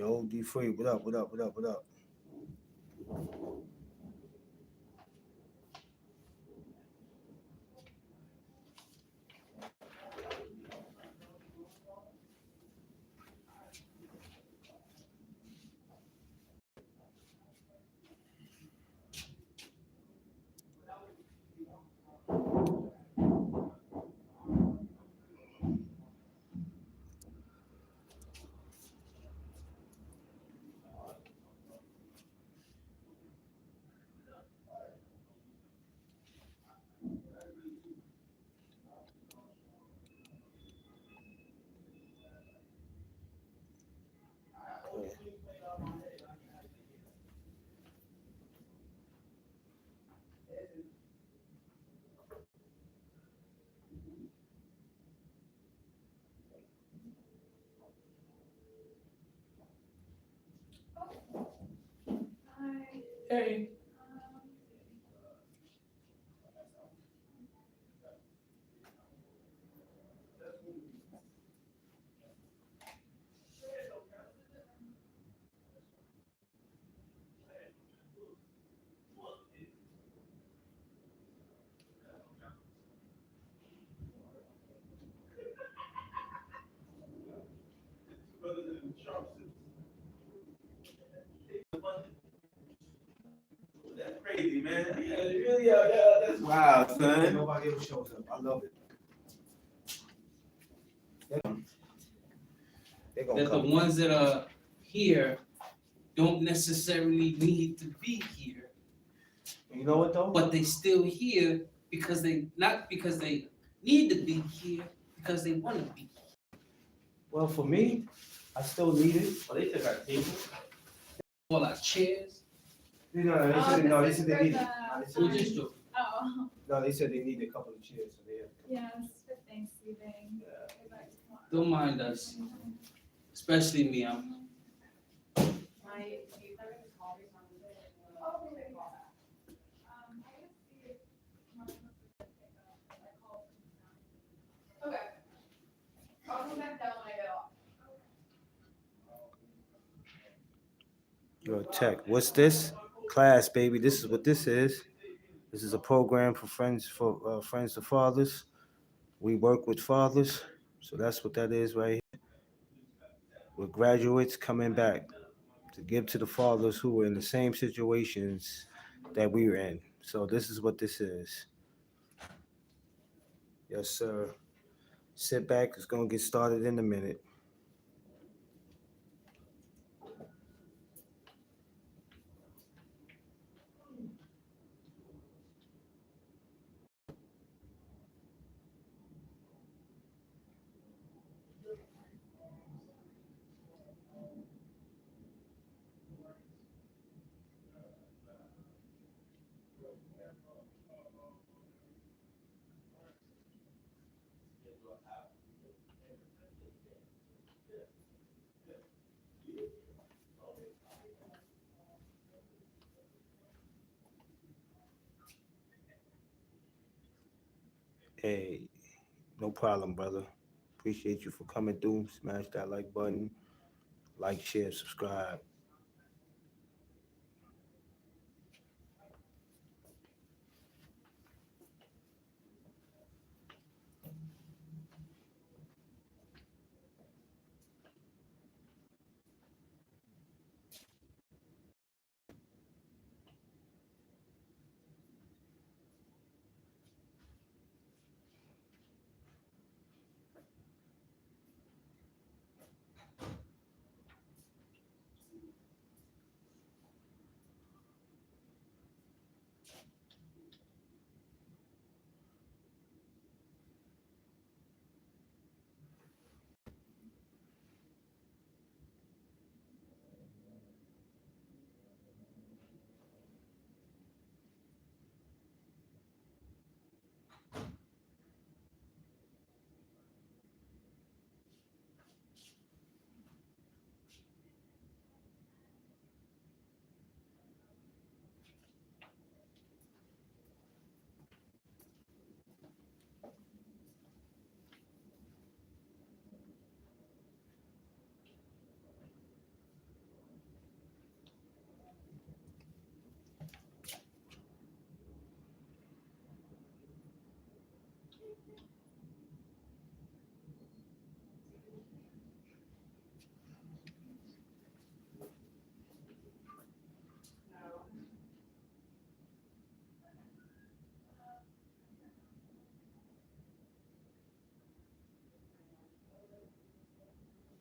Yo, D Free, what up? What up? What up? What up? Hey. That's crazy, man. Yeah, really, yeah, that's wild, son. Nobody ever shows up. I love it. They're gonna That the come. ones that are here don't necessarily need to be here, You know what though? but they still here because they not because they need to be here because they want to be. Well, for me, I still need it. Oh, they took our table. All our chairs. No, they said they need it. So just joke. Oh, No, they said they need a couple of chairs. So they have to come. yes, for Thanksgiving. Go back to tomorrow. Don't mind us, especially me. My niece having a call or something. Oh, okay. I can see if my husband can pick up. I called him. Okay. I'll come back down when I get off. Yo, Tech, what's this? Class, baby. This is what this is. This is a program for friends to fathers. We work with fathers, so that's what that is right here. We're graduates coming back to give to the fathers who were in the same situations that we were in. So this is what this is. Yes, sir. Sit back. It's gonna get started in a minute. Hey, no problem, brother. Appreciate you for coming through. Smash that like button. Like, share, subscribe.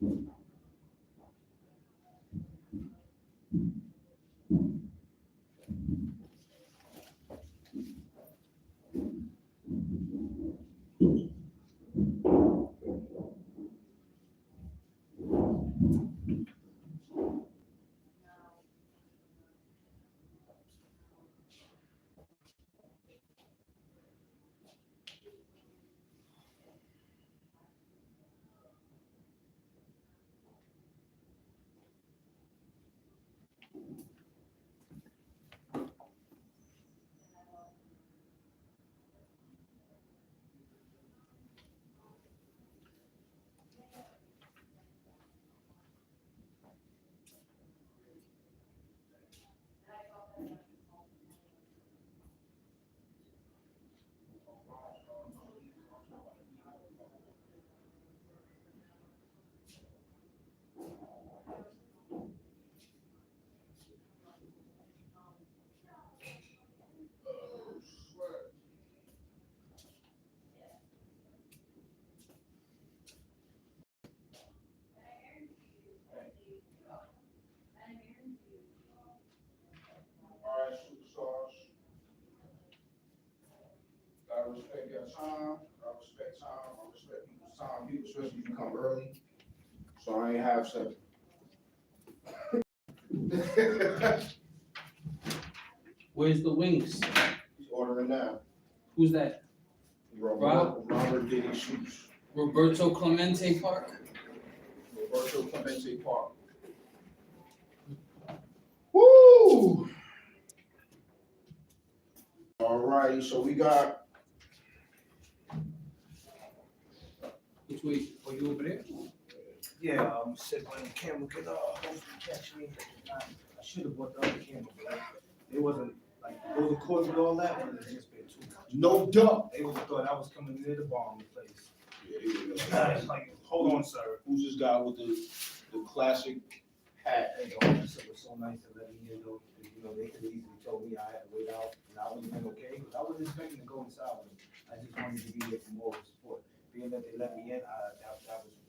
All right, superstars. I respect your time. I respect time. I respect people's time. People, especially if you come early. So I ain't have seven. Where's the wings? He's ordering now. Who's that? Robert Diddy Shoots. Roberto Clemente Park? Roberto Clemente Park. Woo! All right, so we got. Which way? Are you over there? Yeah, I'm sitting when the camera could hopefully catch me. I should have bought the other camera, but it wasn't like those cords and all that, but it's just been too much. No doubt. They would have thought I was coming near the bomb place. Yeah, It's like, hold on, sir. Who's this guy with the classic hat? Hey, yo, it was so nice to let me in though, because you know, they could have easily told me I had to wait out, and I would have been okay, but I wasn't expecting to go inside with them. I just wanted to be there for more support. Being that they let me in,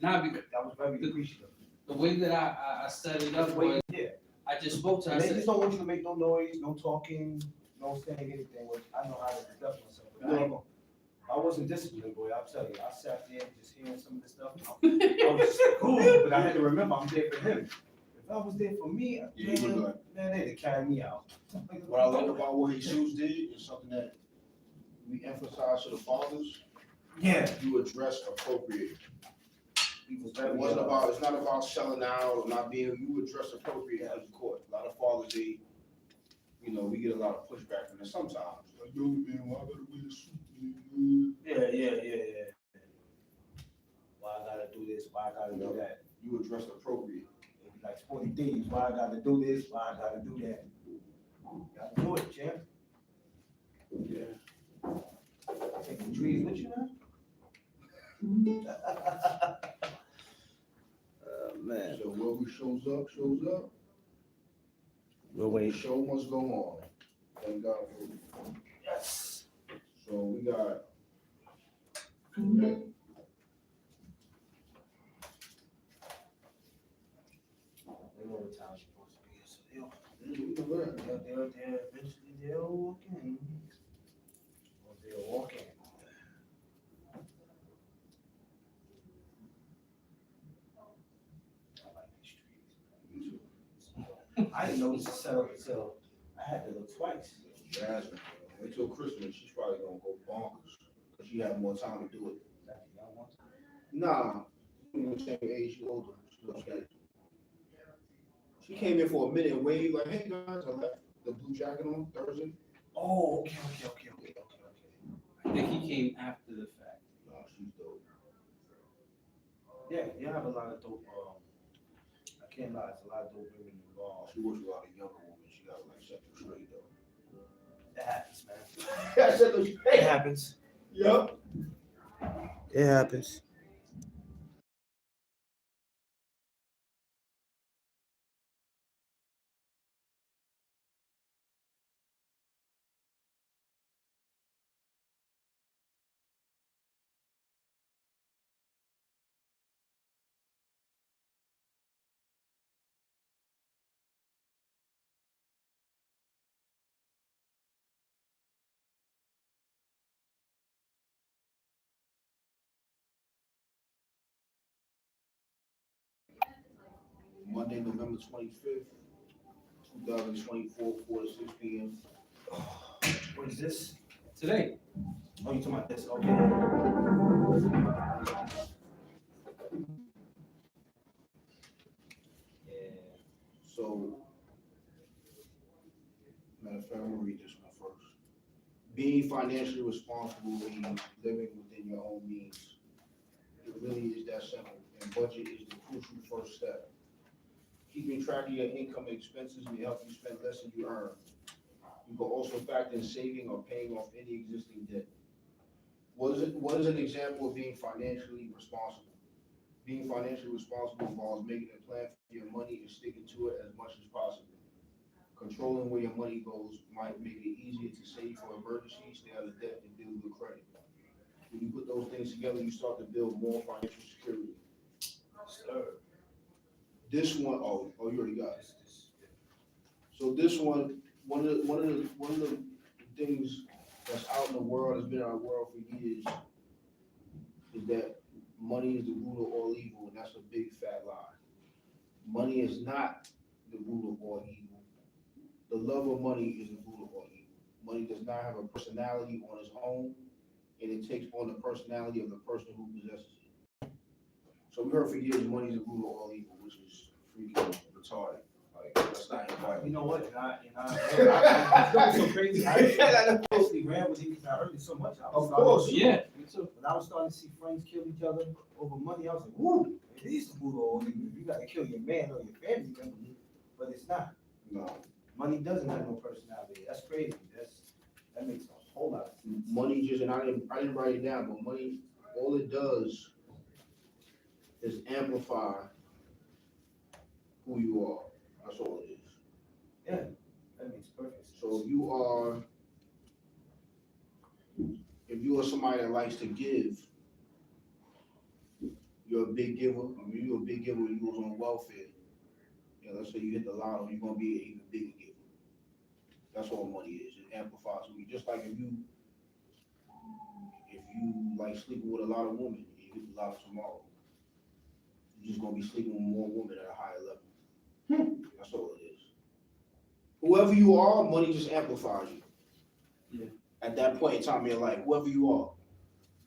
Nah, because that was very appreciative. the way that I set it up was, Yeah. I just spoke to her, I They said, just don't want you to make no noise, no talking, no saying anything, which I know how to conduct myself, but I ain't gonna. I wasn't disciplined, boy, I'll tell you. I sat there just hearing some of the stuff. I was just like, cool, but I had to remember I'm there for him. If I was there for me, Yeah, you man, would they'd have carried me out. What I like about what Jesus did is something that we emphasize to the fathers. Yeah. You address appropriate. He was It very. wasn't about, it's not about selling out or not being, you address appropriate in the court. A lot of fathers, they, you know, we get a lot of pushback from them sometimes. Like, yo, man, why I gotta wear a suit? Yeah. Why I gotta do this, why I gotta do that. You address appropriate. It'd be like sporty thieves, why I gotta do this, why I gotta do that. Gotta do it, champ. Yeah. Take the trees with you now? Man. So whoever shows up. We'll The wait. show must go on. Thank God for it. Yes. So we got. They know what time it's supposed to be, so they'll eventually they'll walk in. Or they'll walk in. I like these trees. I didn't know this was set up until I had to look twice. Jasmine, wait till Christmas, she's probably gonna go bonkers, cause she had more time to do it. Nah, you know, same age, she older. She came in for a minute and waved like, hey guys, I left the blue jacket on Thursday. Oh, okay. I think he came after the fact. Nah, she's dope. Yeah, you have a lot of dope, I can't lie, it's a lot of dope women involved. She works with a lot of younger women, she got like set them straight though. That happens, man. I said them It straight. happens. Yep. It happens. Monday, November 25th, 2024, 4 to 6 p.m. What is this? Today. Oh, you talking about this? Okay. Yeah. So, matter of fact, I'm gonna read this one first. Being financially responsible means living within your own means. It really is that simple, and budget is the crucial first step. Keeping track of your income and expenses may help you spend less than you earn. You can also factor in saving or paying off any existing debt. What is an example of being financially responsible? Being financially responsible involves making a plan for your money and sticking to it as much as possible. Controlling where your money goes might make it easier to save for emergencies, stay out of debt, and build good credit. When you put those things together, you start to build more financial security. This one, oh, you already got it. So this one of the things that's out in the world, has been in our world for years, is that money is the root of all evil, and that's a big fat lie. Money is not the root of all evil. The love of money is the root of all evil. Money does not have a personality on its own, and it takes on the personality of the person who possesses it. So we heard for years money is the root of all evil, which is freaking retarded. Like, that's not You right. know what? It's so crazy. I closely ran with it because I heard it so much. I was Of course. starting to- Yeah, me too. When I was starting to see friends kill each other over money, I was like, woo, it is the root of all evil. You gotta kill your man or your family member, but it's not. No. Money doesn't have no personality. That's crazy. That makes a whole lot of sense. Money just, and I didn't write it down, but money, all it does is amplify who you are. That's all it is. Yeah, that makes perfect sense. So if you are somebody that likes to give, you're a big giver. I mean, you're a big giver, you was on welfare. You know, let's say you hit the lotto, you're gonna be an even bigger giver. That's all money is. It amplifies who you. Just like if you like sleeping with a lot of women, you hit the lotto tomorrow, you're just gonna be sleeping with more women at a higher level. That's all it is. Whoever you are, money just amplifies you. Yeah. At that point in time in your life, whoever you are,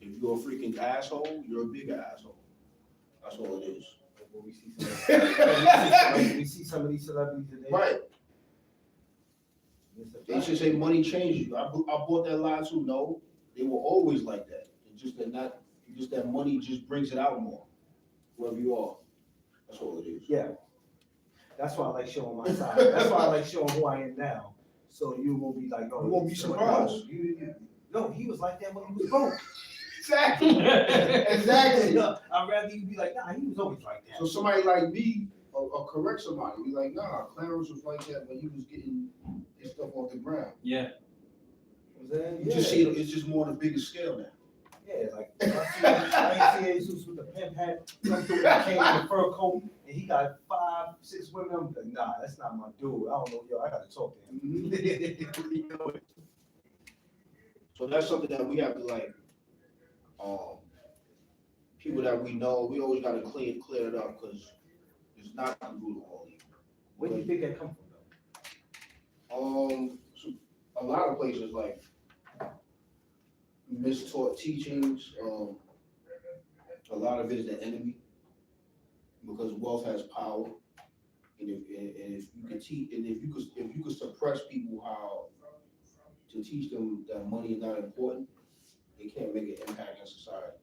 if you're a freaking asshole, you're a big asshole. That's all it is. When we see some of these celebrities today. Right. It's a They fact. should say money changes you. I bought that lie too. No, they were always like that. It's just that money just brings it out more. Whoever you are, that's all it is. Yeah. That's why I like showing my side. That's why I like showing who I am now. So you won't be like, oh, You won't be surprised. No, he was like that when he was broke. Exactly. Exactly. I'd rather you be like, nah, he was always like that. So somebody like me, or correct somebody, be like, nah, Clarence was like that when he was getting his stuff off the ground. Yeah. You just see it, it's just more on a bigger scale now. Yeah, like I ain't see Jesus with the pimp hat, come through with the cane and the fur coat, and he got 5, 6 women. I'm like, nah, that's not my dude. I don't know, yo, I gotta talk to him. So that's something that we have to like, people that we know, we always gotta clear it up, because it's not the root of all evil. Where do you think that come from, So a lot of places like mistaught teachings, a lot of it is the enemy, because wealth has power. And if you could teach, and if you could suppress people how to teach them that money is not important, they can't make an impact in society.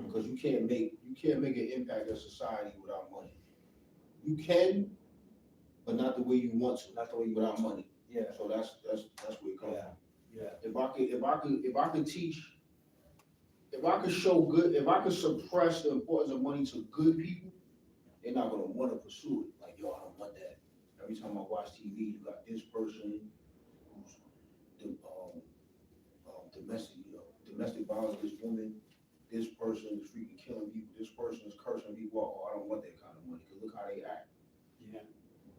Because you can't make an impact in society without money. You can, but not the way you want to, Not the way you without money. Yeah, So that's where it comes from. yeah. If I could teach, if I could show good, if I could suppress the importance of money to good people, they're not gonna want to pursue it. Like, yo, I don't want that. Every time I watch TV, you got this person who's domestic violence, this woman, this person is freaking killing people, this person is cursing people. Oh, I don't want that kind of money, because look how they act. Yeah.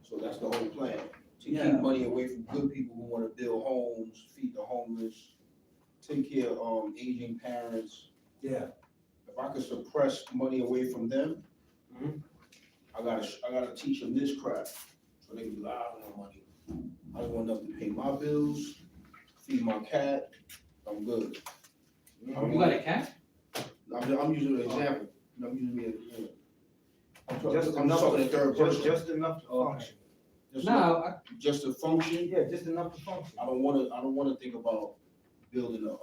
So that's the whole plan, to Yeah. keep money away from good people who want to build homes, feed the homeless, take care of aging parents. Yeah. If I could suppress money away from them, Mhm. I gotta teach them this crap. So they can be like, I don't want money. I just want enough to pay my bills, feed my cat, I'm good. I don't You want- got a cat? I'm using an example. I'm using it, you know. I'm Just talking enough, in third person. just enough to Okay. function. Just to function. Yeah, just enough to function. I don't wanna think about building a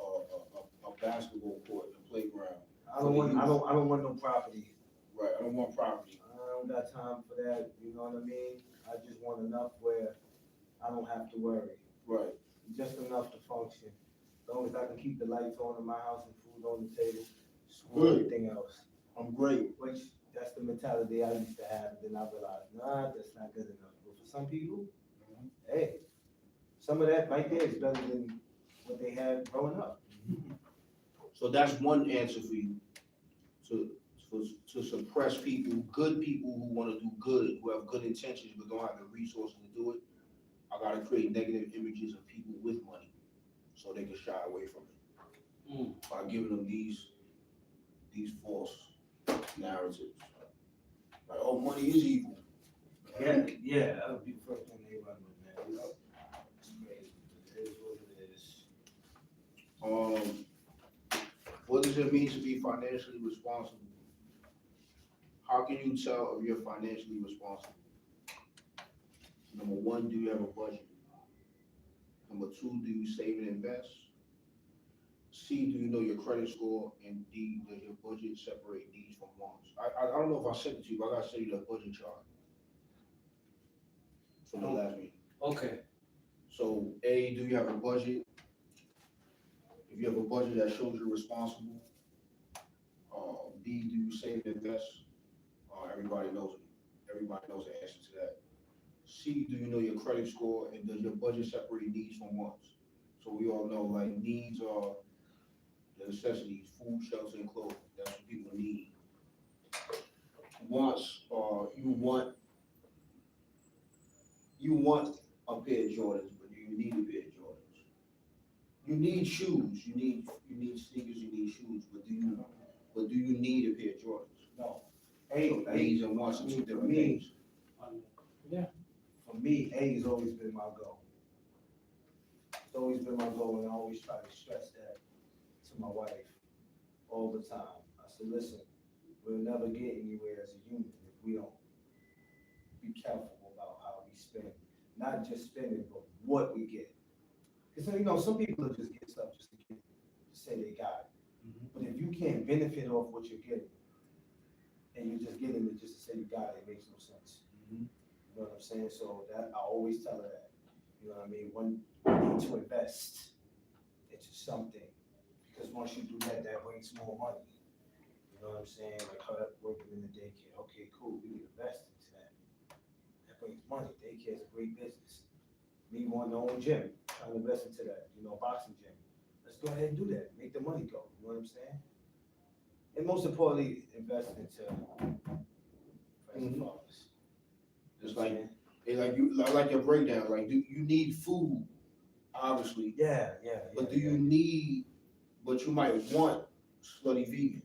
basketball court, a playground. I don't want no property. Right, I don't want property. I don't got time for that, you know what I mean? I just want enough where I don't have to worry, Right, just enough to function. As long as I can keep the lights on in my house and food on the table, screw Good. everything else. I'm great. Which, that's the mentality I used to have, and then I realized, nah, that's not good enough. But for some people, hey, some of that right there is better than what they had growing up. So that's one answer for you. To suppress people, good people who wanna do good, who have good intentions but don't have the resources to do it. I gotta create negative images of people with money, so they can shy away from it. By giving them these false narratives. Like, oh, money is evil. Yeah, that would be the first thing they run with, man. It's crazy, but it is what it is. What does it mean to be financially responsible? How can you tell if you're financially responsible? Number one, do you have a budget? Number two, do you save and invest? C, do you know your credit score? And D, does your budget separate needs from wants? I don't know if I sent it to you, but I gotta send you that budget chart from the last meeting. Okay. So A, do you have a budget? If you have a budget that shows you're responsible. B, do you save and invest? Everybody knows it. Everybody knows the answer to that. C, do you know your credit score, and does your budget separate needs from wants? So we all know, like, needs are the necessities: food, shelter, and clothing. That's what people need. Wants are you want a pair of Jordans, but do you need a pair of Jordans? You need shoes. You need sneakers. You need shoes, but do you need a pair of Jordans? No. So needs and wants are two different things. For me, A has always been my goal. It's always been my goal, and I always try to stress that to my wife all the time. I said, listen, we'll never get anywhere as a human if we don't be careful about how we spend. Not just spending, but what we get. Because, you know, some people will just get stuff just to say they got it. But if you can't benefit off what you're getting, and you're just getting it just to say you got it, it makes no sense. You know what I'm saying? So that, I always tell her that. You know what I mean? When you need to invest into something, because once you do that, that brings more money. You know what I'm saying? Like her working in the daycare. Okay, cool, we need to invest into that. That brings money. Daycare is a great business. Me wanting to own gym, trying to invest into that, you know, boxing gym. Let's go ahead and do that. Make the money go. You know what I'm saying? And most importantly, invest into present fathers. It's like your breakdown. Like, do you need food? Obviously. Yeah. But do you need? But you might want slutty vegan.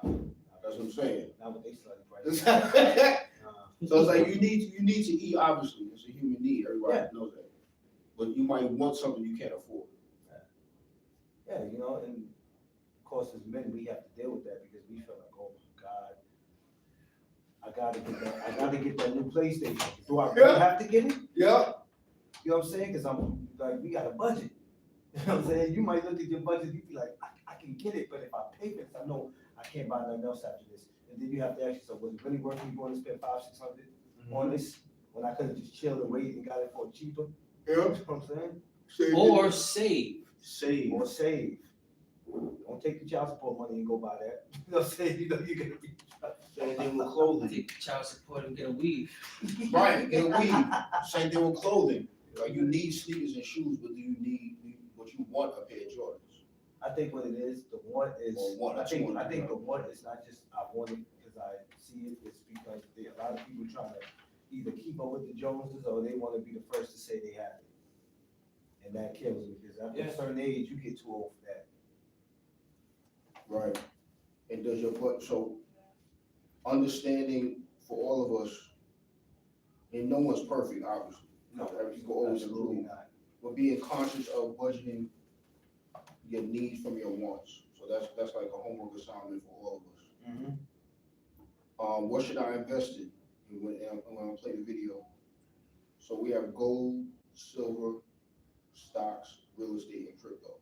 No, That's what I'm saying. not what they study, So right? it's like you need to eat. Obviously, it's a human need. Everybody Yeah. knows that. But you might want something you can't afford. Yeah, you know, and of course, as men, we have to deal with that because we feel like, oh my God, I gotta get that new PlayStation. Do I really have to get it? Yeah. You know what I'm saying? Because I'm like, we got a budget. You know what I'm saying? You might look at your budget, you be like, I can get it, but if I pay for this, I know I can't buy nothing else after this. And then you have to ask yourself, was it really worth me going to spend $500-600 on this when I could have just chilled and waited and got it for cheaper? Yeah. You know what I'm saying? Or save. Save. Or save. Don't take the child support money and go buy that. You know what I'm saying? You know you're gonna be. Same thing with clothing. Take child support and get a weave. Right, get a weave. Same thing with clothing. Like, you need sneakers and shoes, but you want a pair of Jordans. I think what it is, the want is, Or want, I think right. the want is not just I want it because I see it, it's because a lot of people trying to either keep up with the Joneses or they want to be the first to say they have it. And that kills me because after a certain age, you get too old for that. Right. And does your butt, so, understanding for all of us, and no one's perfect, obviously. No, You can always absolutely improve, not. but being conscious of budgeting your needs from your wants. So that's like a homework assignment for all of us. Mm-hmm. What should I invest in when I play the video? So we have gold, silver, stocks, real estate, and crypto.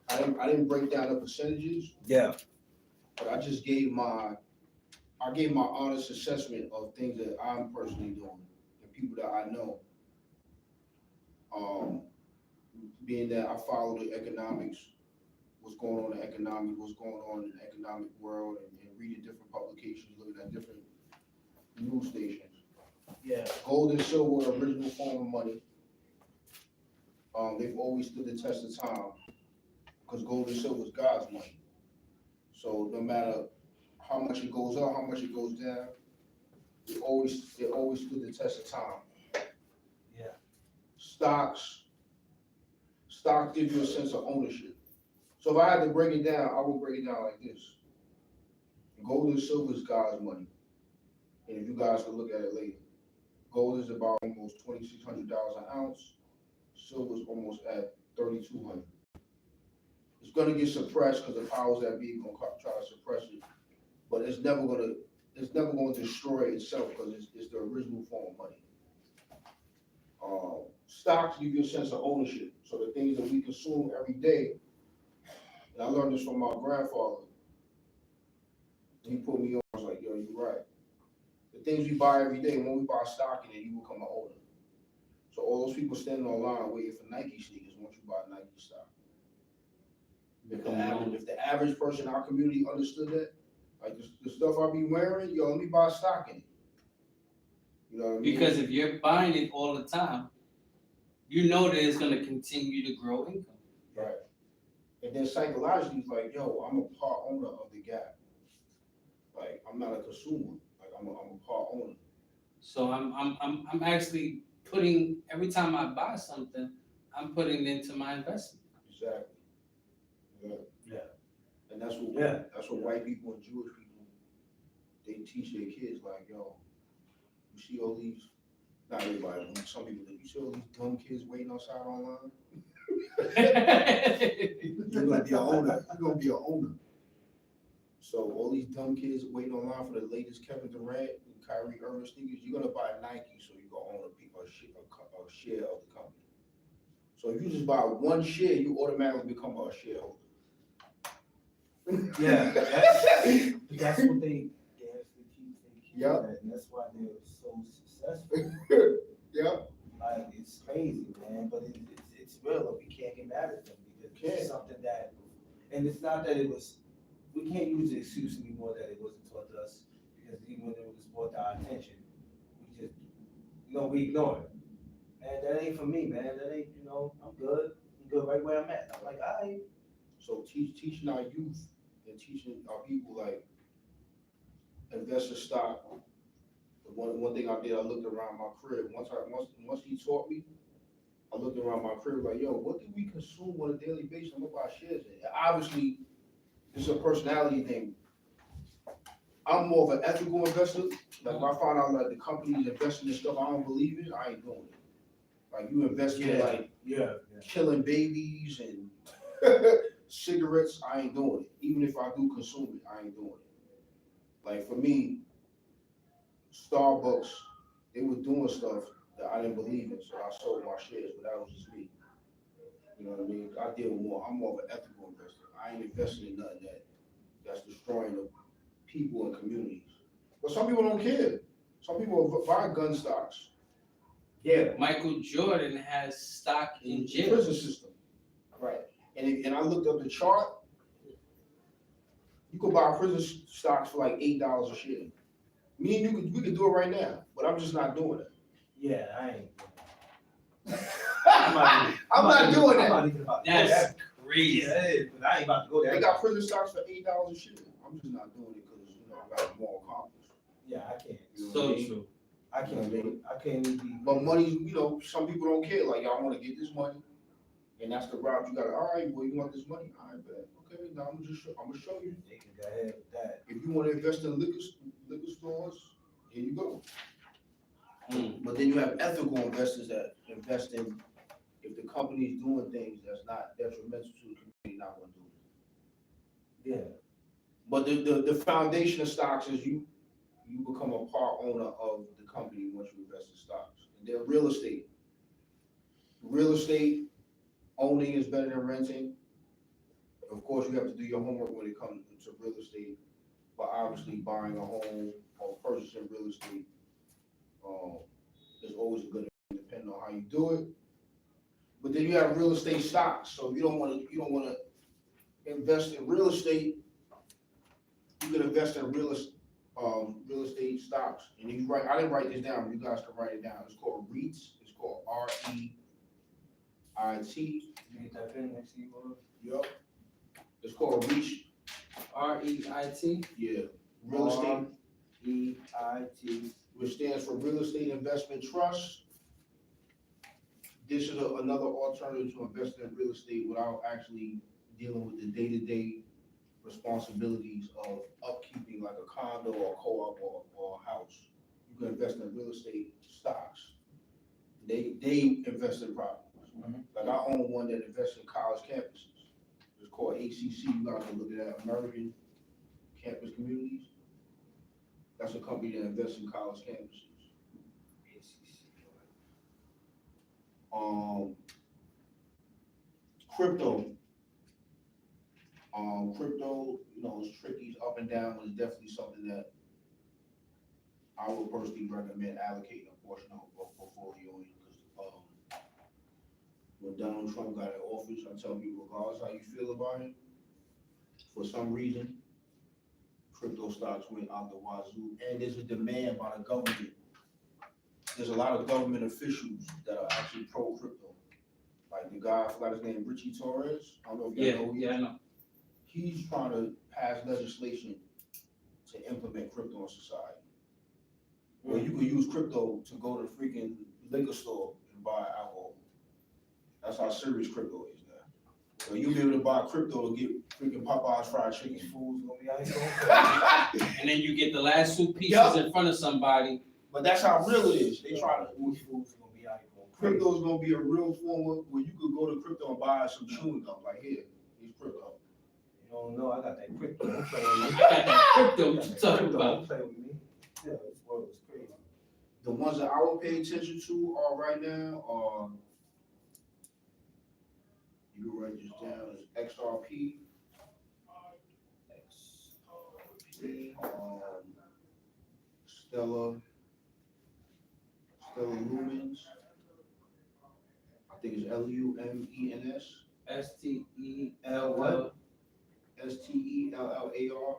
I didn't break down the percentages, Yeah. but I just gave my honest assessment of things that I'm personally doing and people that I know. Being that I follow the economics, what's going on in economics, what's going on in the economic world, and reading different publications, looking at different news stations. Yeah. Gold and silver, are original form of money. They've always stood the test of time because gold and silver is God's money. So no matter how much it goes up, how much it goes down, it always stood the test of time. Yeah. Stocks give you a sense of ownership. So if I had to break it down, I would break it down like this. Gold and silver is God's money. And if you guys can look at it later, gold is about almost $2,600 an ounce. Silver is almost at $3,200. It's gonna get suppressed because the powers that be gonna try to suppress it, but it's never gonna destroy itself because it's the original form of money. Stocks give you a sense of ownership. So the things that we consume every day, and I learned this from my grandfather. He put me on, I was like, yo, you're right. The things we buy every day, when we buy stock in it, you become an owner. So all those people standing online waiting for Nike sneakers, once you buy Nike stock. If the average person in our community understood that, like the stuff I be wearing, yo, let me buy stock in it. You know what I mean? Because if you're buying it all the time, you know that it's gonna continue to grow income. Right. And then psychologically, it's like, yo, I'm a part owner of the Gap. Like, I'm not a consumer. Like, I'm a part owner. So I'm actually putting, every time I buy something, I'm putting it into my investment. Exactly. Yeah. Yeah. And that's what white people and Jewish people, they teach their kids, like, yo, you see all these, not everybody, but some people, you see all these dumb kids waiting outside online? You're gonna be an owner. You're gonna be an owner. So all these dumb kids waiting online for the latest Kevin Durant and Kyrie Irving sneakers, you're gonna buy Nike so you can own a share of the company. So if you just buy one share, you automatically become a shareholder. Yeah, that's what they teach their kids, Yep. and that's why they're so successful. Yeah. Like, it's crazy, man, but it's real. If we can't get mad at them because it's something that, and it's not that we can't use the excuse anymore that it wasn't taught to us, because even when it was brought to our attention, we just, we ignore it. Man, that ain't for me, man. That ain't, I'm good. I'm good right where I'm at. I'm like, all right. So teaching our youth and teaching our people, like, invest in stock. One thing I did, I looked around my crib. Once he taught me, I looked around my crib like, yo, what do we consume on a daily basis? I'm gonna buy shares in. And obviously, it's a personality thing. I'm more of an ethical investor. Like, if I find out like the company's investing in stuff I don't believe in, I ain't doing it. Like, you invest in like killing babies and cigarettes, I ain't doing it. Even if I do consume it, I ain't doing it. Like, for me, Starbucks, they were doing stuff that I didn't believe in, so I sold my shares, but that was just me. You know what I mean? I'm more of an ethical investor. I ain't investing in nothing that's destroying the people and communities. But some people don't care. Some people buy gun stocks. Yeah. Michael Jordan has stock in The jail. prison system. Right. And I looked up the chart. You could buy prison stocks for like $8 a share. Me and we could do it right now, but I'm just not doing it. Yeah, I ain't. I'm not doing that. I'm not even about to go That's there. crazy. Yeah, it is, but I ain't about to go there. They got prison stocks for $8 a share. I'm just not doing it because I got a moral compass. Yeah, I can't. You know So what I mean? true. I can't do it. I can't even be. But money, some people don't care. Like, y'all want to get this money, And that's the route you gotta, all right, well, you want this money? All right, bet. Okay, now I'm gonna show you. They can go ahead with that. If you wanna invest in liquor stores, here you go. Mm. But then you have ethical investors that invest in, if the company's doing things that's not detrimental to the community, not gonna do it. Yeah. But the foundation of stocks is you become a part owner of the company once you invest in stocks. And then real estate. Real estate owning is better than renting. Of course, you have to do your homework when it comes to real estate, but obviously buying a home or purchasing real estate is always a good thing, depending on how you do it. But then you have real estate stocks. So if you don't wanna invest in real estate, you can invest in real estate stocks. And you write, I didn't write this down, but you guys can write it down. It's called REITs. It's called REIT. You get that pen next to you, bro? Yup. It's called REIT. REIT. Yeah. Real estate, REIT. which stands for Real Estate Investment Trust. This is another alternative to investing in real estate without actually dealing with the day-to-day responsibilities of upkeeping like a condo or co-op or a house. You can invest in real estate stocks. They invest in properties. Mhm. Like I own one that invests in college campuses. It's called ACC. You guys can look at that, American Campus Communities. That's a company that invests in college campuses. Crypto. Crypto, it's tricky, it's up and down, but it's definitely something that I would personally recommend allocating a portion of a portfolio in, because when Donald Trump got in office, I tell people, regardless how you feel about it, for some reason, crypto stocks went out the wazoo, and there's a demand by the government. There's a lot of government officials that are actually pro-crypto. Like the guy, I forgot his name, Richie Torres. I don't know if you know who he is. I know. He's trying to pass legislation to implement crypto in society. Where you can use crypto to go to the freaking liquor store and buy alcohol. That's how serious crypto is now. So you'll be able to buy crypto to get freaking Popeye's fried chicken. These fools gonna be out here. And then you get the last two pieces Yup. in front of somebody. But that's how real it is. They try to. These fools gonna be out here going crazy. Crypto is gonna be a real form of where you could go to crypto and buy some chewing gum. Like here, here's crypto. You don't know, I got that crypto. Don't play with me. I got that crypto. What you talking Crypto, about? don't play with me. Yeah, this world is crazy. The ones that I would pay attention to are right now are, you can write this down, is XRP. Stellar Lumens. I think it's LUMENS. STELL. what? STELLAR.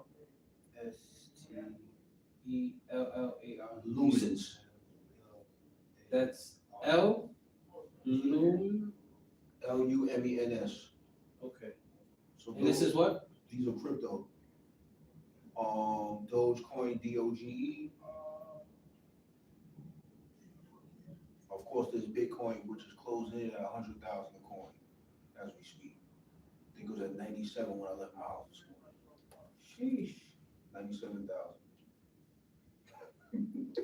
STELLAR. Lumens. That's L. Loom. LUMENS. Okay. So And this is what? these are crypto. Dogecoin, DOGE. Of course, there's Bitcoin, which is closing in at 100,000 a coin as we speak. I think it was at 97 when I left my house this morning. Sheesh. 97,000.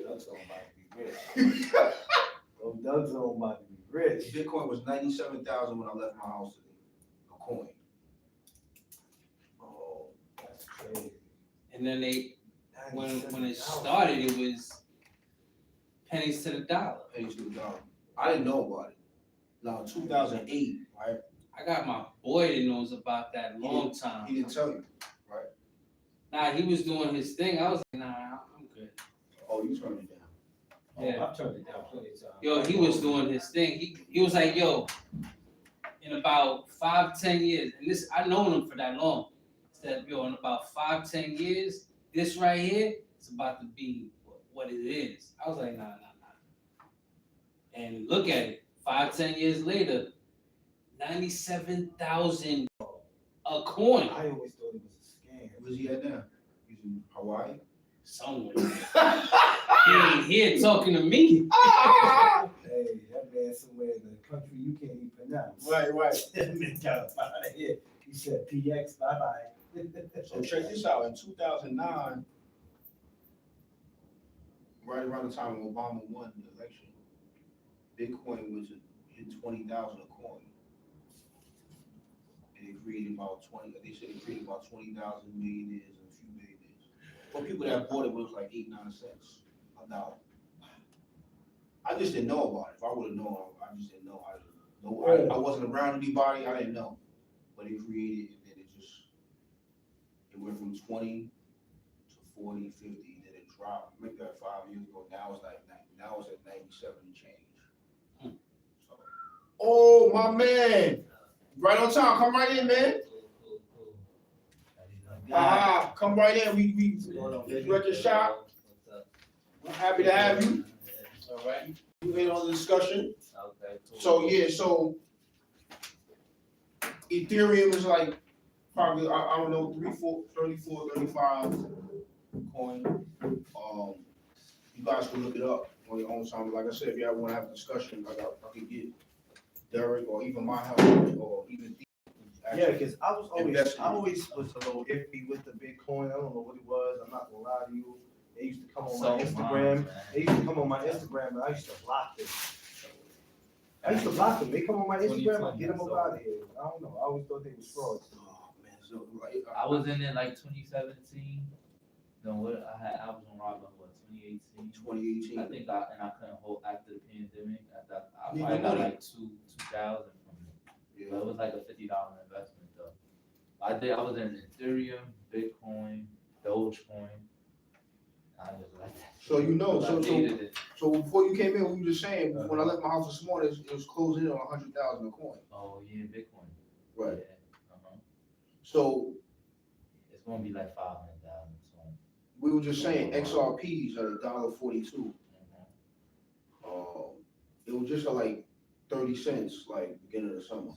Doug's on about to be rich. Doug's on about to be rich. Bitcoin was 97,000 when I left my house today. A coin. Oh, that's crazy. And then when it 97,000. started, it was pennies to the dollar. Pays to the dollar. I didn't know about it. Now, 2008, right? I got my boy that knows about that long time. He didn't tell you, right? Nah, he was doing his thing. I was like, nah, I'm good. Oh, you turned it down. Oh, Yeah. I've turned it down plenty of times. Yo, he was doing his thing. He was like, yo, in about 5-10 years, and this I known him for that long. He said, yo, in about 5-10 years, this right here is about to be what it is. I was like, nah. And look at it, 5-10 years later, 97,000 a coin. I always thought it was a scam. Where's he at now? He's in Hawaii? somewhere. He ain't here talking to me. Hey, that man somewhere in the country you can't even pronounce. Right. That man got up out of here. He said, PX, bye-bye. So check this out, in 2009, right around the time Obama won the election, Bitcoin was hit 20,000 a coin. And it created about 20, they said it created about 20,000 millionaires and a few billionaires. For people that bought it, it was like 8-9 cents a dollar. I just didn't know about it. If I would have known, I just didn't know. I wasn't around anybody, I didn't know. But it created, and then it went from 20 to 40, 50, then it dropped. Make that 5 years ago. Now it's at 97 and change. So, oh my man, right on time. Come right in, man. Come right in. We record shop. I'm happy to have you. All right. You in on the discussion. Okay. Cool. So yeah, so Ethereum is like probably I don't know 34, 35 coin. You guys can look it up on your own time. Like I said, if you ever want to have a discussion, I can get Derek or even my help or even Yeah, because I Investing. always was a little iffy with the Bitcoin. I don't know what it was. I'm not gonna lie to you. They used to come on my Instagram. They used to come on my Instagram, and I used to block them. They come on my Instagram, I get them up out of here. I don't know. I always thought they was frauds. Oh man, so like I was in it like 2017. Then what I was on Robin what 2018. 2018. I think I couldn't hold after the pandemic. I Need probably the got money. like 2,000 from it. Yeah. But it was like a $50 investment though. I was in Ethereum, Bitcoin, Dogecoin. I just like that. So you know, I needed it. so before you came in, we were just saying when I left my house this morning, it was closing in on 100,000 a coin. Oh yeah, Bitcoin. Right. Yeah. So It's gonna be like 500,000 soon. we were just saying XRPs at $1.42. It was just at like 30 cents, like beginning of the summer.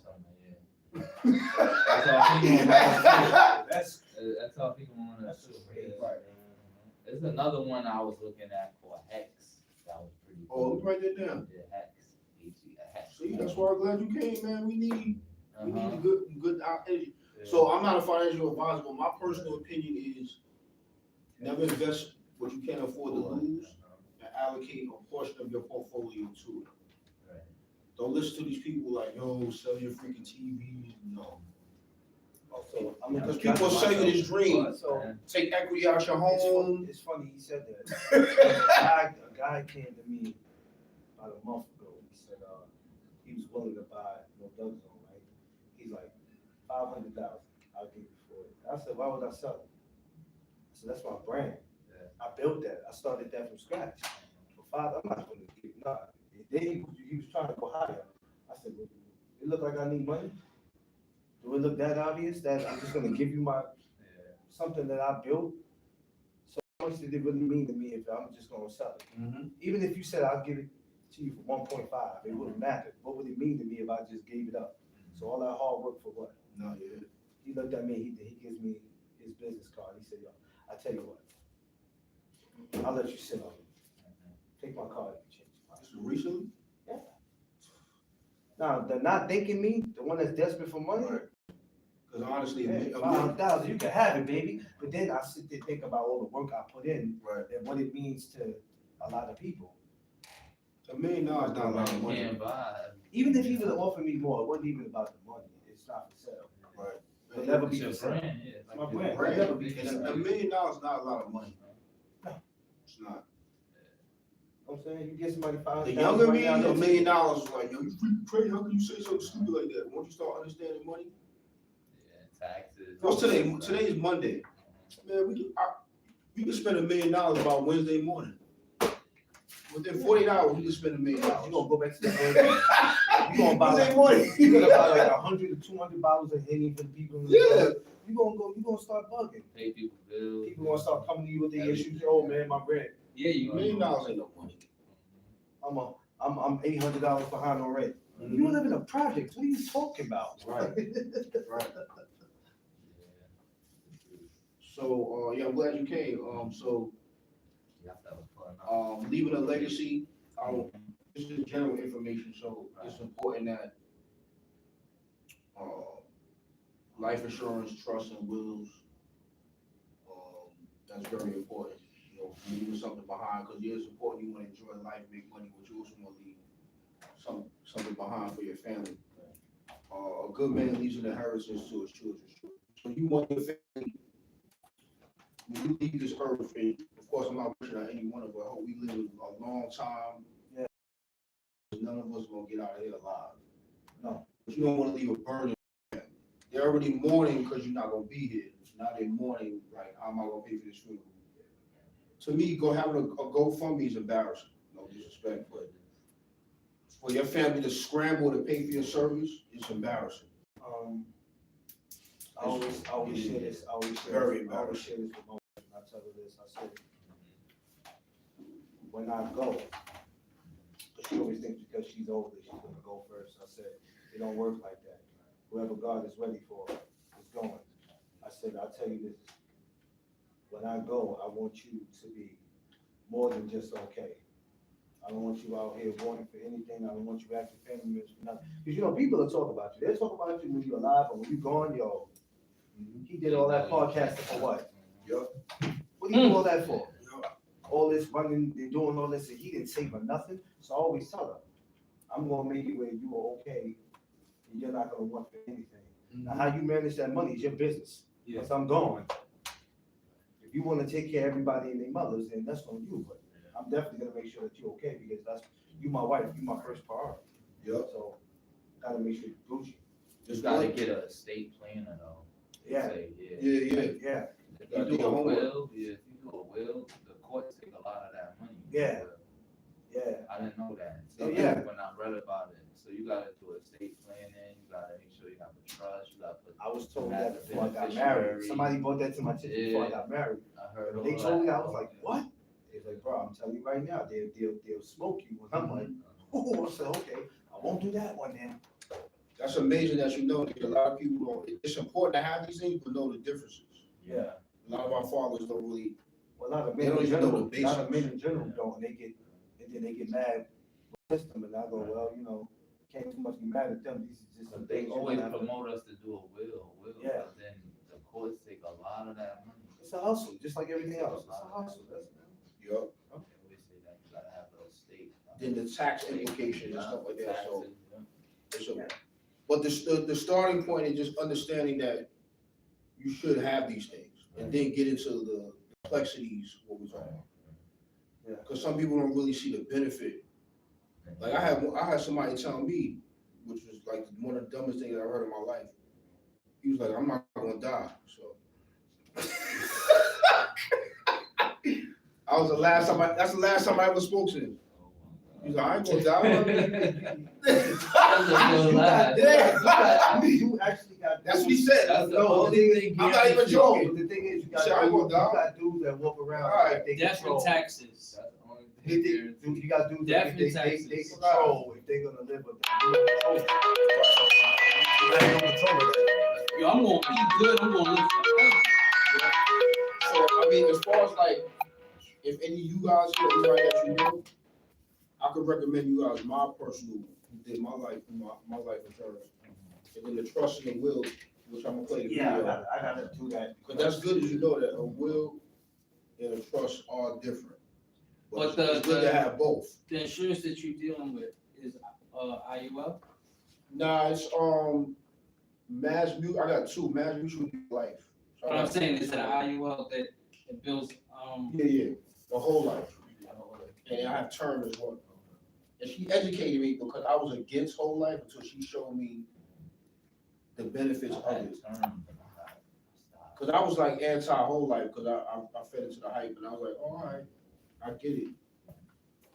That's all people want to That's do. crazy. Right. There's another one I was looking at called Hex. That was pretty Oh, cool. we write that down. Yeah, Hex. Hex. See, that's why I'm glad you came, man. We need Uh-huh. good energy. So I'm not a financial advisor, but my personal opinion is never invest what you can't afford to lose and allocate a portion of your portfolio to it. Right. Don't listen to these people like, yo, sell your freaking TV. No. Also, Because people sell you this dream. So Take equity out your home. it's funny he said that. A guy came to me about a month ago. He said he was willing to buy no Doug Zone, right? He's like 500,000. I'll give you for it. I said, why would I sell it? I said, that's my brand. Yeah. I built that. I started that from scratch. For $5, I'm not going to give nothing. Then he was trying to go higher. I said, well, it look like I need money. Do it look that obvious that I'm just going to give you my something that I built? So how much did it really mean to me if I'm just going to sell it? Even if you said I'll give it to you for 1.5, it wouldn't matter. What would it mean to me if I just gave it up? So all that hard work for what? No, yeah. He looked at me, he gives me his business card. He said, yo, I tell you what, I'll let you sit on it. Take my card if you change your mind. This was recently? Now, the not thinking me, the one that's desperate for money, Because honestly, hey, 500,000, you can have it, baby. But then I sit there and think about all the work I put in right. and what it means to a lot of people. $1 million is not a lot of You money. can't buy. Even if he would have offered me more, it wasn't even about the money. It's not for sale. Right. It'll never It's be your for sale. brand, yeah. It's my brand. Right. It'll never be for And sale. $1 million is not a lot of money. No. It's not. I'm saying you get somebody The 500,000 younger me, right now, $1 million is like, yo, you freaking crazy. How can you say something stupid like that? Once you start understanding money. Yeah, taxes. What's today? Today is Monday. Man, we can spend $1 million about Wednesday morning. Within 48 hours, we can spend $1 million. You gonna go back to the burger. You gonna buy Wednesday like, morning. you gonna buy like 100 to 200 bottles of Henny for the people. In the Yeah. world. You gonna start bugging. Pay people bills. People gonna start coming to you with their issues. Oh man, my rent. Yeah, $1 you million ain't no money. I'm $800 behind on rent. You live in a project. What are you talking about? Right. Right. So, yeah, I'm glad you came. So Yeah, that was fun. Leaving a legacy, this is general information, so it's important that, life insurance, trust and wills, that's very important. You know, leaving something behind, because it's important, you wanna enjoy life, make money, but you also wanna leave something behind for your family. A good man leaves an inheritance to his children. So you want your family, when you leave this earth, and of course, I'm not wishing on any one of us, I hope we live a long time. Yeah. None of us gonna get out of here alive. No. But you don't wanna leave a burden. They're already mourning because you're not gonna be here. Now they're mourning, like, how am I gonna pay for this funeral? To me, having a GoFundMe is embarrassing, no disrespect, but for your family to scramble to pay for your service, it's embarrassing. I always share this, I always share Very this with my wife, and I tell her this, I said, when I go, because she always thinks because she's older, she's gonna go first, I said, it don't work like that. Whoever God is ready for is going. I said, I'll tell you this, when I go, I want you to be more than just okay. I don't want you out here wanting for anything. I don't want you acting family members for nothing. Because, you know, people will talk about you. They'll talk about you when you're alive, and when you're gone, yo, he did all that podcasting for what? Yup. What do you do all that for? All this running, they're doing all this, and he didn't save her nothing. So I always tell her, I'm gonna make it where you are okay, and you're not gonna want for anything. Now, how you manage that money is your business. Yeah. Once I'm gone, if you wanna take care of everybody and their mothers, then that's on you, but I'm definitely gonna make sure that you're okay, because that's, you my wife, you my first priority. Yup. So, gotta make sure you're Gucci. Just gotta get a estate planner though. Yeah. Say, yeah. Yeah, If Gotta you do do your a homework. will, if you do a will, the courts take a lot of that money. Yeah. yeah. I didn't know that. Oh, yeah. When I read about it, so you gotta do estate planning, you gotta make sure you have a trust, you gotta put. I was told that As a before I got beneficiary. married. Somebody brought that to my attention before I got married. I heard all They that. told me, I was like, what? They was like, bro, I'm telling you right now, they'll smoke you. And I'm like, oh, I said, okay, I won't do that one then. That's amazing that you know, because a lot of people don't, it's important to have these things, but know the differences. Yeah. A lot of our fathers don't really, Well, a lot of They men don't in even know general, the a lot of basics. men in general don't, and then they get mad with the system, and I go, well, you know, can't too much be mad at them, these are just some But they things. you're always gonna have to- promote us to do a will, Yeah. but then the courts take a lot of that money. It's a hustle, just like everything else, it's a hustle, that's. yup. I always say that, you gotta have a estate. Then the tax implications and stuff like that, so. Taxes, yeah. So, but the starting point is just understanding that you should have these things, and then get into the complexities, what we're talking about. Yeah. Cause some people don't really see the benefit. Like I had somebody tell me, which was like one of the dumbest things I heard in my life. He was like, I'm not gonna die, so. That's the last time I ever spoke to him. He's like, I ain't gonna die. You actually got. That's what he said. That's the No, only thing. I'm not even joking. But the thing is, you See, I ain't gonna die. got dudes that walk around Alright. like they Death control. and taxes. That's the only They, thing. you got dudes that Definitely they taxes. control if they're gonna live with them. You control it. You have no control of that. Yo, I'm gonna be good, I'm gonna live forever. So, I mean, as far as like, if any of you guys here, anybody that you know, I could recommend you guys my personal, who did my life insurance. And then the trust and the will, which I'm gonna play the Yeah, video. I gotta do that. Cause that's good as you know that a will and a trust are different. But it's good to have both. The insurance that you're dealing with is, IUL? Nah, it's, Mass Mutual, I got two, Mass Mutual Life. So I What I'm got- saying is that IUL that it builds, Yeah, the whole life. And I have term as well. And she educated me because I was against whole life until she showed me the benefits of it. Cause I was like anti whole life, cause I fed into the hype and I was like, all right, I get it.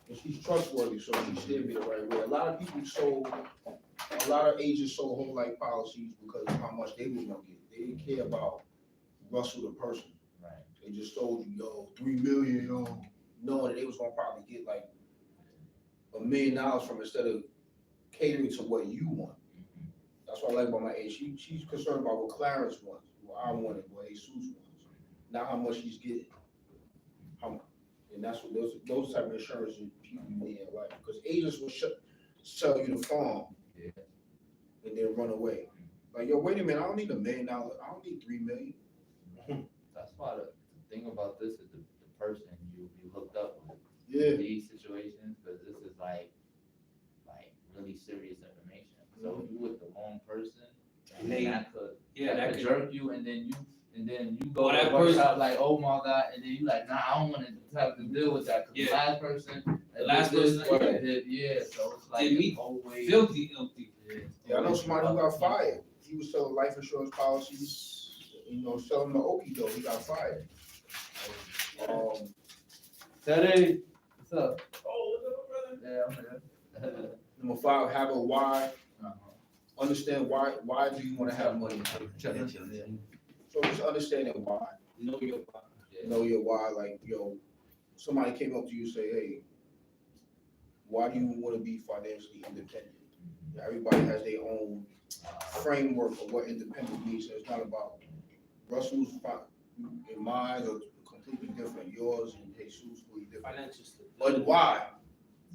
And she's trustworthy, so she steered me the right way. A lot of agents sold whole life policies because of how much they was gonna get. They didn't care about Russell the person. Right. They just told you, yo, 3 million, yo, knowing that they was gonna probably get like $1 million from instead of catering to what you want. That's what I like about my age. She's concerned about what Clarence wants, what I wanted, what Jesus wants. Not how much he's getting. And that's what those type of insurances people need in life, because agents will sell you the farm. Yeah. And then run away. Like, yo, wait a minute, I don't need $1 million, I don't need $3 million. That's why the thing about this is the person you hooked up with. Yeah. These situations, because this is like really serious information. So if you with the wrong person, And then they- that could that could- jerk you, and then you go Or to that work person- out like, oh my god, and then you like, nah, I don't want to have to deal with that. 'Cause the Yeah. last person, The last person, yeah. So it's like Did me it's always filthy. Yeah, I know somebody who got fired. He was selling life insurance policies, selling the okie doke, he got fired. Teddy, what's up? Yeah, I'm here. Number 5, have a why. Uh-huh. Understand why do you want to have money? Yeah. So just understanding why. Know your why. Yeah. Know your why. Like, somebody came up to you and say, hey, why do you want to be financially independent? Everybody has their own framework of what independent means. So it's not about Russell's and mine are completely different. Yours and Jesus will be different. Financial stability. But why?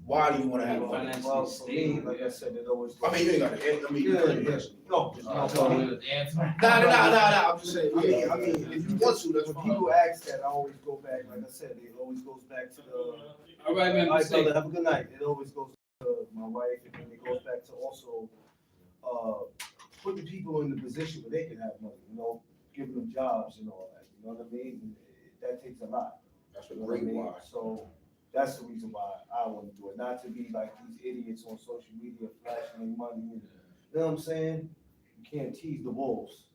Why do you want to have money? Financially Well, for me, stable. like I said, it always. I mean, you ain't got to. You couldn't answer. No, So we was answering. Nah. I'm just saying. I mean, if you want to, that's when fine. people ask that, I always go back, like I said, it always goes back to the. All right, man. All right, Mistake. brother, have a good night. It always goes to my wife, and then it goes back to also, putting people in the position where they can have money, giving them jobs and all that, you know what I mean? And that takes a lot. That's a You know what I great mean? why. So that's the reason why I want to do it, not to be like these idiots on social media flashing their money. And, you know what I'm saying? You can't tease the wolves.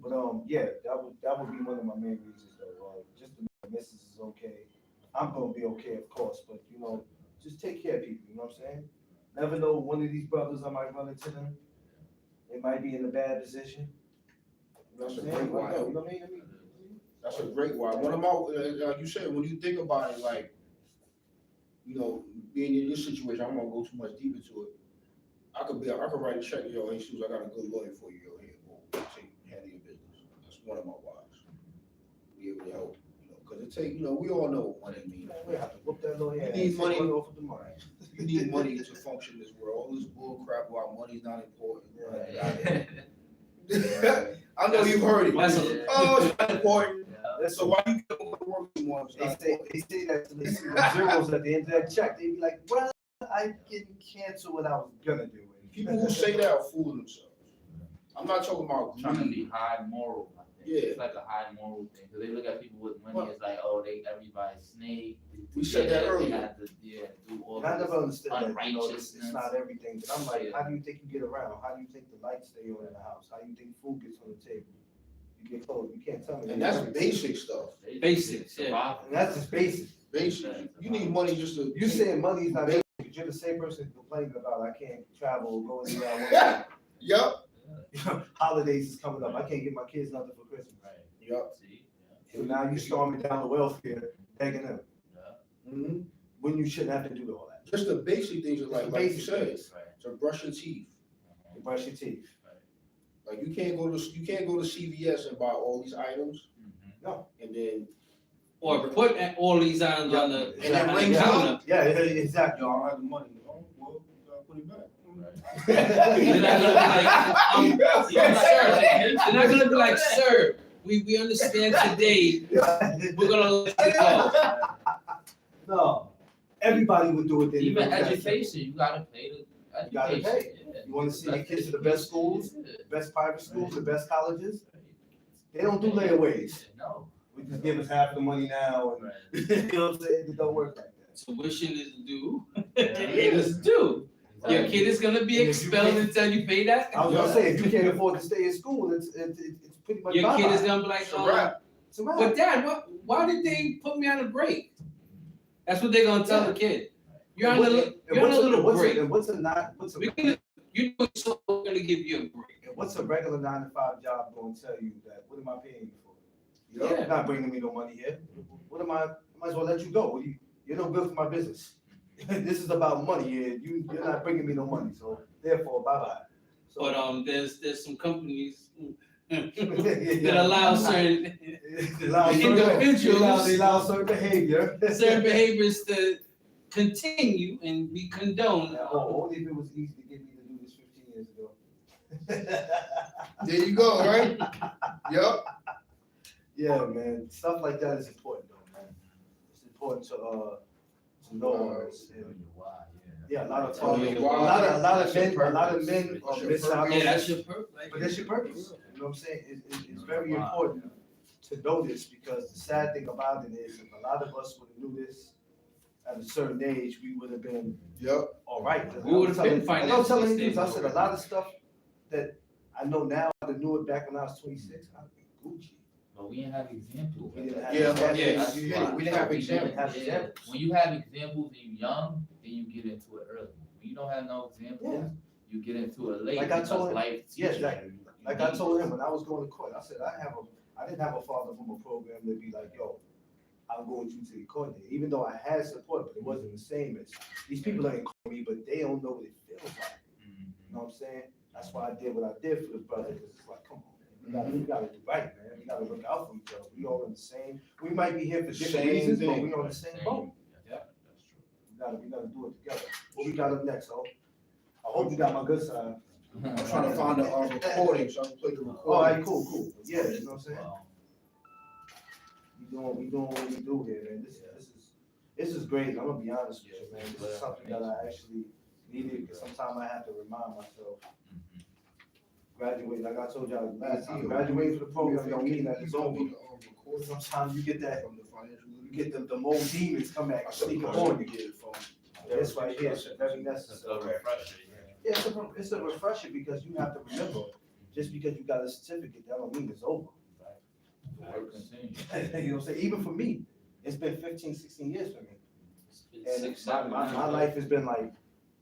But yeah, that would be one of my main reasons though. Just to make the missus is okay. I'm gonna be okay, of course, but just take care of people. You know what I'm saying? Never know, one of these brothers, I might run into them. They might be in a bad position. You know what I'm That's a saying? great why. You know what I mean? That's a great why. One of my, like you said, when you think about it, like, being in your situation, I'm gonna go too much deep into it. I could write a check, hey, Suze, I got a good lawyer for you, here, boom, take, handle your business. That's one of my whys. Be able to help, because it take, we all know what money means. We have to whoop that lawyer. You ass. need Take money. off of the money. You need money to function in this world. All this bull crap about money's not important. I know you've heard it. That's Oh, it's not important. Yeah. So why you don't go to work anymore? It's not important. They say that till they see the zeros at the end of that check. They be like, well, I can cancel what I was gonna do. People who say that are fooling themselves. I'm not talking about Trying to greed. be high moral, I think. Yeah. It's like a high moral thing, because they look at people with money, it's like, oh, everybody's snake. We said that They earlier. had to, do all And I this. never understood that, it's unrighteousness. not everything, but I'm like, Yeah. how do you think you get around? How do you think the lights stay on in the house? How do you think food gets on the table? You get cold, you can't tell me. And that's everything. basic stuff. Basics, yeah. Survival. And that's just basic. Basic. You need money just to. You saying money is not everything, but you're the same person complaining about, I can't travel, go anywhere I want. Yup. Holidays is coming up, I can't get my kids nothing for Christmas. Right. Yup. See? So now you storming down the welfare, begging them, Yeah. Mhm. when you shouldn't have to do all that. Just the basic things, like you Basic said, things. Right. to brush your teeth. You brush your teeth. Like you can't go to CVS and buy all these items Mhm. and then Or put all these items on the, And then on ring the out. counter. Yeah, exactly. y'all don't have the money. Oh, well, you gotta put it back. Right. They're not gonna be like, sir, they're not gonna be like, sir, we understand today, we're gonna let you go. No, everybody would do it. Then Even you gotta- education, you gotta pay the You gotta education. pay. Yeah. You wanna see your kids to the best schools? Yeah. Best private schools, the best colleges. They don't do layaways. No. We just give us half the money now, and Right. you know what I'm saying? It don't work like that. Tuition is due, Yeah. it is due. Your kid is gonna be And if you expelled can't- until you pay that. I was gonna say, if you can't afford to stay in school, it's pretty much. Your kid bye-bye. is gonna be like, It's a wrap. It's a wrap. but dad, why did they put me on a break? That's what they're gonna tell the kid. You're on a little, you're on a little break. And what's a We're gonna, you know, so we're gonna give you a break. and what's a regular 9-to-5 job going to tell you that? What am I paying you for? Yeah. You're not bringing me no money here. What am I might as well let you go. What do you're no good for my business. This is about money here. You're not bringing me no money. So therefore, bye-bye. So, But there's some companies that that allow certain Individuals- They allow certain behavior. certain behaviors to continue and be condoned. Oh, only if it was easy to get me to do this 15 years ago. There you go, right? Yup. Yeah, man, stuff like that is important though, man. It's important to know. Yeah, a lot of Tell times, me a why. lot of That's your men are That's your missing out. purpose. Yeah, that's your purpose. Like, But that's your purpose. You know what I'm saying? It's very important to know this because the sad thing about it is if a lot of us would have knew this at a certain age, we would have been Yup. all right. We would have been I was telling financially you, I stable. said a lot of stuff that I know now, I knew it back when I was 26, I'd be Gucci. But we didn't have examples. We didn't have Yeah, examples. yeah, you hit it. We didn't have examples. Yeah. When you have examples and you're young, then you get into it early. When you don't have no examples, you get into it late Like I because told him- life yeah, teaches exactly. you. Like I told him when I was going to court, I said, I didn't have a father from a program to be like, yo, I'll go with you to the court date, even though I had support, but it wasn't the same as, these people ain't call me, but they don't know what it feels like, you know what I'm saying? That's why I did what I did for the brother, because it's like, come on, man, we gotta do right, man, we gotta look out for each other, we all in the same, we might be here for different Same reasons, but thing. we on the same boat. Yeah, that's true. We gotta do it together. What we got up next, ho? I hope you got my good side. I'm trying to find the recording so I can play the recording. All right, cool. Yeah, you know what I'm saying? Well, We doing what we do here, man. This is great. I'm gonna be honest with you, man. This is something that I actually needed because sometimes I have to remind myself. Graduating, like I told y'all last time, graduating for the program don't mean that it's over. Sometimes you get that, From the financial. you get the more demons come back, I said, sneak I up should on you. get it from. This right here is very It's a necessary. refresher, Yeah, it's a refresher because you have to remember, just because you got a certificate, that don't mean it's over. Work continues. You know what I'm saying? Even for me, it's been 15, 16 years for me. It's been And 6, my, 7, my, 9 my years. life has been like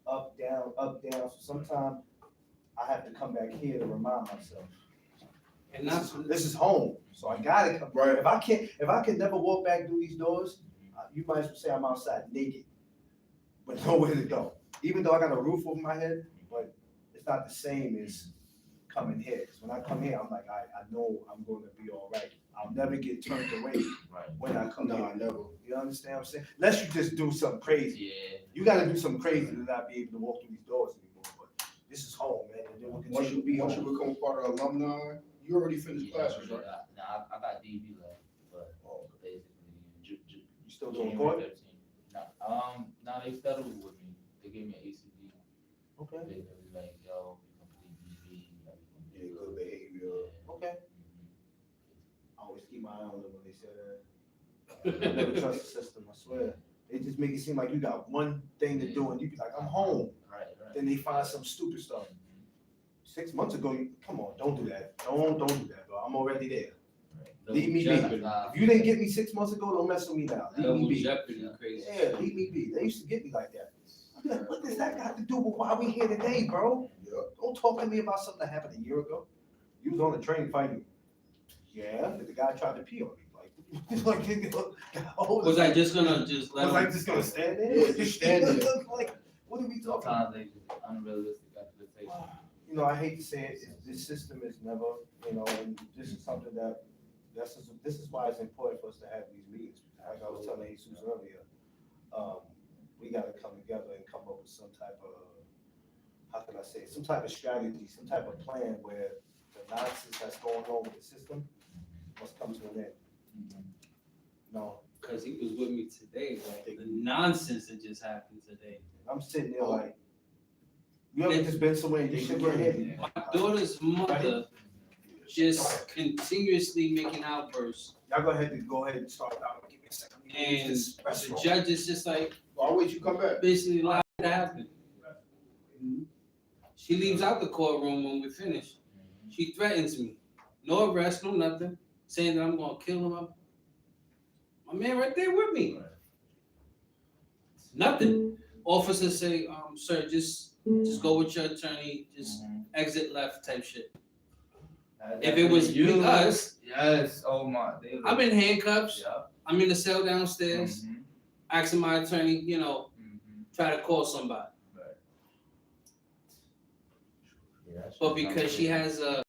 up, down, so sometimes I have to come back here to remind myself. And that's This is home, so I gotta come. Right. If I can never walk back through these doors, you might as well say I'm outside naked, with nowhere to go. Even though I got a roof over my head, but it's not the same as coming here. 'Cause when I come here, I'm like, I know I'm gonna be all right. I'll never get turned away Right. when I come No, here. I never. You understand what I'm saying? Unless you just do something crazy. Yeah. You gotta do something crazy to not be able to walk through these doors anymore. But this is home, man, and it will Once continue to be you home. become part of alumni, you already finished classes, right? Nah, I got DV left, but Oh. basically, You still doing January court? 13th. Nah, they settled with me. They gave me an ACD. Okay, They was like, yo, you complete DV. Yeah, good behavior. okay. I always keep my eye on them when they say that. I never trust the system, I swear. They just make it seem like you got one thing to do and you be like, I'm home. Right. Then they find some stupid stuff. 6 months ago, come on, don't do that. Don't do that, bro. I'm already there. Leave me be. If you didn't get me 6 months ago, don't mess with me now. Leave me double be. jeopardy crazy. Yeah, leave me be. They used to get me like that. I'd be like, what does that got to do with why we here today, bro? Yep. Don't talk to me about something that happened a year ago. You was on the train fighting. Yeah, but the guy tried to pee on me. Was I just gonna just let Was I him? just gonna stand there? Yeah, just stand there. Like, what are we talking about? Sometimes they just unrealistic expectations. You know, I hate to say it, this system is never, you know, and this is something that, this is why it's important for us to have these meetings. Like I was telling Jesus earlier, we gotta come together and come up with some type of, how can I say, it, some type of strategy, some type of plan where the nonsense that's going on with the system must come to an end. No, Cause he was with me today, like the nonsense that just happened today. I'm sitting there like, you ever just been somewhere and you shake your head? My daughter's mother just continuously making outbursts. Y'all go ahead and start out. Give me a second. And Just press the roll. judge is just like I'll wait you come back. basically allowed it to happen. She leaves out the courtroom when we finish. She threatens me. No arrest, no nothing, saying that I'm gonna kill him. My man right there with me. Nothing. Officers say, sir, just go with your attorney, just exit left type shit. If it was you, us, yes, oh my, I'm in handcuffs. Yeah. I'm in the cell downstairs, Mhm. asking my attorney, Mhm. try to call somebody. Right. Yeah, But because she has a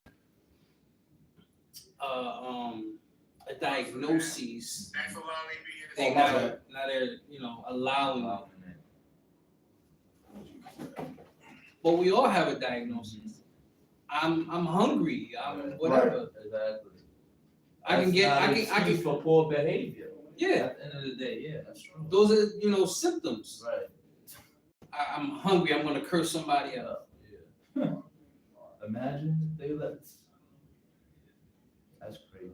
a diagnosis. Thanks for allowing me to be here this They morning. now they're, you know, allowing it. Allowing it. But we all have a diagnosis. I'm hungry. I'm whatever. Exactly. I can That's get. not I an can. I excuse can. for poor behavior. Yeah. At the end of the day, yeah, that's true. Those are, you know, symptoms. Right. I'm hungry. I'm gonna curse somebody out. Yeah. Imagine if they let. That's crazy.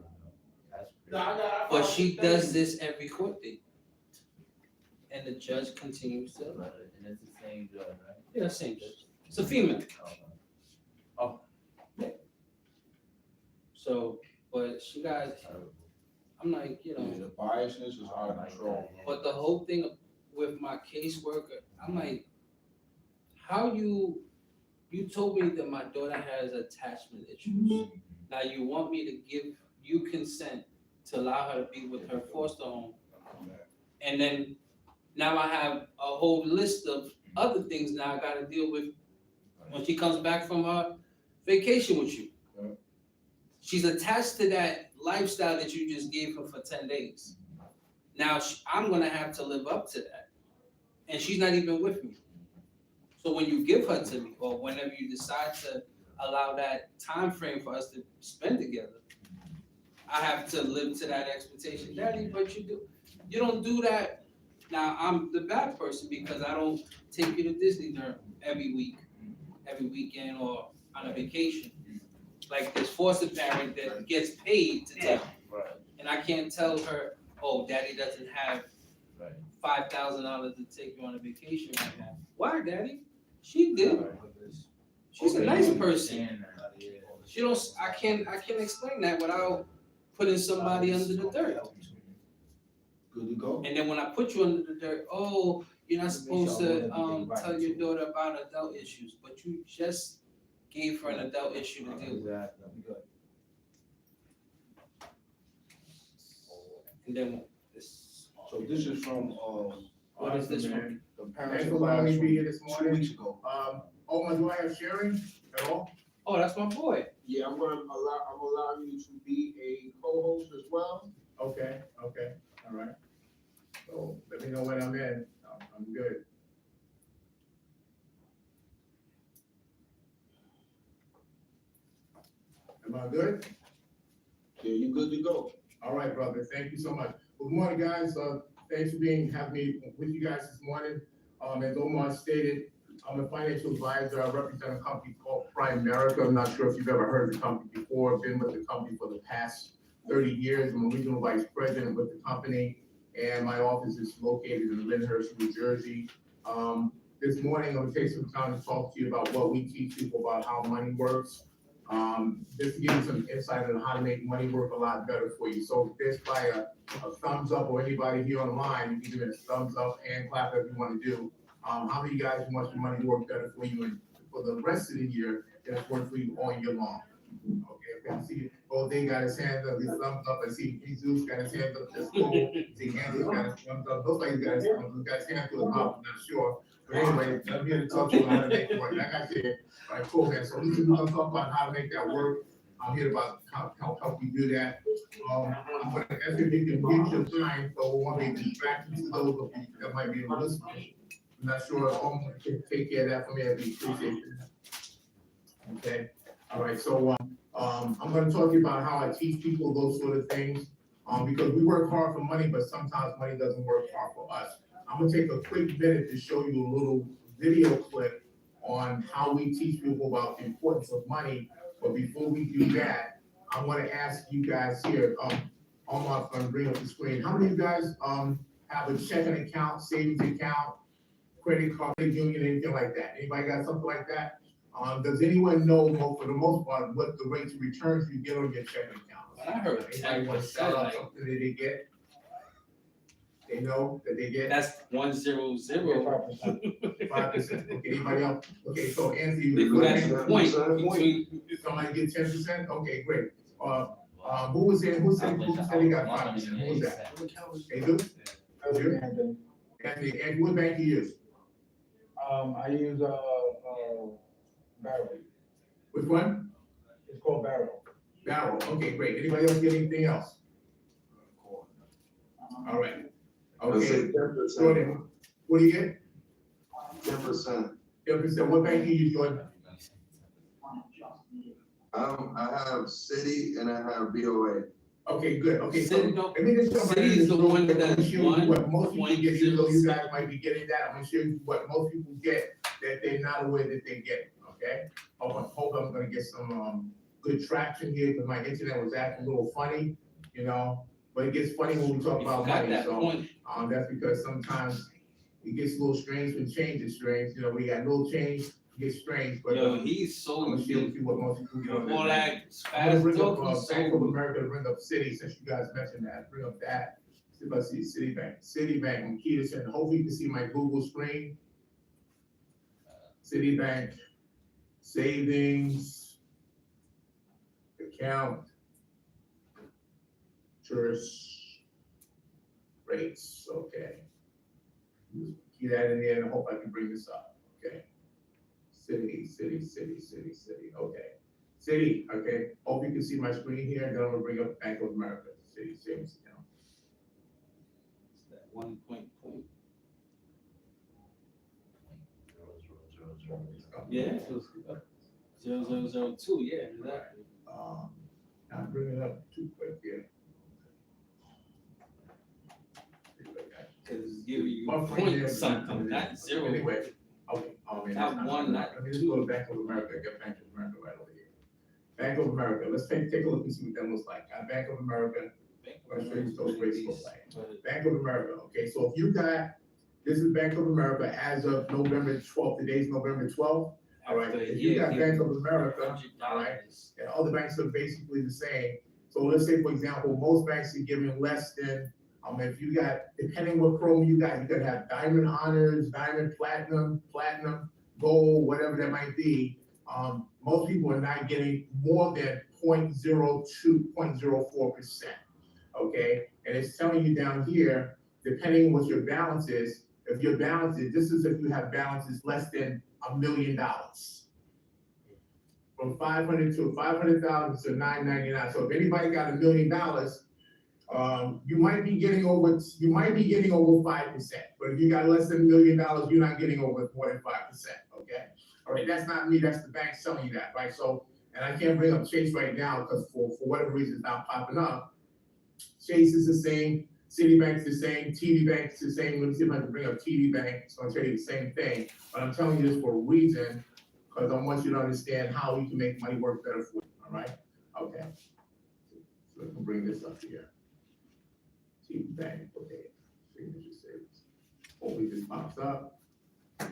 That's crazy. But she does this every court date, and the judge continues to. Right, and it's the same judge, right? Yeah, same judge. It's a female. Oh, So, but she got. terrible. I'm like, you know. The biasness is out of control. But the whole thing with my caseworker, I'm like, how you told me that my daughter has attachment issues. Now you want me to give you consent to allow her to be with her foster home. And then now I have a whole list of other things now I gotta deal with when she comes back from her vacation with you. Right. She's attached to that lifestyle that you just gave her for 10 days. Now I'm gonna have to live up to that. And she's not even with me. So when you give her to me, or whenever you decide to allow that time frame for us to spend together, I have to live to that expectation. Daddy, but you don't do that. Now I'm the bad person because I don't take you to Disney every week, every weekend, or on a vacation. Like this foster parent that gets paid to take, Right, and I can't tell her, oh, daddy doesn't have right. $5,000 to take you on a vacation right now. Why, daddy? She did. Right. She's a Okay, nice I person. understand that, yeah. She don't. I can't explain that without putting somebody under the dirt. Good to go? And then when I put you under the dirt, oh, you're not supposed to tell your daughter about adult issues, but you just gave her an adult issue to deal with. Exactly. And then this. So this is from, What is this from? the parents Thanks of for allowing me to be here this 2 morning. weeks ago. Omar, do I have sharing at all? Oh, that's my boy. Yeah, I'm allow you to be a co-host as well. Okay, all right. So let me know when I'm in. I'm good. Am I good? Yeah, you good to go. All right, brother. Thank you so much. Good morning, guys. Thanks for having me with you guys this morning. As Omar stated, I'm a financial advisor. I represent a company called Prime America. I'm not sure if you've ever heard of the company before. I've been with the company for the past 30 years. I'm a regional vice president with the company, and my office is located in Lyndhurst, New Jersey. This morning, I'm gonna take some time to talk to you about what we teach people about how money works. Just to give you some insight on how to make money work a lot better for you. So if there's by a thumbs up, or anybody here online, you can give it a thumbs up and clap if you want to do. How many guys want your money to work better for you and for the rest of the year, and it's work for you all year long? Okay, I see Jose got his hand up, his thumbs up. I see Jesus got his hand up, that's cool. See Andrew got his thumbs up. Looks like he's got his hand to the mouth, I'm not sure. But anyway, I'm here to talk to you about how to make it work. Like I said, all right, cool, man. So we're gonna talk about how to make that work. I'm here about help you do that. I'm gonna ask if you can mute your line, so we won't be distracted to those of you that might be listening. I'm not sure if Omar can take care of that for me, I'd be appreciated. Okay, all right, so, I'm gonna talk to you about how I teach people those sort of things. Because we work hard for money, but sometimes money doesn't work hard for us. I'm gonna take a quick minute to show you a little video clip on how we teach people about the importance of money. But before we do that, I wanna ask you guys here, Omar's gonna bring up the screen. How many of you guys, have a checking account, savings account, credit card, union, anything like that? Anybody got something like that? Does anyone know, for the most part, what the rates of returns you get on your checking account? I heard Anybody want to shout out 10%, something that they get? They know that they get That's 100. 5%. Okay, anybody else? Okay, so Anthony, They what forgot rate- the point between. somebody get 10%? Okay, great. Who was there, who said he got 5%? Who was that? Hey, Luke? You? Anthony, and what bank you use? I use, Barrel. Which one? It's called Barrel. Barrel. Okay, great. Anybody else get anything else? All right. Let's say Okay, 10%. Jordan, what do you get? 10%. 10%, what bank do you use, Jordan? I have city and I have BOA. Okay, good, okay, so, City don't- let me just jump right City in is this the real one quick. I'm gonna that's show you what most people get, even though you 1.06. guys might be getting that, I'm gonna show you what most people get, that they're not aware that they get, okay? Hope I'm gonna get some, good traction here, because my internet was acting a little funny, you know? But it gets funny when we talk You about forgot money, that so, point. that's because sometimes it gets a little strange when change is strange, you know, we got little change, it gets strange, but, Yo, he's I'm so gonna share with big. you what most people get on All that. that I'm fast gonna bring up, talk, he's Bank of so. America, to bring up Citi, since you guys mentioned that, bring up that. See if I see Citibank, I'm key to send, hopefully you can see my Google screen. Citibank, savings, account, interest rates, okay. Key that in there, and I hope I can bring this up, okay. City, okay. City, okay, hope you can see my screen here, and then I'm gonna bring up Bank of America, City savings account. That 1 point. Yeah. 0002, yeah, exactly. I'm bringing it up too quick here. Cause it's giving you My friend point there, something, not zero. Anyway, okay, man, Not that's one, not let me just go to Bank of America, get Bank of America right over here. Bank of America, let's take a look and see what that looks like. Bank of America, I'll show you those rates look like. Bank of America, okay, so if you got, this is Bank of America as of November 12th, today's November 12th. All right, if you got Bank of America, all right, and all the banks are basically the same. So let's say, for example, most banks are giving less than, if you got, depending what program you got, you could have Diamond Honors, Diamond Platinum, Platinum, Gold, whatever that might be. Most people are not getting more than 0.02, 0.04%, okay? And it's telling you down here, depending on what your balance is, if your balance is, this is if you have balances less than $1 million. From 500 to 500,000 to 999. So if anybody got $1 million, you might be getting over 5%. But if you got less than $1 million, you're not getting over more than 5%. Okay. All right. That's not me. That's the bank telling you that, right? So, and I can't bring up Chase right now because for whatever reason it's not popping up. Chase is the same. Citibank's the same. TD Bank's the same. Let me see if I can bring up TD Bank. It's going to tell you the same thing. But I'm telling you this for a reason, because I want you to understand how you can make money work better for you. All right? Okay. So let me bring this up here. TD Bank, okay. Signature savings. Hopefully this pops up. Okay.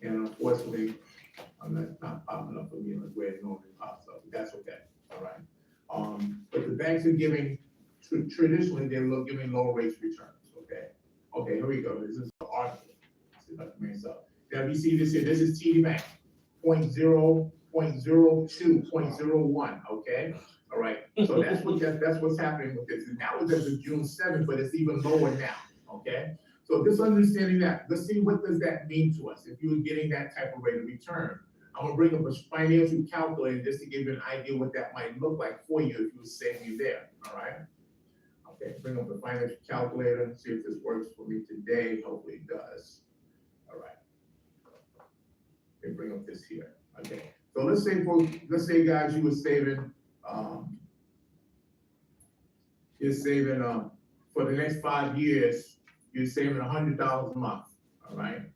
And unfortunately, that's not popping up for me in the way it normally pops up. But that's okay. All right. But the banks are giving, traditionally, they're giving low rates returns, okay? Okay, here we go, this is the article. Let's see if I can bring this up. Now, you see this here, this is TD Bank, 0.02, 0.01, okay? All right, so that's what's happening with this. And that was as of June 7th, but it's even lower now, okay? So just understanding that, let's see what does that mean to us if you're getting that type of rate of return. I'm gonna bring up a financial calculator just to give you an idea what that might look like for you if you were saving there, all right? Okay, bring up the financial calculator and see if this works for me today. Hopefully it does. All right. Okay, bring up this here. Okay, so let's say guys, you were saving, for the next 5 years, you're saving $100 a month, all right?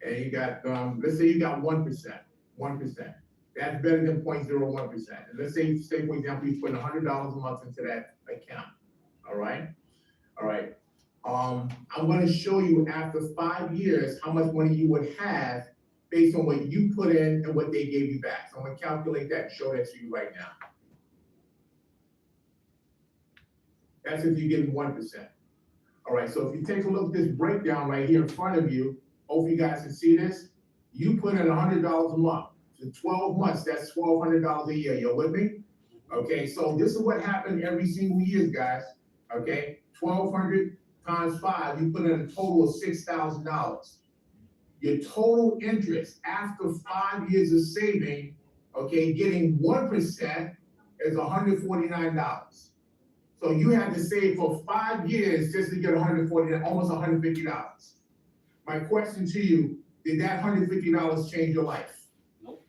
And you got, let's say you got 1%. 1%. That's better than 0.01%. And let's say, for example, you put $100 a month into that account. All right. All right. I'm going to show you after 5 years how much money you would have based on what you put in and what they gave you back. So I'm going to calculate that and show that to you right now. That's if you get 1%. All right. So if you take a look at this breakdown right here in front of you, hope you guys can see this. You put in $100 a month. So 12 months, that's $1,200 a year. You're with me? Okay, so this is what happened every single year, guys. Okay, 1,200 times 5, you put in a total of $6,000. Your total interest after 5 years of saving, okay, getting 1% is $149. So you had to save for 5 years just to get $140, almost $150. My question to you, did that $150 change your life? Nope.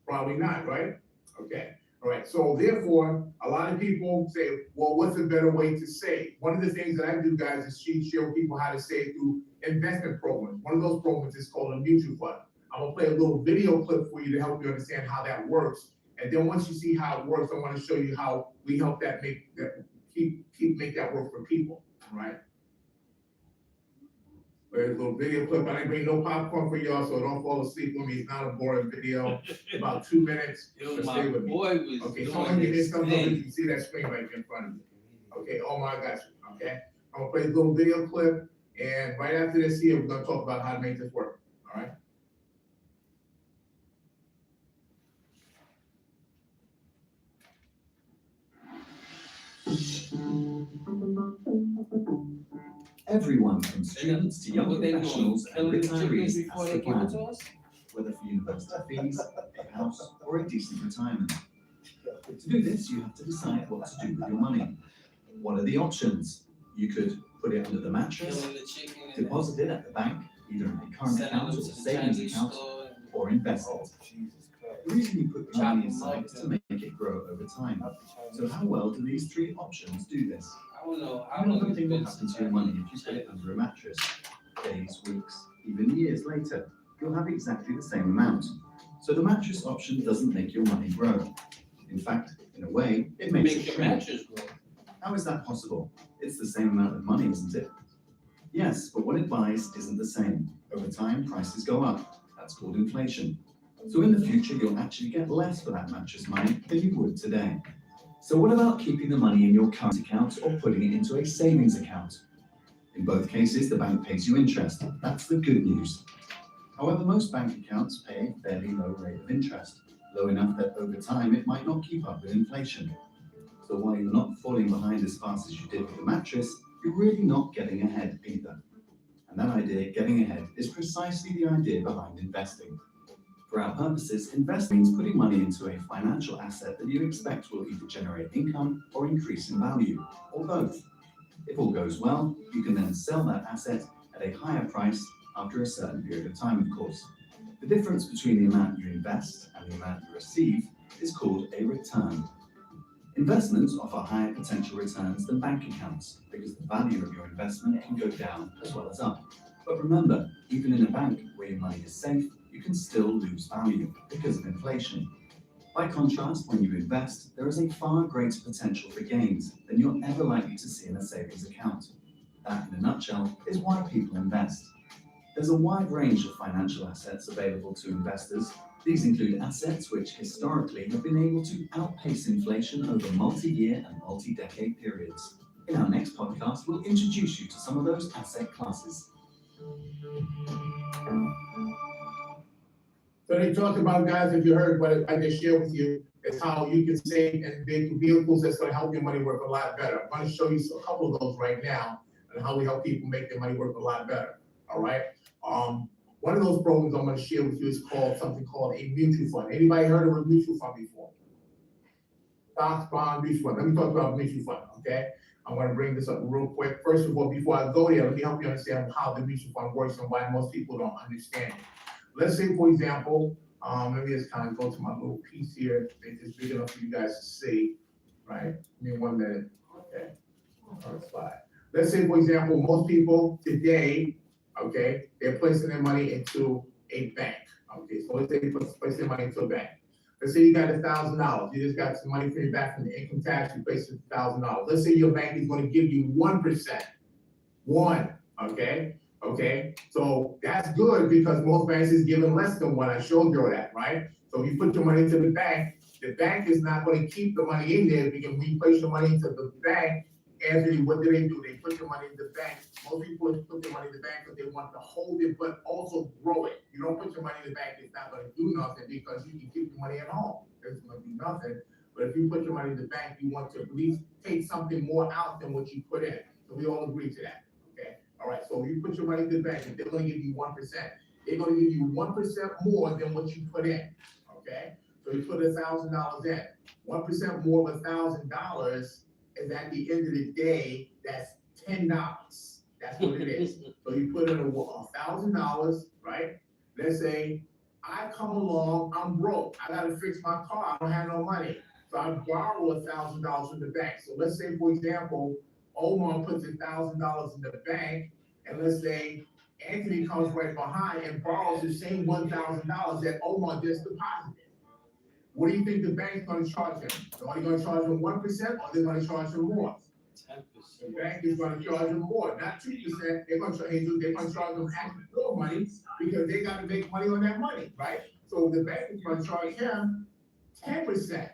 Probably not, right? Okay, all right, so therefore, a lot of people say, well, what's a better way to save? One of the things that I do, guys, is show people how to save through investment programs. One of those programs is called a mutual fund. I'm gonna play a little video clip for you to help you understand how that works. And then once you see how it works, I wanna show you how we help that make that work for people, all right? There's a little video clip. I didn't bring no popcorn for y'all, so don't fall asleep with me. It's not a boring video. About 2 minutes. Yo, But my stay with me. boy was Okay, doing someone give me his something if thing. you see that screen right in front of you. Okay, Omar, I got you, okay? I'm gonna play a little video clip, and right after this here, we're gonna talk about how to make this work, all right? Everyone from students to young What they doing? professionals and Killing the chickens retirees before has they the give it plan, to us? whether for university fees, a house, or a decent retirement. To do this, you have to decide what to do with your money. What are the options? You could put it under the mattress, Killing the chicken and deposit it at the bank, either in a current sending account them or to the savings Chinese account, store. or invest it. Jesus Christ. The reason you put your money Chop 'em aside up is to make it grow over time. So how well do these three options do this? I don't know. You know nothing will happen to your money if you put it under a mattress. Days, weeks, even years later, you'll have exactly the same amount. So the mattress option doesn't make your money grow. In fact, in a way, it makes it Make your shrink. mattress grow. How is that possible? It's the same amount of money, isn't it? Yes, but what it buys isn't the same. Over time, prices go up. That's called inflation. So in the future, you'll actually get less for that mattress money than you would today. So what about keeping the money in your current account or putting it into a savings account? In both cases, the bank pays you interest. That's the good news. However, most bank accounts pay a fairly low rate of interest, low enough that over time it might not keep up with inflation. So while you're not falling behind as fast as you did with the mattress, you're really not getting ahead either. And that idea, getting ahead, is precisely the idea behind investing. For our purposes, investing means putting money into a financial asset that you expect will either generate income or increase in value, or both. If all goes well, you can then sell that asset at a higher price after a certain period of time, of course. The difference between the amount you invest and the amount you receive is called a return. Investments offer higher potential returns than bank accounts because the value of your investment can go down as well as up. But remember, even in a bank where your money is safe, you can still lose value because of inflation. By contrast, when you invest, there is a far greater potential for gains than you're ever likely to see in a savings account. That, in a nutshell, is why people invest. There's a wide range of financial assets available to investors. These include assets which historically have been able to outpace inflation over multi-year and multi-decade periods. In our next podcast, we'll introduce you to some of those asset classes. So they talked about, guys, if you heard what I just shared with you, is how you can save and make vehicles that's gonna help your money work a lot better. I'm gonna show you a couple of those right now and how we help people make their money work a lot better, all right? One of those programs I'm gonna share with you is called something called a mutual fund. Anybody heard of a mutual fund before? Stocks, bond, mutual fund. Let me talk about mutual fund, okay? I'm gonna bring this up real quick. First of all, before I go there, let me help you understand how the mutual fund works and why most people don't understand it. Let's say, for example, let me just kind of go to my little piece here. It's big enough for you guys to see, right? Give me 1 minute, okay? On the slide. Let's say, for example, most people today, okay, they're placing their money into a bank, okay? So let's say they place their money into a bank. Let's say you got $1,000. You just got some money from your back from the income tax, you placed $1,000. Let's say your bank is gonna give you 1%. Okay? Okay, so that's good because most banks is giving less than what I showed you that, right? So if you put your money into the bank is not going to keep the money in there because when you place your money into the bank, Anthony, what do? They put your money in the bank. Most people put their money in the bank because they want to hold it, but also grow it. You don't put your money in the bank, it's not going to do nothing because you can keep your money at home. It's going to do nothing. But if you put your money in the bank, you want to at least take something more out than what you put in. So we all agree to that. All right, so if you put your money in the bank, if they're gonna give you 1%, they're gonna give you 1% more than what you put in, okay? So you put $1,000 in, 1% more of $1,000 is at the end of the day, that's $10. That's what it is. So you put in $1,000, right? Let's say I come along, I'm broke, I gotta fix my car, I don't have no money. So I borrow $1,000 from the bank. So let's say, for example, Omar puts $1,000 in the bank, and let's say Anthony comes right behind and borrows the same $1,000 that Omar just deposited. What do you think the bank's gonna charge him? Are they gonna charge him 1% or they're gonna charge him more? 10%. The bank is gonna charge them more, not 2%, they're gonna charge them actually more money because they gotta make money on that money, right? So the bank is gonna charge him 10%.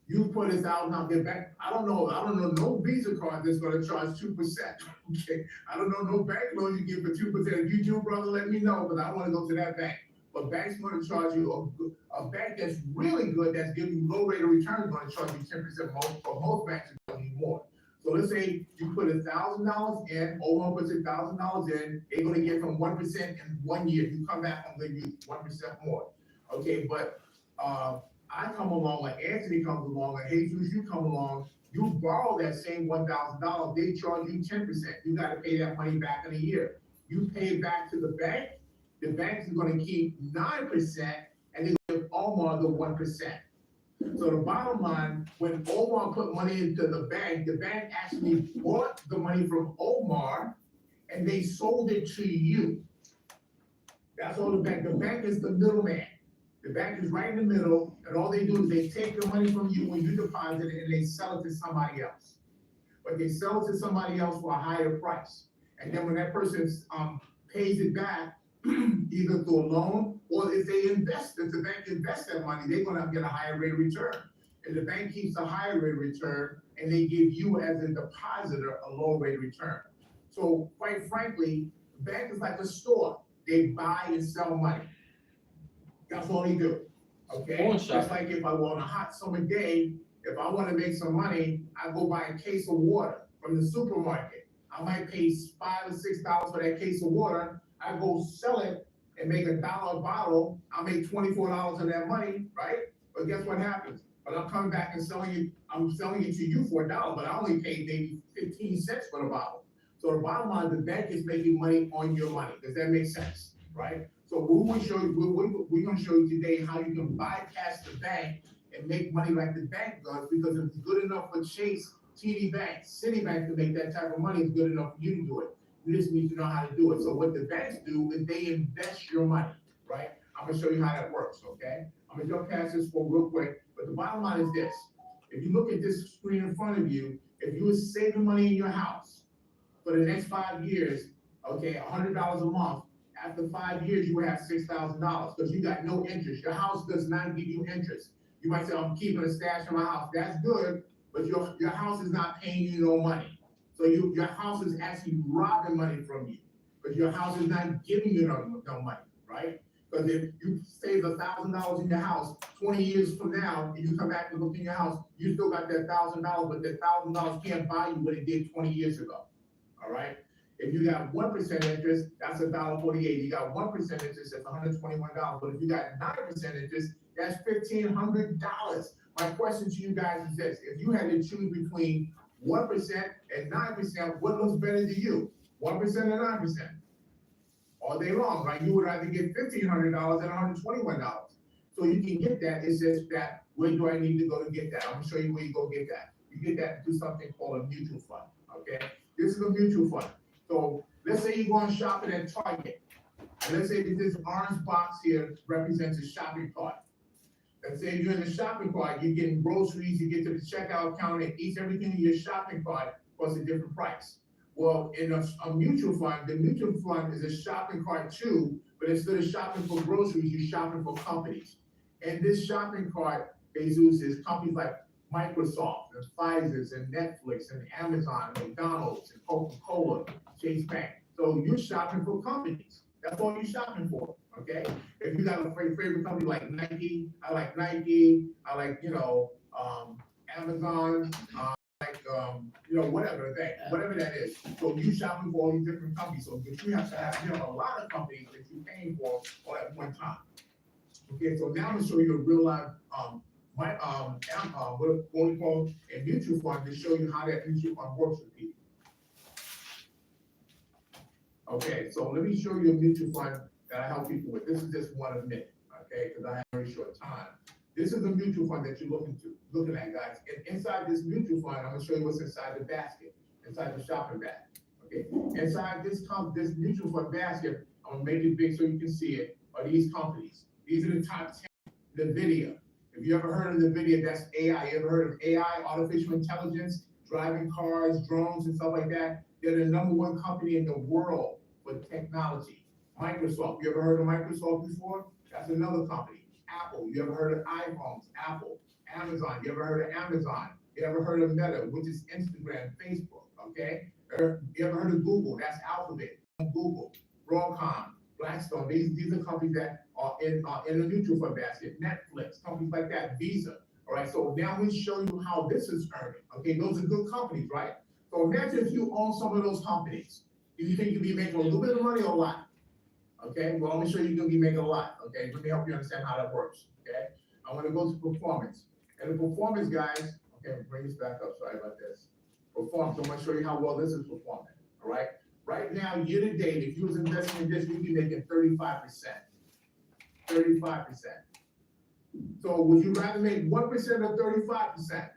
You put $1,000 in the bank, I don't know no Visa card that's gonna charge 2%, okay? I don't know no bank loan you get for 2%, if you do, brother, let me know, because I wanna go to that bank. But banks gonna charge you, a bank that's really good, that's giving you low rate of return, is gonna charge you 10% more, but most banks are charging you more. So let's say you put $1,000 in, Omar puts $1,000 in, they're gonna get from 1% in 1 year. You come back, I'm gonna give you 1% more. Okay, but I come along, like Anthony comes along, like Jesus, you come along, you borrow that same $1,000, they charge you 10%. You gotta pay that money back in a year. You pay it back to the bank is gonna keep 9%, and they give Omar the 1%. So the bottom line, when Omar put money into the bank actually bought the money from Omar and they sold it to you. That's all the bank is the middleman. The bank is right in the middle, and all they do is they take the money from you when you deposit it and they sell it to somebody else. But they sell it to somebody else for a higher price. And then when that person pays it back, either through a loan or if they invest, if the bank invests that money, they're gonna get a higher rate of return. And the bank keeps a higher rate of return and they give you as a depositor a low rate of return. So quite frankly, the bank is like a store. They buy and sell money. That's all they do. Okay? Pawn shop. Just like if I were on a hot summer day, if I wanna make some money, I go buy a case of water from the supermarket. I might pay $5 or $6 for that case of water. I go sell it and make $1 a bottle, I'll make $24 on that money, right? But guess what happens? But I'm coming back and I'm selling it to you for $1, but I only paid maybe 15 cents for the bottle. So the bottom line, the bank is making money on your money. Does that make sense, right? So we're gonna show you today how you can bypass the bank and make money like the bank does, because if it's good enough for Chase, TD Bank, Citibank to make that type of money, it's good enough for you to do it. You just need to know how to do it. So what the banks do is they invest your money, right? I'm gonna show you how that works, okay? I'm gonna jump past this for real quick, but the bottom line is this. If you look at this screen in front of you, if you were saving money in your house for the next 5 years, okay, $100 a month, after 5 years, you will have $6,000 because you got no interest. Your house does not give you interest. You might say, I'm keeping a stash in my house. That's good, but your house is not paying you no money. So your house is actually robbing money from you, but your house is not giving you no money, right? Because if you save $1,000 in your house, 20 years from now, and you come back and look in your house, you still got that $1,000, but that $1,000 can't buy you what it did 20 years ago, all right? If you got 1% interest, that's $1.48. You got 1% interest, that's $121. But if you got 9% interest, that's $1,500. My question to you guys is this: if you had to choose between 1% and 9%, what looks better to you? 1% or 9%? All day long, right? You would rather get $1,500 than $121. So you can get that. It's just that, where do I need to go to get that? I'm gonna show you where you go get that. You get that through something called a mutual fund, okay? This is a mutual fund. So let's say you're going shopping at Target. And let's say that this orange box here represents a shopping cart. Let's say you're in the shopping cart, you're getting groceries, you get to the checkout counter, each everything in your shopping cart costs a different price. Well, in a mutual fund, the mutual fund is a shopping cart too, but instead of shopping for groceries, you're shopping for companies. And this shopping cart, Jesus, is companies like Microsoft and Pfizer and Netflix and Amazon and McDonald's and Coca-Cola, Chase Bank. So you're shopping for companies. That's all you're shopping for, okay? If you got a favorite company like Nike, I like Nike, I like, Amazon, whatever that is. So you shopping for all these different companies. So but you have a lot of companies that you're paying for all at one time. Okay, so now I'm gonna show you a real life what we call a mutual fund to show you how that mutual fund works with people. Okay, so let me show you a mutual fund that I help people with. This is just one of many, okay, because I have a very short time. This is a mutual fund that you're looking at, guys. And inside this mutual fund, I'm gonna show you what's inside the basket, inside the shopping bag. Okay, inside this mutual fund basket, I'm gonna make it big so you can see it, are these companies. These are the top 10. NVIDIA. If you ever heard of NVIDIA, that's AI. You ever heard of AI, artificial intelligence, driving cars, drones, and stuff like that? They're the #1 company in the world for technology. Microsoft. You ever heard of Microsoft before? That's another company. Apple. You ever heard of iPhones? Apple. Amazon. You ever heard of Amazon? You ever heard of Meta, which is Instagram, Facebook? Okay. You ever heard of Google? That's Alphabet. Google. Broadcom. Blackstone. These are companies that are in the mutual fund basket. Netflix, companies like that, Visa. All right, so now we show you how this is earning. Okay, those are good companies, right? So imagine if you own some of those companies. Do you think you'd be making a little bit of money or a lot? Okay, well, let me show you, you're gonna be making a lot. Okay, let me help you understand how that works. Okay, I wanna go to performance. And the performance, guys, okay, bring this back up, sorry about this. Performance, I'm gonna show you how well this is performing, all right? Right now, year to date, if you was investing in this, you'd be making 35%. 35%. So would you rather make 1% or 35%?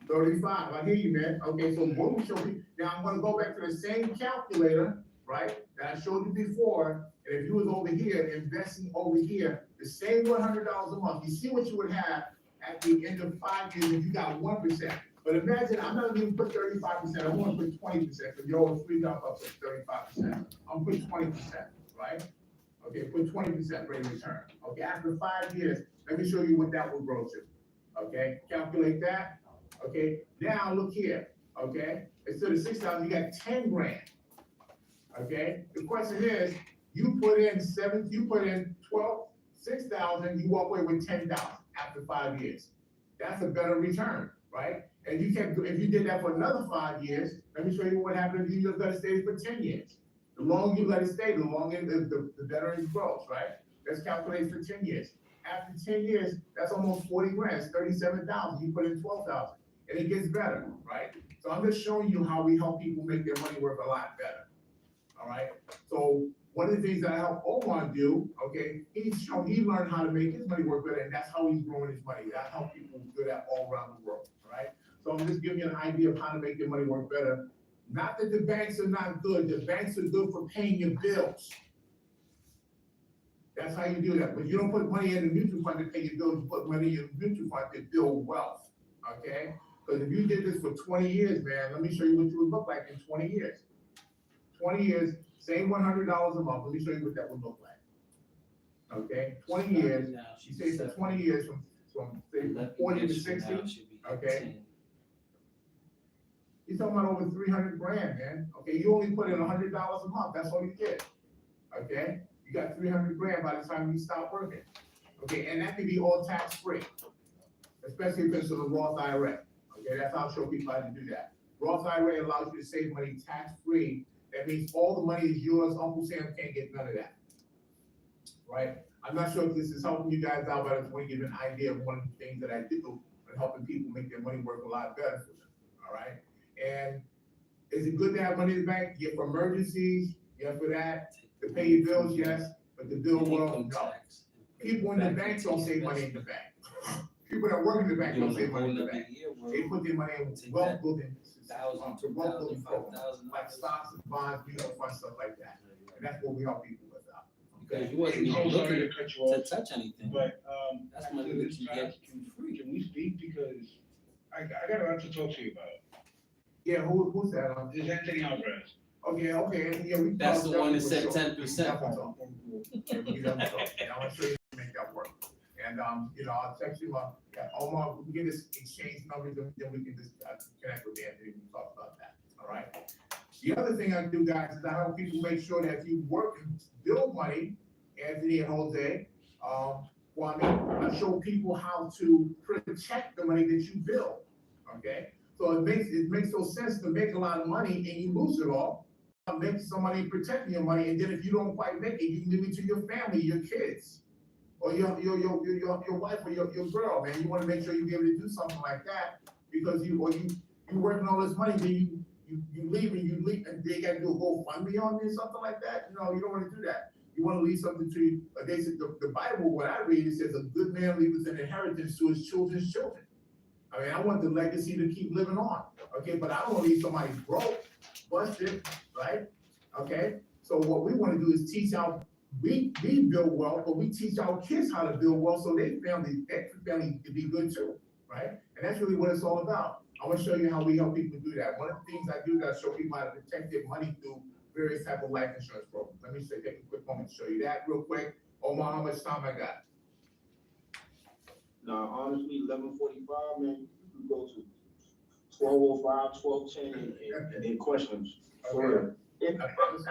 35, I hear you, man. Okay, so what we show you, now I'm gonna go back to the same calculator, right, that I showed you before. And if you was over here, investing over here, the same $100 a month, you see what you would have at the end of 5 years if you got 1%. But imagine, I'm not gonna put 35%, I'm gonna put 20%, because you're always $3 up to 35%. I'm putting 20%, right? Okay, put 20% rate of return. Okay, after 5 years, let me show you what that will grow to. Okay, calculate that. Okay, now look here. Okay, instead of 6,000, you got 10 grand. Okay, the question is, you put in 6,000, you walk away with 10,000 after 5 years. That's a better return, right? And you can, if you did that for another 5 years, let me show you what happens if you just let it stay for 10 years. The longer you let it stay, the longer, the better it grows, right? Let's calculate for 10 years. After 10 years, that's almost 40 grand, it's 37,000, you put in 12,000, and it gets better, right? So I'm just showing you how we help people make their money work a lot better, all right? So one of the things that I help Omar do, okay, he learned how to make his money work better, and that's how he's growing his money. I help people do that all around the world, all right? So I'm just giving you an idea of how to make your money work better. Not that the banks are not good, the banks are good for paying your bills. That's how you do that, but you don't put money in the mutual fund to pay your bills, you put money in the mutual fund to build wealth, okay? Because if you did this for 20 years, man, let me show you what you would look like in 20 years. 20 years, same $100 a month, let me show you what that would look like. Okay, 20 years, she says for 20 years from say 40 to 60, okay? You're talking about over 300 grand, man. Okay, you only put in $100 a month, that's all you get. Okay, you got 300 grand by the time you stop working. Okay, and that can be all tax free, especially if it's a Roth IRA. Okay, that's how I show people how to do that. Roth IRA allows you to save money tax free. That means all the money is yours. Uncle Sam can't get none of that. Right? I'm not sure if this is helping you guys out, but I just want to give you an idea of one of the things that I do in helping people make their money work a lot better for them. All right. And is it good to have money in the bank? Yeah, for emergencies, yes, for that, to pay your bills, yes, but the bill well, no. People in the bank don't save money in the bank. People that work in the bank don't save money in the bank. They put their money in wealth building, like stocks and bonds, mutual funds, stuff like that. And that's what we help people with. Because you wasn't even looking to touch anything. But, That's money that you get free. Can we speak, because I got a lot to talk to you about. Yeah, who's that? It's Anthony Alvarez. Okay, yeah, we. That's the one that said 10%. Yeah, I want to show you how to make that work. And, I'll text you, Omar, we can just exchange numbers, and then we can just connect with Anthony and talk about that, all right? The other thing I do, guys, is I help people make sure that if you work and build money, Anthony and Jose, I show people how to protect the money that you build, okay? So it makes no sense to make a lot of money and you lose it all. Make somebody protecting your money, and then if you don't quite make it, you can give it to your family, your kids. or your wife or your girl, man. You wanna make sure you be able to do something like that, because you working all this money, then you leave and they gotta do a GoFundMe on me or something like that. No, you don't wanna do that. You wanna leave something to, they said, the Bible, what I read, it says a good man leaves an inheritance to his children's children. I mean, I want the legacy to keep living on, okay, but I don't wanna leave somebody broke, busted, right? Okay, so what we wanna do is teach we build wealth, but we teach our kids how to build wealth so their family can be good too, right? And that's really what it's all about. I wanna show you how we help people do that. One of the things I do is I show people how to protect their money through various type of life insurance programs. Let me take a quick moment to show you that real quick. Omar, how much time I got? Now, honestly, 11:45, man, you can go to 12:05, 12:10, and then questions. For real. I promise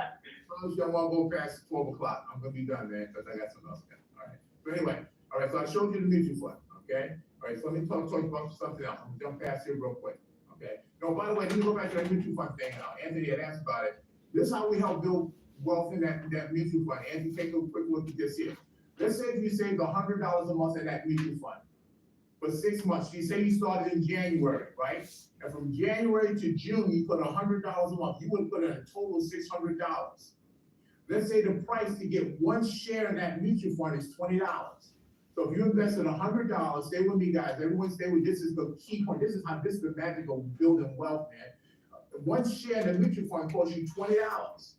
you I won't go past 12 o'clock. I'm gonna be done, man, because I got something else. All right. So anyway, all right, so I showed you the mutual fund, okay? All right, so let me talk about something else. I'm gonna jump past here real quick, okay? No, by the way, let me go back to that mutual fund thing. Anthony had asked about it. This is how we help build wealth in that mutual fund. Anthony, take a quick look at this here. Let's say if you saved $100 a month in that mutual fund for 6 months. You say you started in January, right? And from January to June, you put $100 a month. You would put in a total of $600. Let's say the price to get one share in that mutual fund is $20. So if you invested $100, stay with me, guys. Everyone stay with, this is the key point. This is the magic of building wealth, man. One share in the mutual fund costs you $20.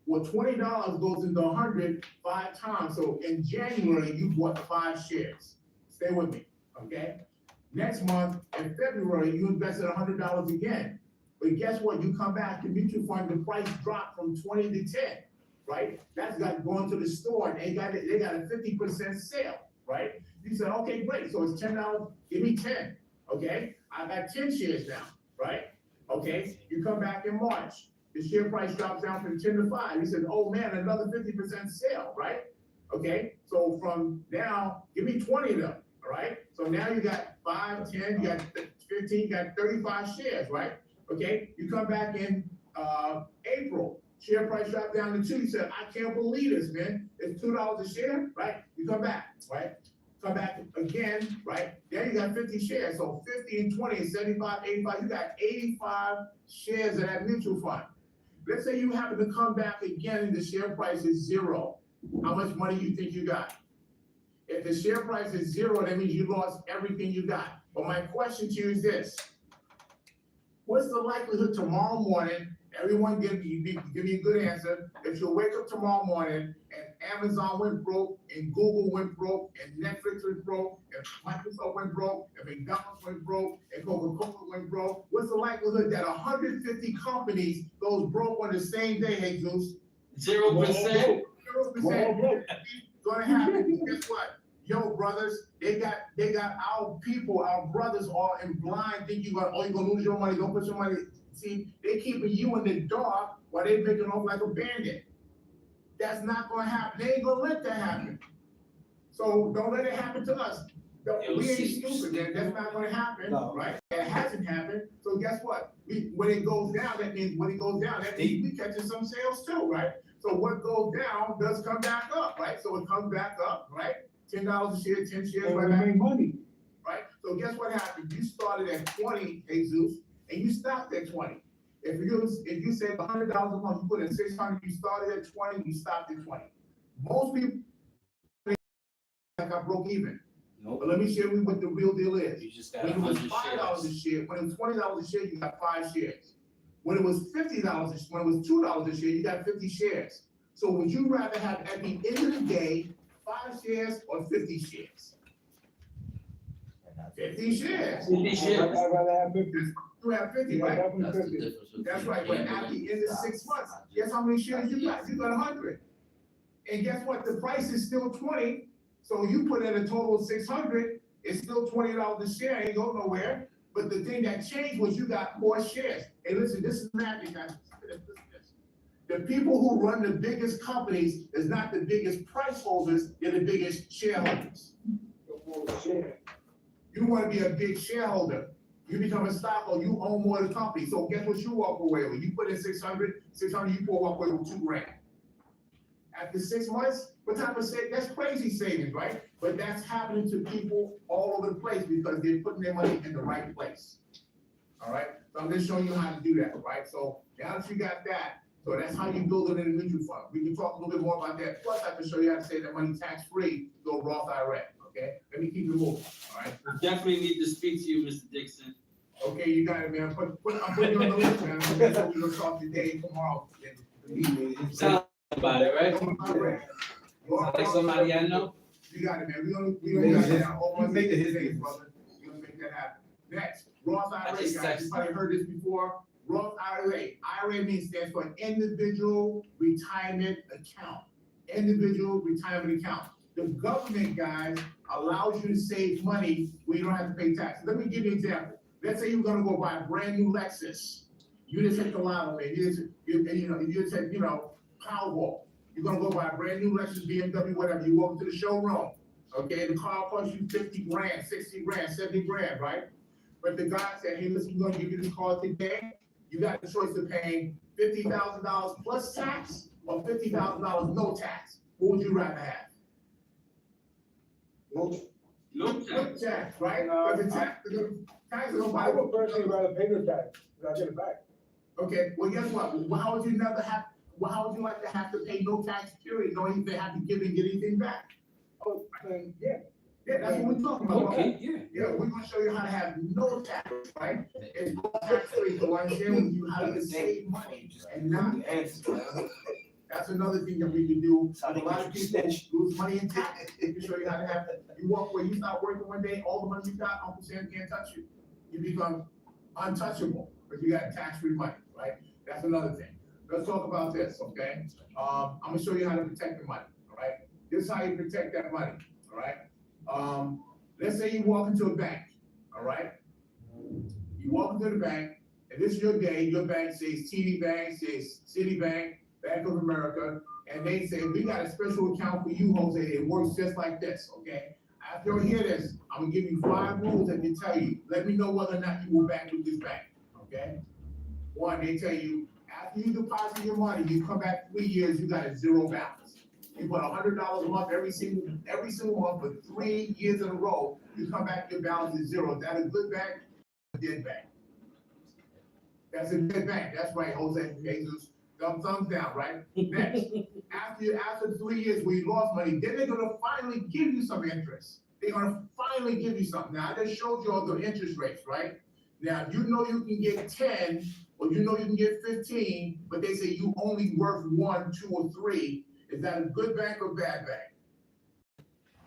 Well, $20 goes into 100 5 times. So in January, you bought 5 shares. Stay with me, okay? Next month, in February, you invested $100 again. But guess what? You come back to mutual fund, the price dropped from 20 to 10, right? That's like going to the store and they got a 50% sale, right? You said, okay, great. So it's $10, give me 10, okay? I got 10 shares now, right? Okay, you come back in March, the share price drops down from 10 to 5. You said, oh man, another 50% sale, right? Okay, so from now, give me 20 of them, all right? So now you got 5, 10, you got 15, you got 35 shares, right? Okay, you come back in April, share price dropped down to 2. You said, I can't believe this, man. It's $2 a share, right? You come back, right? Come back again, right? Then you got 50 shares. So 50 and 20 is 75, 85. You got 85 shares of that mutual fund. Let's say you happen to come back again and the share price is 0. How much money you think you got? If the share price is 0, that means you lost everything you got. But my question to you is this. What's the likelihood tomorrow morning, everyone give me a good answer, if you'll wake up tomorrow morning and Amazon went broke, and Google went broke, and Netflix went broke, and Microsoft went broke, and McDonald's went broke, and Coca-Cola went broke? What's the likelihood that 150 companies goes broke on the same day, Jesus? 0%. 0%. Gonna happen. Guess what? Yo, brothers, they got our people, our brothers all in blind, think you're gonna lose your money, don't put your money. See, they keeping you in the dark while they making off like a bandit. That's not gonna happen. They ain't gonna let that happen. So don't let it happen to us. We ain't stupid, man. That's not gonna happen, right? It hasn't happened. So guess what? When it goes down, that means we catching some sales too, right? So what goes down does come back up, right? So it comes back up, right? $10 a share, 10 shares, right? Make money. Right? So guess what happened? You started at 20, Jesus, and you stopped at 20. If you said $100 a month, you put in 600, you started at 20, you stopped at 20. Most people like I broke even. Nope. But let me share with you what the real deal is. You just got When it was $100 $5 a share, when it was $20 a share, you got 5 shares. When it was $50 when it was $2 a share, you got 50 shares. So would you rather have at the end of the day 5 shares or 50 shares? 50 shares. 50 shares. I'd rather have 50. You have 50, right? Definitely That's the 50. difference between That's right, but at gambling the end of and 6 stocks. months, guess how many shares you got? You got 100. And guess what? The price is still 20. So you put in a total of 600, it's still $20 a share, ain't go nowhere. But the thing that changed was you got more shares. Hey, listen, this is magic, guys. The people who run the biggest companies is not the biggest price holders, they're the biggest shareholders. You want to be a big shareholder. You become a stockholder, you own more of the company. So guess what you walk away with? You put in 600, you walk away with $2 grand. After 6 months, What type of that's crazy savings, right? But that's happening to people all over the place because they're putting their money in the right place. All right, so I'm just showing you how to do that, right? So now that you got that, so that's how you build an individual fund. We can talk a little bit more about that. Plus, I can show you how to save that money tax-free, go Roth IRA, okay? Let me keep it moving, all right? I definitely need to speak to you, Mr. Dixon. Okay, you got it, man. I'm putting you on the list, man. That's what we're gonna talk today, tomorrow. Sound about it, right? All right. Sound like somebody I know? You got it, man. We gonna got that. All one make it today, brother. We're gonna make that happen. Next, Roth IRA, just guys. texted. You probably heard this before. Roth IRA. IRA stands for Individual Retirement Account. Individual Retirement Account. The government, guys, allows you to save money where you don't have to pay taxes. Let me give you an example. Let's say you're gonna go buy a brand new Lexus. You just hit the lotto, man. You just hit, Powerball. You're gonna go buy a brand new Lexus, BMW, whatever. You walk into the showroom, okay? The car costs you 50 grand, 60 grand, 70 grand, right? But the guy said, hey, listen, we're gonna give you this car today. You got the choice of paying $50,000 plus tax or $50,000 no tax. What would you rather have? No check. Tax, right? But the tax is gonna I would personally rather pay the tax, than I get it back. Okay, well, guess what? Well, how would you like to have to pay no tax period, knowing they have to give and get anything back? Oh, then, yeah. Yeah, that's what we're talking about. Okay, yeah. Yeah, we're gonna show you how to have no tax, right? It's no tax free, so I'm sharing with you how to save money and not. That's another thing that we can do. A lot of people lose money in tax. We can show you how to have, you walk where you start working one day, all the money you got, Uncle Sam can't touch you. You become untouchable, but you got tax-free money, right? That's another thing. Let's talk about this, okay? I'm gonna show you how to protect the money, all right? This is how you protect that money, all right? Let's say you walk into a bank, all right? You walk into the bank, and this is your day, your bank says TD Bank, says Citibank, Bank of America, and they say, we got a special account for you, Jose, it works just like this, okay? After you hear this, I'm gonna give you 5 rules that they tell you, let me know whether or not you will bank with this bank, okay? 1, they tell you, after you deposit your money, you come back 3 years, you got a 0 balance. You put $100 a month every single month for 3 years in a row, you come back, your balance is 0. Is that a good bank? A dead bank. That's a dead bank, that's right, Jose Jesus. Thumbs down, right? Next, after 3 years where you lost money, then they're gonna finally give you some interest. They're gonna finally give you something. Now, I just showed you all the interest rates, right? Now, you know you can get 10, or you know you can get 15, but they say you only worth 1, 2, or 3. Is that a good bank or bad bank?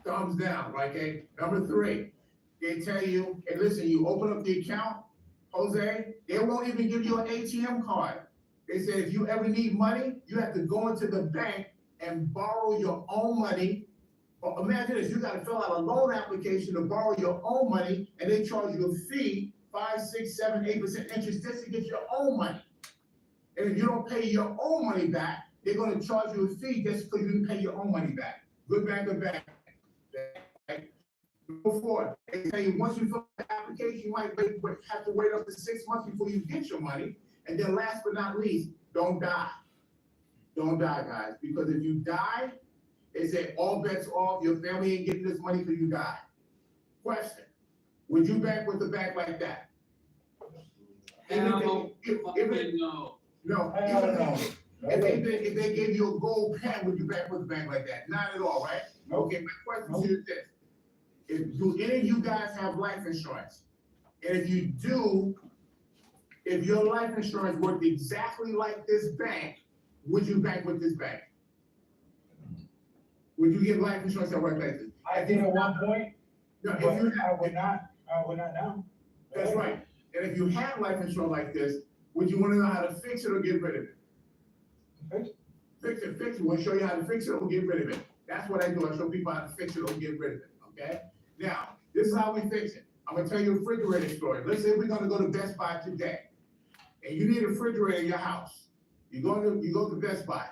Thumbs down, right? Okay. Number 3, they tell you, hey, listen, you open up the account, Jose, they won't even give you an ATM card. They say if you ever need money, you have to go into the bank and borrow your own money. Well, imagine this, you gotta fill out a loan application to borrow your own money, and they charge you a fee, 5, 6, 7, 8% interest just to get your own money. And if you don't pay your own money back, they're gonna charge you a fee just because you didn't pay your own money back. Good bank or bad bank. Go forward. They tell you once you fill out the application, you might have to wait up to 6 months before you get your money. And then last but not least, don't die. Don't die, guys, because if you die, they say all bets off, your family ain't getting this money till you die. Question, would you bank with a bank like that? Hell, No, if they gave you a gold pen, would you bank with a bank like that? Not at all, right? Okay, my question to you is this. Do any of you guys have life insurance? And if you do, if your life insurance worked exactly like this bank, would you bank with this bank? Would you get life insurance that worked like this? I did at one point, No, but if you I would not now. that's right. And if you had life insurance like this, would you want to know how to fix it or get rid of it? Fix it. We'll show you how to fix it or get rid of it. That's what I do. I show people how to fix it or get rid of it, okay? Now, this is how we fix it. I'm gonna tell you a refrigerator story. Let's say we're gonna go to Best Buy today, and you need a refrigerator in your house. You go to Best Buy.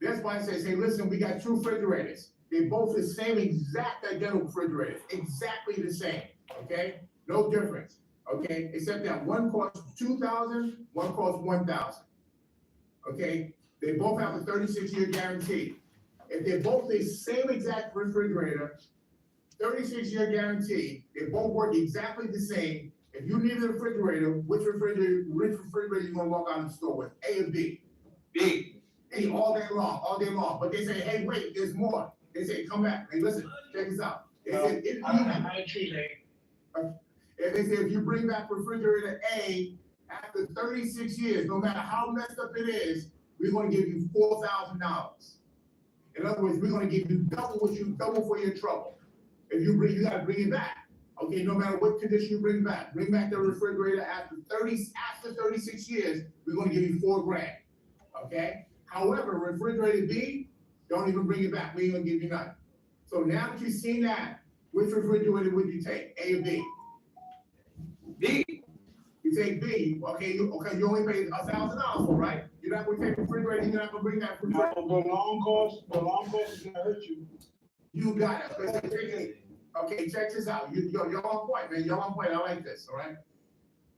Best Buy says, hey, listen, we got 2 refrigerators. They're both the same exact identical refrigerators, exactly the same, okay? No difference, okay? Except that one costs $2,000, one costs $1,000, okay? They both have a 36-year guarantee. if they're both the same exact refrigerator, 36-year guarantee, they both work exactly the same. If you need a refrigerator, which refrigerator you gonna walk out of the store with, A or B? B. Hey, all day long, but they say, hey, wait, there's more. They say, come back, hey, listen, check this out. They say, if they say, if you bring back refrigerator A, after 36 years, no matter how messed up it is, we're gonna give you $4,000. In other words, we're gonna give you double for your trouble. If you gotta bring it back. Okay, no matter what condition you bring back the refrigerator after 36 years, we're gonna give you $4,000. Okay? However, refrigerator B, don't even bring it back. We ain't gonna give you nothing. So now that you've seen that, which refrigerator would you take? A or B? B. You take B. Okay, you only paid $1,000 for, right? You're not gonna take refrigerator, you're not gonna bring that refrigerator. No, the long cost is gonna hurt you. You got it. Okay, check this out. You're on point, man. You're on point. I like this, all right?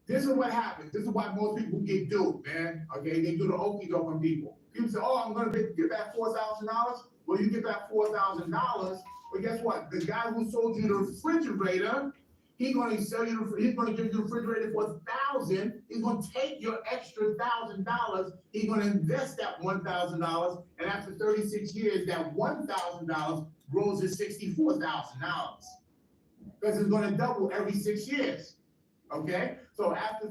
This is what happens. This is why most people get duped, man. Okay, they do the okey doke on people. People say, oh, I'm gonna get back $4,000. Well, you get back $4,000, but guess what? The guy who sold you the refrigerator, he's gonna give you the refrigerator for $1,000. He's gonna take your extra $1,000. He's gonna invest that $1,000, and after 36 years, that $1,000 grows to $64,000 because it's gonna double every 6 years. Okay, so after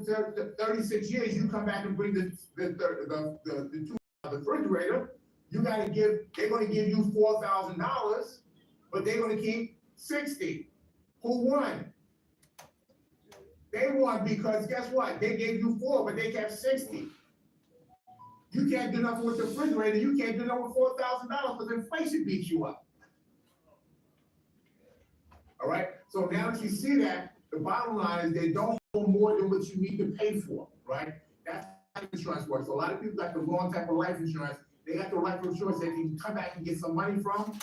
36 years, you come back and bring the refrigerator. They're gonna give you $4,000, but they're gonna keep 60. Who won? They won because guess what? They gave you 4, but they kept 60. You can't do nothing with the refrigerator. You can't do nothing with $4,000 because inflation beats you up. All right. So now that you see that, the bottom line is they don't hold more than what you need to pay for. Right. That's how life insurance works. So a lot of people got the wrong type of life insurance. They got the life insurance that you can come back and get some money from.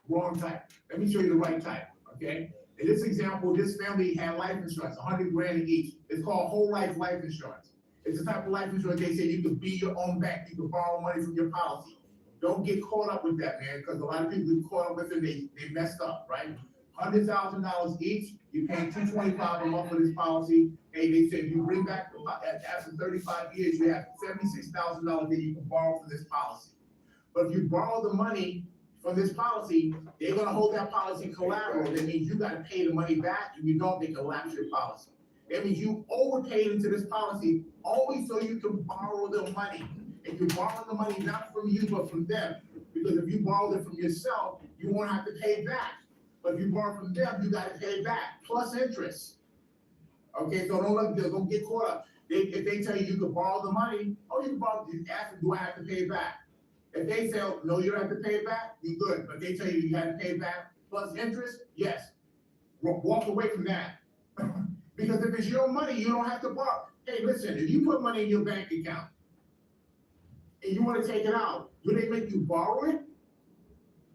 Wrong type. Let me show you the right type. Okay. In this example, this family had life insurance, $100,000 each. It's called whole life insurance. It's the type of life insurance they say you could be your own bank. You can borrow money from your policy. Don't get caught up with that, man, because a lot of people get caught up with it. They messed up, right? $100,000 each. You're paying $225 a month for this policy. Hey, they said you bring back after 35 years, you have $76,000 that you can borrow from this policy. But if you borrow the money from this policy, they're gonna hold that policy collateral. That means you gotta pay the money back. If you don't, they can lapse your policy. That means you overpaid into this policy only so you can borrow the money. And you borrow the money not from you, but from them. Because if you borrow it from yourself, you won't have to pay back. But if you borrow from them, you gotta pay back, plus interest. Okay, so don't get caught up. If they tell you can borrow the money, you can borrow, you ask them, do I have to pay back? If they say, no, you don't have to pay it back, you're good. But they tell you you have to pay back plus interest, yes. Walk away from that. Because if it's your money, you don't have to borrow. Hey, listen, if you put money in your bank account and you want to take it out, do they make you borrow it?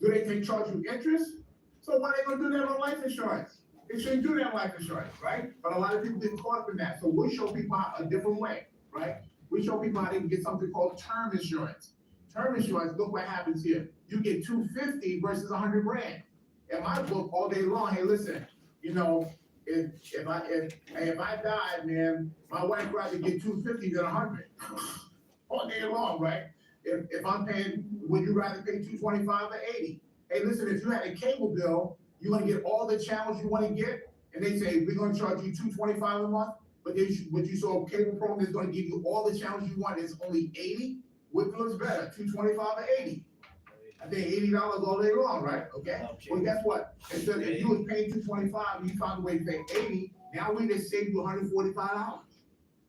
Do they charge you interest? So why are they gonna do that on life insurance? They shouldn't do that on life insurance, right? But a lot of people get caught up in that. So we show people a different way, right? We show people how they can get something called term insurance. Term insurance, look what happens here. You get $250 versus $100,000. In my book, all day long, hey, listen, you know, if I died, man, my wife would rather get $250 than $100. All day long, right? If I'm paying, would you rather pay $225 or $80? Hey, listen, if you had a cable bill, you're gonna get all the channels you want to get, and they say we're gonna charge you $225 a month, but then what you saw cable program is gonna give you all the channels you want. It's only $80. Which looks better, $225 or $80? I think $80 all day long, right? Okay. Well, guess what? Instead, if you was paying $225 and you found a way to pay $80, now we just saved you $145,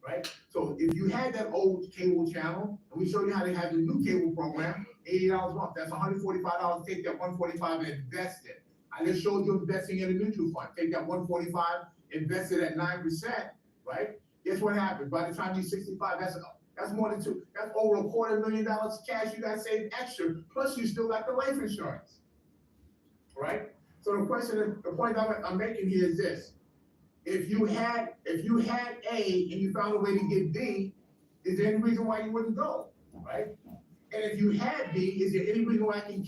right? So if you had that old cable channel, and we show you how they have the new cable program, $80 a month. That's $145. Take that $145 and invest it. I just showed you investing in a mutual fund. Take that $145, invest it at 9%, right? Guess what happens? By the time you're 65, that's more than that's over $250,000 cash you got saved extra. Plus, you still got the life insurance, right? So the point I'm making here is this: if you had A and you found a way to get D, is there any reason why you wouldn't go, right? And if you had B, is there any way I can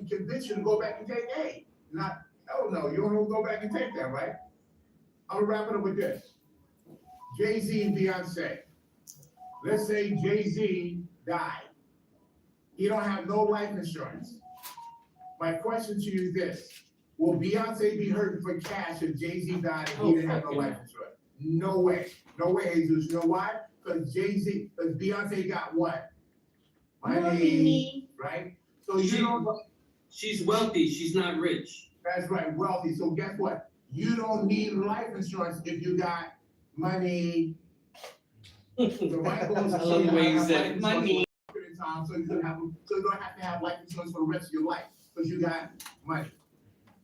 convince you to go back and take A? Not, oh no, you don't go back and take that, right? I'm gonna wrap it up with this. Jay-Z and Beyonce. Let's say Jay-Z died. He don't have no life insurance. My question to you is this: will Beyonce be hurting for cash if Jay-Z died and he didn't have no life insurance? No way. No way, Jesus. You know why? Because Beyonce got what? Money, right? So you don't. She's wealthy, she's not rich. That's right, wealthy. So guess what? You don't need life insurance if you got money. So my goal is to I show love you the way how you to said have money. time, so you don't have to have life insurance for the rest of your life, because you got money.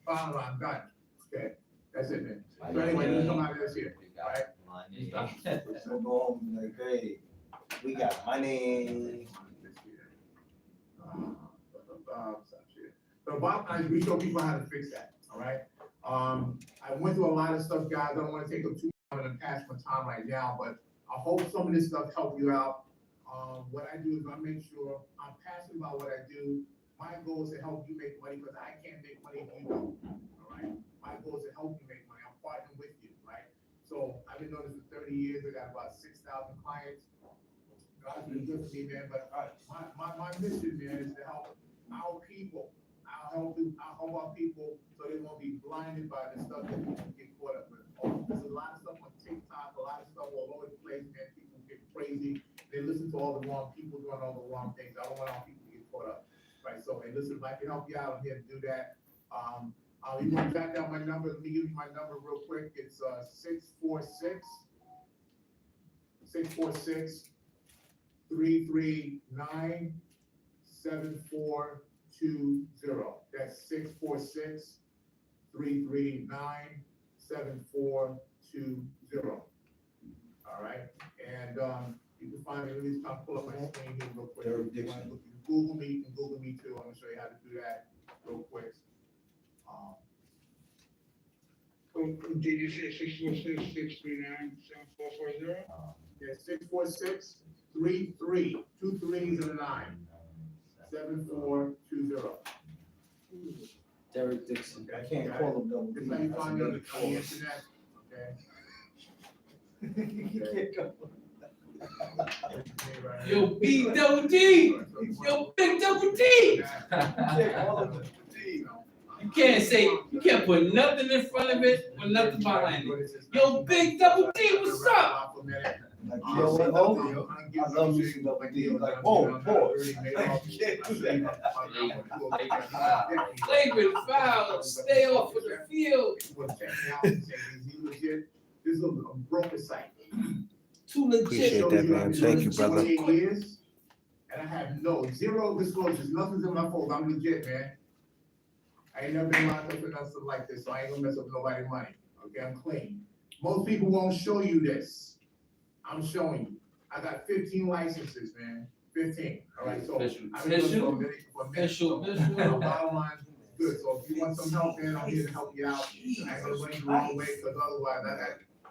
Bottom line, done. Okay, that's it, man. So anyway, you come out of this here, right? So go home and be like, hey, we got money. So the bottom line is we show people how to fix that, all right? I went through a lot of stuff, guys. I don't want to take up too long and pass my time right now, but I hope some of this stuff helped you out. What I do is I make sure I'm passionate about what I do. My goal is to help you make money because I can't make money if you don't, all right? My goal is to help you make money. I'm partnering with you, right? So I've been doing this for 30 years. I got about 6,000 clients. God's been good to me, man, but my mission, man, is to help our people. I'll help our people so they won't be blinded by the stuff that people get caught up with. There's a lot of stuff on TikTok, a lot of stuff all over the place, man. People get crazy. They listen to all the wrong people doing all the wrong things. I don't want our people to get caught up, right? So, hey, listen, if I can help you out, I'm here to do that. You want to jot down my number? Let me give you my number real quick. It's 646-339-7420. That's 646-339-7420. All right, and you can find me. Let me just kind of pull up my screen here real quick. If you want to Google me, you can Google me too. I'm gonna show you how to do that real quick. Did you say 646-639-7440? Yeah, 646-33, 2 3s and a 9, 7420. Derek Dixon. I can't call him though. This how you find me on the internet, okay? Yo, Big Double D! Yo, Big Double D! You can't put nothing in front of it or nothing behind it. Yo, Big Double D, what's up? Like, you know what, oh, I love you, Double D. Like, whoa, pause. I can't do that. Flagrant foul, stay off of the field. This is a broker site. Too legit. Appreciate that, man. Thank you, brother. 28 years, and I have zero disclosures. Nothing's in my folder. I'm legit, man. I ain't never been locked up for nothing like this, so I ain't gonna mess up nobody's money. Okay, I'm clean. Most people won't show you this. I'm showing you. I got 15 licenses, man. 15. All right, so I've been doing this for a minute. Official. My bottom line is good. So if you want some help, man, I'm here to help you out. I ain't gonna run you the wrong way, because otherwise,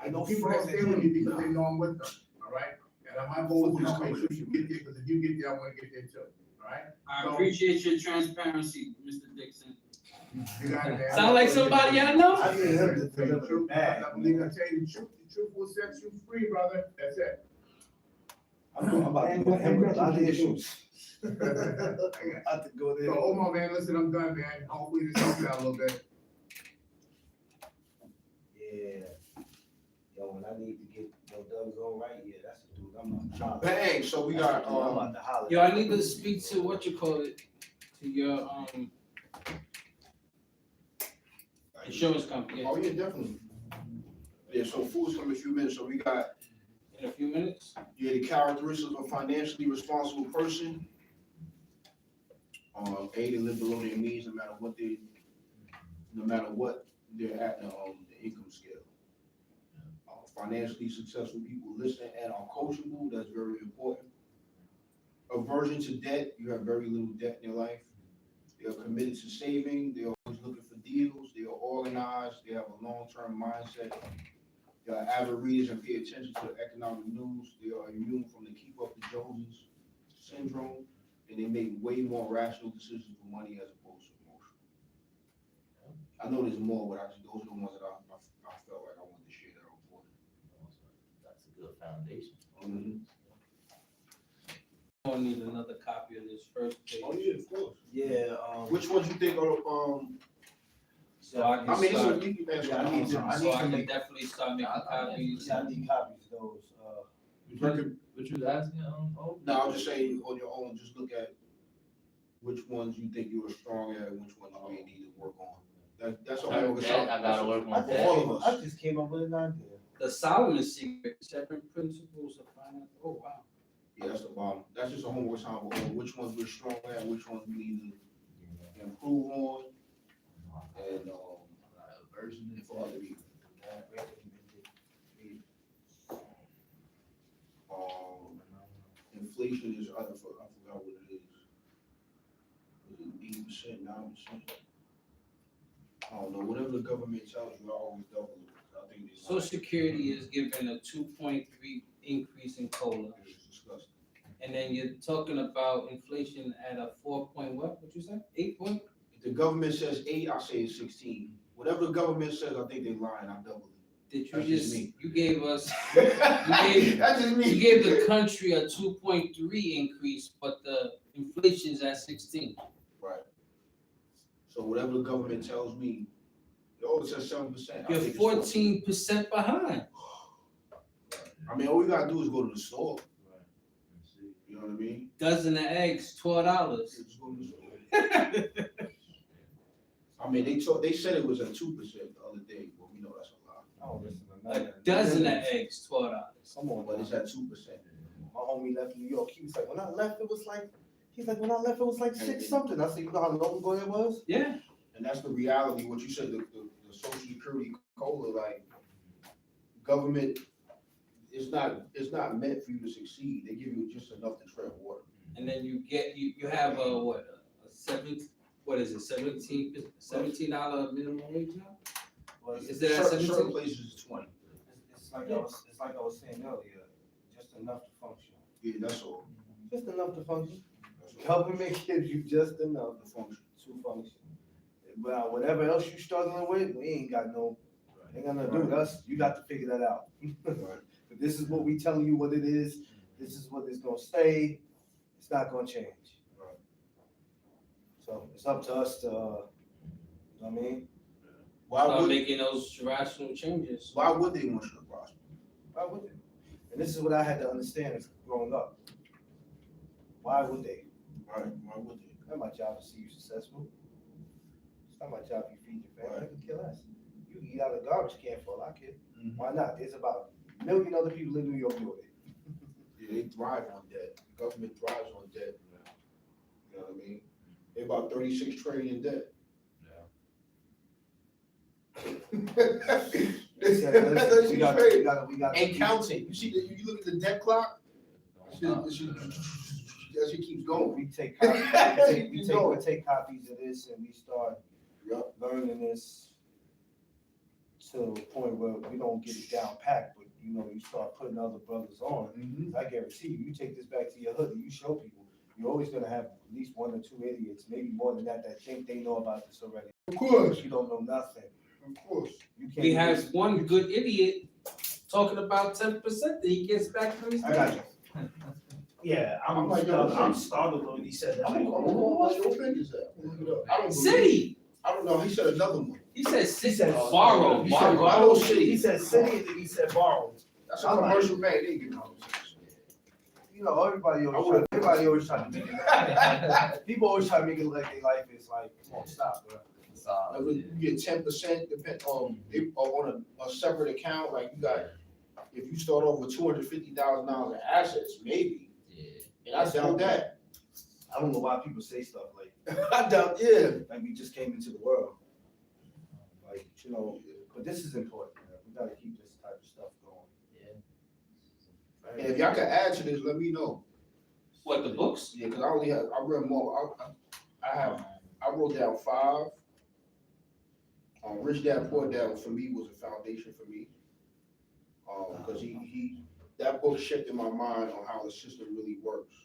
I know people that stay with me because they know I'm with them. All right, and my goal is to help make sure you get there, because if you get there, I want to get there too. All right. I appreciate your transparency, Mr. Dixon. You got it, man. Sound like somebody I know? I need him to I deliver the bag. believe I tell you the truth. The truth will set you free, brother. That's it. I'm about to go to him with a lot of issues. I got I have to go So, there. Omar, man, listen, I'm done, man. Hopefully this helps you out a little bit. Yeah. Yo, when I need to get your Doug's all right, yeah, that's the dude. I'm about to holler. Bang, so we got, I'm about to holler. Yo, I need to speak to to your insurance company. oh yeah, definitely. Yeah, so food's coming in a few minutes, so we got, In a few minutes. yeah, the characteristics of a financially responsible person. A, to live below their means, no matter what they're at the income scale. Financially successful people listen and are coachable, that's very important. Aversion to debt, you have very little debt in your life. They are committed to saving, they're always looking for deals, they are organized, they have a long-term mindset. They are avid readers and pay attention to the economic news. They are immune from the keep up the Joneses syndrome. and they make way more rational decisions with money as opposed to emotion. I know there's more, but those are the ones that I felt like I wanted to share that on board. That's a good foundation. Gonna need another copy of this first page. Oh, yeah, of course. Yeah, Which ones you think are, So I can I mean, start, you can answer. Yeah, I need to- so I can definitely start making copies. I need copies of those, What you was asking, oh? No, I'm just saying on your own, just look at which ones you think you are strong at and which ones you may need to work on. That's all. That, I gotta work I on that. all of us. I just came up with an idea. The Solomon Secret, 7 principles of finance. Oh, wow. Yeah, that's the bottom. That's just a homework assignment on which ones we're strong at, which ones we need to improve on, and, Version is for other people. Inflation is, I forgot what it is. Is it 8%, 9%? I don't know, whatever the government tells you, I always double it. I think it's. Social Security is given a 2.3 increase in COLA. It's disgusting. And then you're talking about inflation at a 4 point what you say? 8 point? If the government says 8, I say it's 16. Whatever the government says, I think they lying, I double it. Did you That's just just, me. you gave us, That's just you me. gave the country a 2.3 increase, but the inflation's at 16. Right. So whatever the government tells me, oh, it says 7%. I You're think it's 14% behind. I mean, all we gotta do is go to the store. You know what I mean? Dozen of eggs, $12. Just go to the store. I mean, they said it was at 2% the other day, but we know that's a lie. Oh, listen to A nothing. dozen of eggs, $12. Come on, But it's man. at 2%. My homie left New York. He was like, when I left, it was like, he's like, when I left, it was like 6 something. I said, you know how long ago it was? Yeah. And that's the reality, what you said, the social security COLA, like, government, it's not meant for you to succeed. They give you just enough to tread water. And then you get, you have a what, a 7, what is it, $17 minimum wage now? Well, Is it at Certain 17? places it's 20. It's like I was saying earlier, just enough to function. Yeah, that's all. Just enough to function. That's all. Government gives you just enough The function. to function. But whatever else you struggling with, we ain't got nothing to do. That's, you got to figure that out. Right. But this is what we telling you what it is. This is what it's gonna stay. It's not gonna change. Right. So it's up to us to, you know what I mean? Why Start would, making those rational changes. why would they want you to prosper? Why would they? And this is what I had to understand as growing up. Why would they? Right, why would they? It's not my job to see you successful. It's not my job to feed your family. I could care less. You can eat out of the garbage can for all I care. Why not? There's about 1 million other people in New York doing it. Yeah, they thrive on debt. The government thrives on debt. You know what I mean? They about 36 trillion in debt. Listen, we got. And counting. You see, you look at the debt clock, that shit keeps going. We take copies, we Keep going. take copies of this and we start learning this to the point where we don't get it down packed, but you know, you start putting other brothers on. I guarantee you, you take this back to your hood and you show people, you're always gonna have at least 1 or 2 idiots, maybe more than that think they know about this already. Of course, You don't know nothing. of course. You can't. We have one good idiot talking about 10% that he gets back from his. I got you. Yeah, I'm like, yo, I'm startled when he said that. I'm gonna go on your fingers up. Look it up. I don't believe- City. I don't know, he said another one. He said city. said Borrow. He said Borrow. city. He said city and then he said borrow. That's a commercial bank, they give you. You know, everybody always trying to make it. People always try to make it like their life is like, come on, stop, bro. You get 10% depend on a separate account, like you got, if you start off with $250,000 in assets, maybe. And I doubt that. I don't know why people say stuff like, I doubt, yeah. like we just came into the world. Like, you know, but this is important, man. We gotta keep this type of stuff going. And if y'all can add to this, let me know. What, the books? Yeah, cause I read more, I wrote down 5. Rich Dad Poor Dad for me was a foundation for me. Cause that book shifted my mind on how the system really works.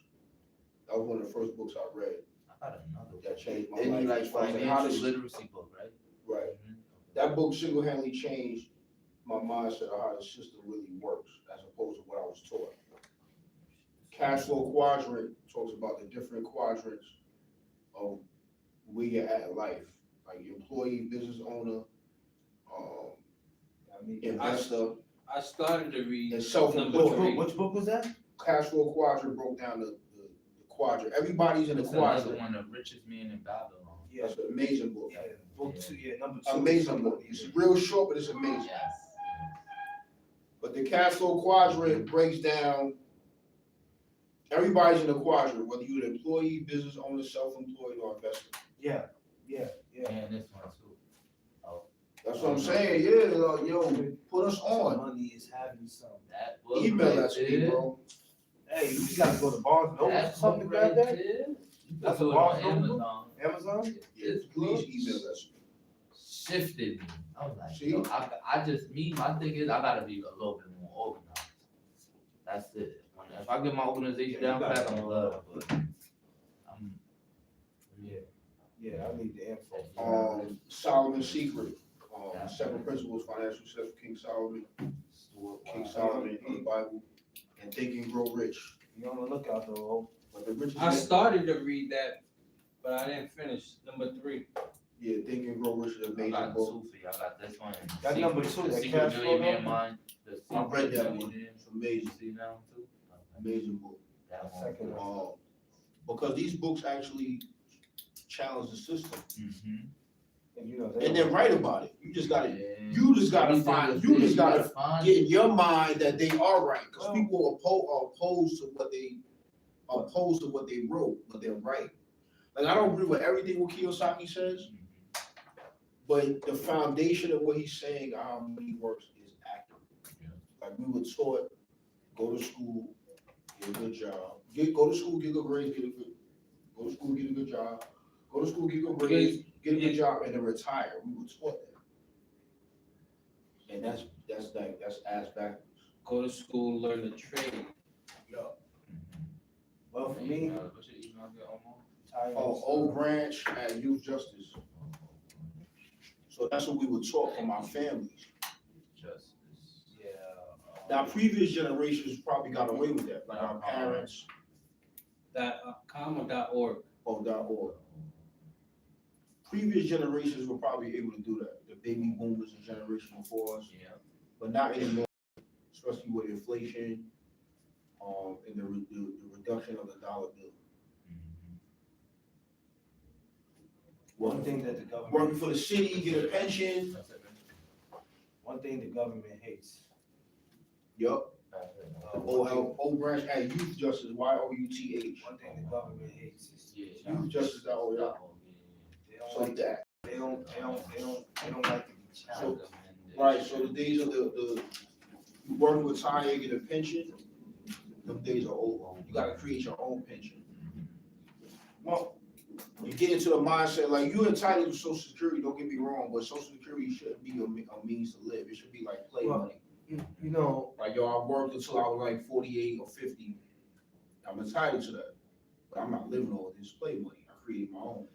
That was one of the first books I read I got another one. that changed my Any life. like as far as how financial to- literacy book, right? Right. Mhm. That book single-handedly changed my mindset of how the system really works as opposed to what I was taught. Cash flow quadrant talks about the different quadrants of where you're at in life, like employee, business owner, investor, I started to read and number self-employed. 3. Which book was that? Cash flow quadrant broke down the quadrant. Everybody's in the That's another quadrant. one, The Richest Man in Babylon. Yeah, That's an amazing book. yeah, book 2, yeah, number 2. Amazing book. It's real short, but it's amazing. Yes. But the cash flow quadrant breaks down, everybody's in the quadrant, whether you're an employee, business owner, self-employed, or investor. Yeah. And this one too. Oh, That's what I'm saying, yeah, yo, put us on. Money is having some. that book Email right us, me, there. bro. Hey, you gotta go to Barnes and Noble or That something book like right that. there. That's Do a it on Barnes and Noble? Amazon. Amazon? Yeah, This please book email us. shifted me. I was like, See? yo, I just, my thing is, I gotta be a little bit more organized. That's it. If I get my organization Yeah, you down gotta pat, I'm go. love, but yeah. Yeah, I need the info. Solomon's Secret, 7 Principles Financial Success for King Solomon, in the Bible, and Think and Grow Rich. You on the lookout though. But the richest I man, started to read that, but I didn't finish. Number 3. yeah, Think and Grow Rich is an I amazing got book. two for you. I got this one. That Secret- number two, the that Secret cash flow Millionaire number? Mind. The I read Secret that one. Millionaire. It's amazing, You see that one too? amazing book. That one. Second one. Because these books actually challenge the system, Mhm. And you know, and then write about it. You just gotta Yeah. you just gotta Everything find- is you there. just gotta find get in your mind that they are right, because Well- people are opposed to what they wrote, but they're right. Like, I don't agree with everything what Kiyosaki says, but the foundation of what he's saying, how money works, is accurate. Yeah. Like, we were taught, go to school, get a good job, go to school, get good grades, go to school, get a good job, go to school, get good grades, get a good job, and then retire. We were taught that. And that's ass backwards. Go to school, learn the trade. well, for me, What's your email again, Omar? Old Branch at Youth Justice. So that's what we were taught from our families. Justice. yeah. Now, previous generations probably got away with that, like our parents, .com or .org. or .org. Previous generations were probably able to do that. The baby boomers, the generation before us, Yeah. but not anymore, especially with inflation, and the reduction of the dollar bill. Mhm. One thing that the government, Working for the city, get a pension. That's it, man. one thing the government hates. Yup. That's it. Old Branch at Youth Justice, YOUTH. One thing the government hates is Yeah. Youth Justice, oh, yeah. they don't So like that. they don't like to be challenged. Right, so the days of the you work, retire, get a pension, them days are over. You gotta create your own pension. Well, you get into the mindset, like, you're entitled to Social Security, don't get me wrong, but Social Security shouldn't be a means to live. It should be like play Well, money. You know, Like, yo, I worked until I was like 48 or 50. I'm entitled to that. But I'm not living on this play money. I created my own.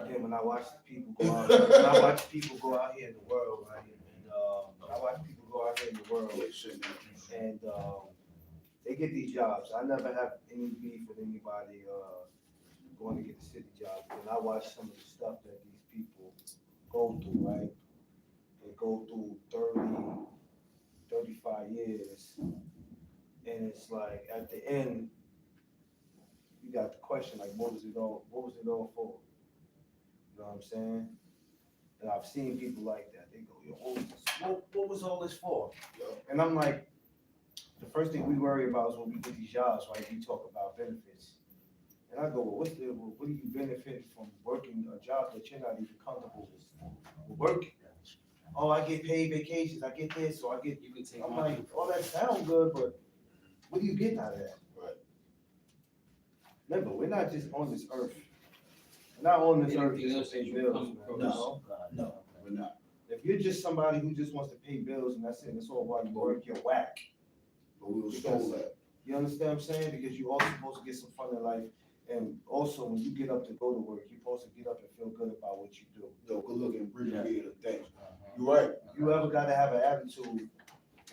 again, when I watch people go out, when I watch people go out here in the world, right, and I watch people go out here in the world, and they get these jobs. I never have any beef with anybody going to get the city job. And I watch some of the stuff that these people go through, right? They go through 30, 35 years, and it's like at the end, you got the question like, what was it all for? You know what I'm saying? And I've seen people like that. They go, yo, what was all this for? And I'm like, the first thing we worry about is when we get these jobs, right? We talk about benefits. And I go, well, what do you benefit from working a job that you're not even comfortable with working? Oh, I get paid vacations, I get this, so I get, You can take I'm my like, oh, that sounds good, but what do you get out of that? Right. Remember, we're not just on this earth. We're not on this earth Anything just else to that pay you bills, come man, across? you know? No, we're not. If you're just somebody who just wants to pay bills and that's it, that's all while you work, you're whack. But we were told that. You understand what I'm saying? Because you also supposed to get some fun in life. And also, when you get up to go to work, you're supposed to get up and feel good about what you do. Yo, good looking, Bridget, Yeah. yeah, thanks. Uh-huh. You're right. You ever gotta have an attitude,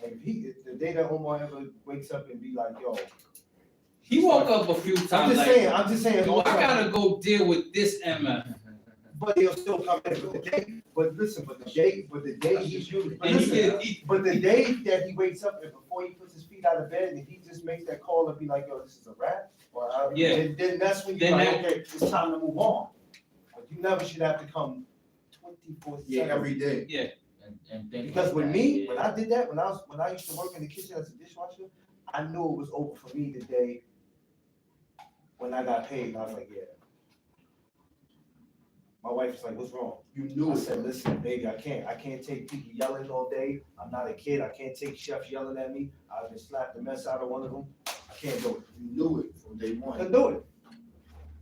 like if the day that Omar ever wakes up and be like, yo, He woke up a few I'm times just like, saying, yo, I gotta go deal with this MF. but he'll still come in, but listen, but the day And but the day that he wakes up and before he puts his feet out of bed and he just makes that call and be like, yo, this is a wrap, or Yeah. then that's when you're Then like, okay, it's time to move on. But you never should have to come 24/7. Yeah, every day. And think Because like with that, me, yeah. when I did that, when I used to work in the kitchen as a dishwasher, I knew it was over for me the day when I got paid. And I was like, yeah. My wife was like, what's wrong? You knew I it. said, listen, baby, I can't take people yelling all day. I'm not a kid. I can't take chefs yelling at me. I've been slapped the mess out of one of them. I can't do it. You knew it from day I one. can do it.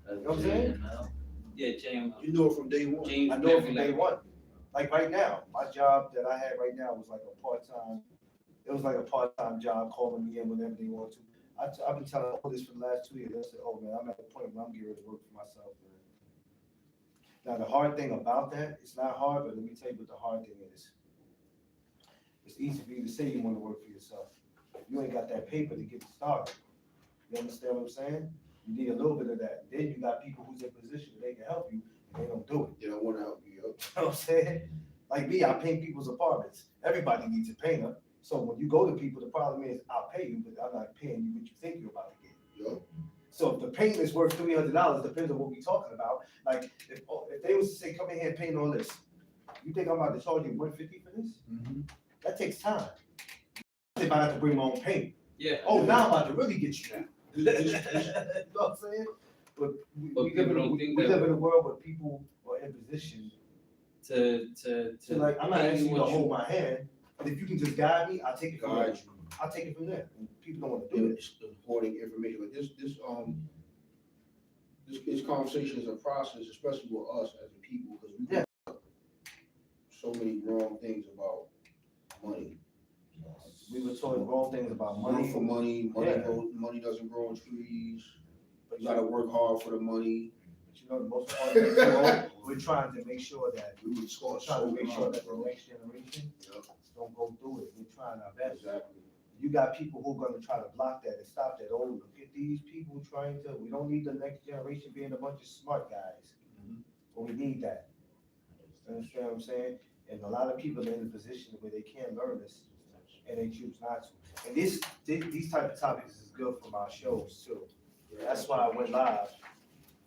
That's You know what I'm saying? JML. Yeah, JML. You knew it from day one. James I know it from Murphy, day like, one. Like right now, my job that I had right now was like a part-time, it was like a part-time job calling me in whenever they want to. I've been telling all this for the last 2 years. I said, oh man, I'm at the point where I'm getting ready to work for myself, man. Now, the hard thing about that, it's not hard, but let me tell you what the hard thing is. It's easy for you to say you want to work for yourself. You ain't got that paper to get started. You understand what I'm saying? You need a little bit of that. Then you got people who's in position that they can help you, and they don't do it. They don't wanna help you, yo. You know what I'm saying? Like me, I paint people's apartments. Everybody needs a painter. So when you go to people, the problem is I'll pay you, but I'm not paying you what you think you're about to get. Yo. So if the paint is worth $300, depends on what we're talking about. Like if they was to say, come in here and paint all this, you think I'm about to charge you $150 for this? That takes time. If I have to bring my own paint. yeah. Oh, now I'm about to really get you. You know what I'm saying? But But we people don't think that live in a world where people are in position to to like, I'm not pay asking you to what hold my hand, but if you can just guide me, I'll take it from there. Guide you. I'll take it from there. And people don't want to do it. It's hoarding information, but this conversation is a process, especially with us as a people, because we Yeah. so many wrong things about money. We were taught wrong things about Money money. for money, Yeah. money doesn't grow on trees. You gotta work hard for the money. But you know, the most important thing, we're trying to make sure that, We were we're taught trying so to make sure wrong, that the bro. next generation Yep, don't go through it. We're trying our best. exactly. You got people who are gonna try to block that and stop that. Oh, look at these people trying to, we don't need the next generation being a bunch of smart guys. But we need that. You understand what I'm saying? And a lot of people are in a position where they can't learn this and they choose not to. And these type of topics is good for my shows too. That's why I went live.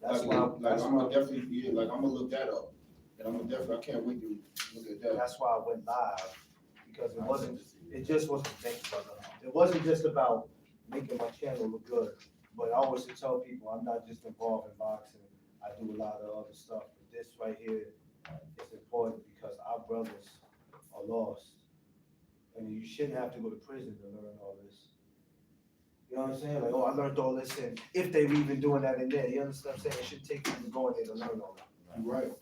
That's why, Like, I'm gonna definitely, yeah, like, I'm gonna look that up. And I'm gonna definitely, I can't wait to look at that. that's why I went live, because it just wasn't, thank you, brother. It wasn't just about making my channel look good, but I always tell people, I'm not just involved in boxing. I do a lot of other stuff, but this right here is important because our brothers are lost. And you shouldn't have to go to prison to learn all this. You know what I'm saying? Like, oh, I learned all this, and if they were even doing that in there, you understand what I'm saying? It shouldn't take people going there to learn all that. You're right.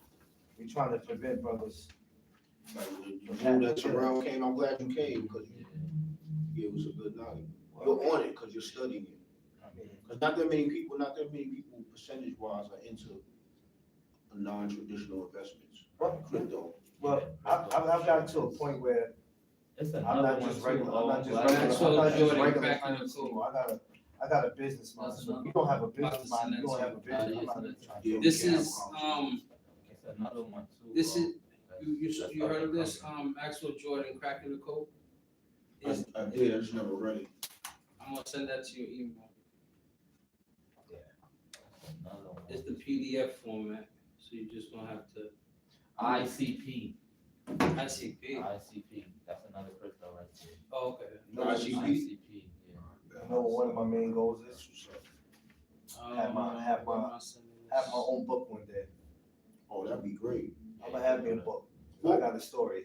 We're trying to prevent brothers. Like, the dude that Terrell came, I'm glad you came, because you gave us a good night. You're on it, because you're studying it. Because not that many people percentage wise are into non-traditional investments. Well, Crypto. well, I've gotten to a point where It's I'm another not one just too, regular, I'm not just like- regular, Maxwell I'm not just Jordan regular back in kind the of school. people. I got a business mind, That's so if another- you don't have a business Boxing mind, you don't have a and business, I'm that's- not even trying Yeah, to. This we can have is, a conversation. It's another one too. This is- that's- you that's heard of other this, company. Maxwell Jordan cracking the code? I did, I just never read it. I'm gonna send that to your email. Another one. It's the PDF format, so you're just gonna have to, ICP, ICP. ICP, that's another crypto right there. Oh, okay. You know what ICP? ICP, yeah. You know what one of my main goals is? Have my own book one day. Oh, that'd be great. I'm gonna have me a book. I got a story.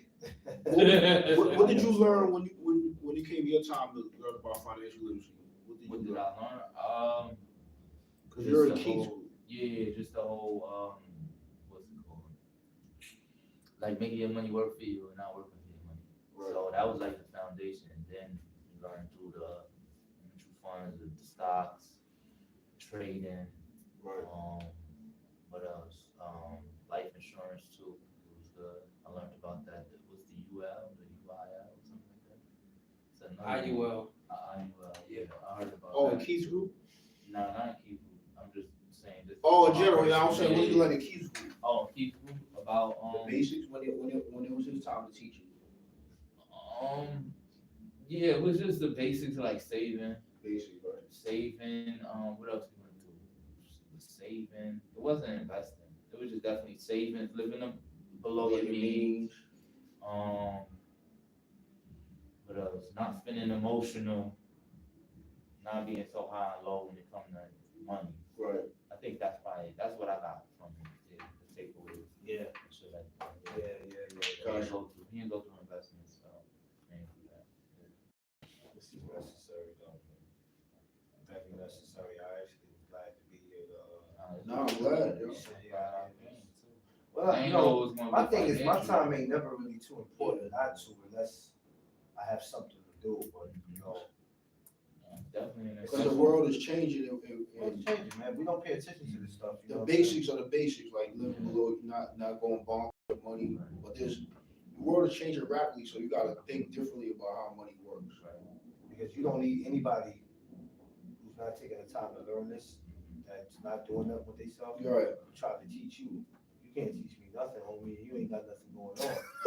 What did you learn when it came your time to learn about financial literacy? What What did you did learn? I learn? Cause you're in just the King whole- School. Yeah, just the whole, what's it called? Like making your money work for you and not working for your money. So that was like the foundation, and then you learn through the mutual funds, the stocks, trading, Right. What else? Life insurance too. It was good. I learned about that. It was the UL, the UIL, something like that. It's another IUL. IUL. Yeah, I heard about Oh, that. in Keys Group? No, not Keith Group. I'm just saying this. Oh, in general, yeah, I'm saying, what you like in Keys Group? Oh, Keith Group about The basics, when it was his time to teach you. Yeah, it was just the basics like saving, Basic, right? what else you want to do? Saving. It wasn't investing. It was just definitely saving, living up below your means. What else? Not spending emotional, not being so high and low when it comes to money. Right. I think that's what I got from it, the takeaway. Yeah. So like, he didn't go through investments, so ain't do that. This is necessary, though. Very necessary. I actually was glad to be here. No, I'm glad, yo. Well, I you ain't know, know it was gonna my be thing is, my financial. time ain't never really too important not to unless I have something to do. But you know, Definitely. an Because the essential. world is changing it's and changing, man. We don't pay attention to this stuff. You the know basics are the basics, like living below, not going bonkers with money. But the world is changing rapidly, so you gotta think differently about how money works. Because you don't need anybody who's not taking the time to learn this, that's not doing that with themselves. You're right. Try to teach you. You can't teach me nothing, homie. You ain't got nothing going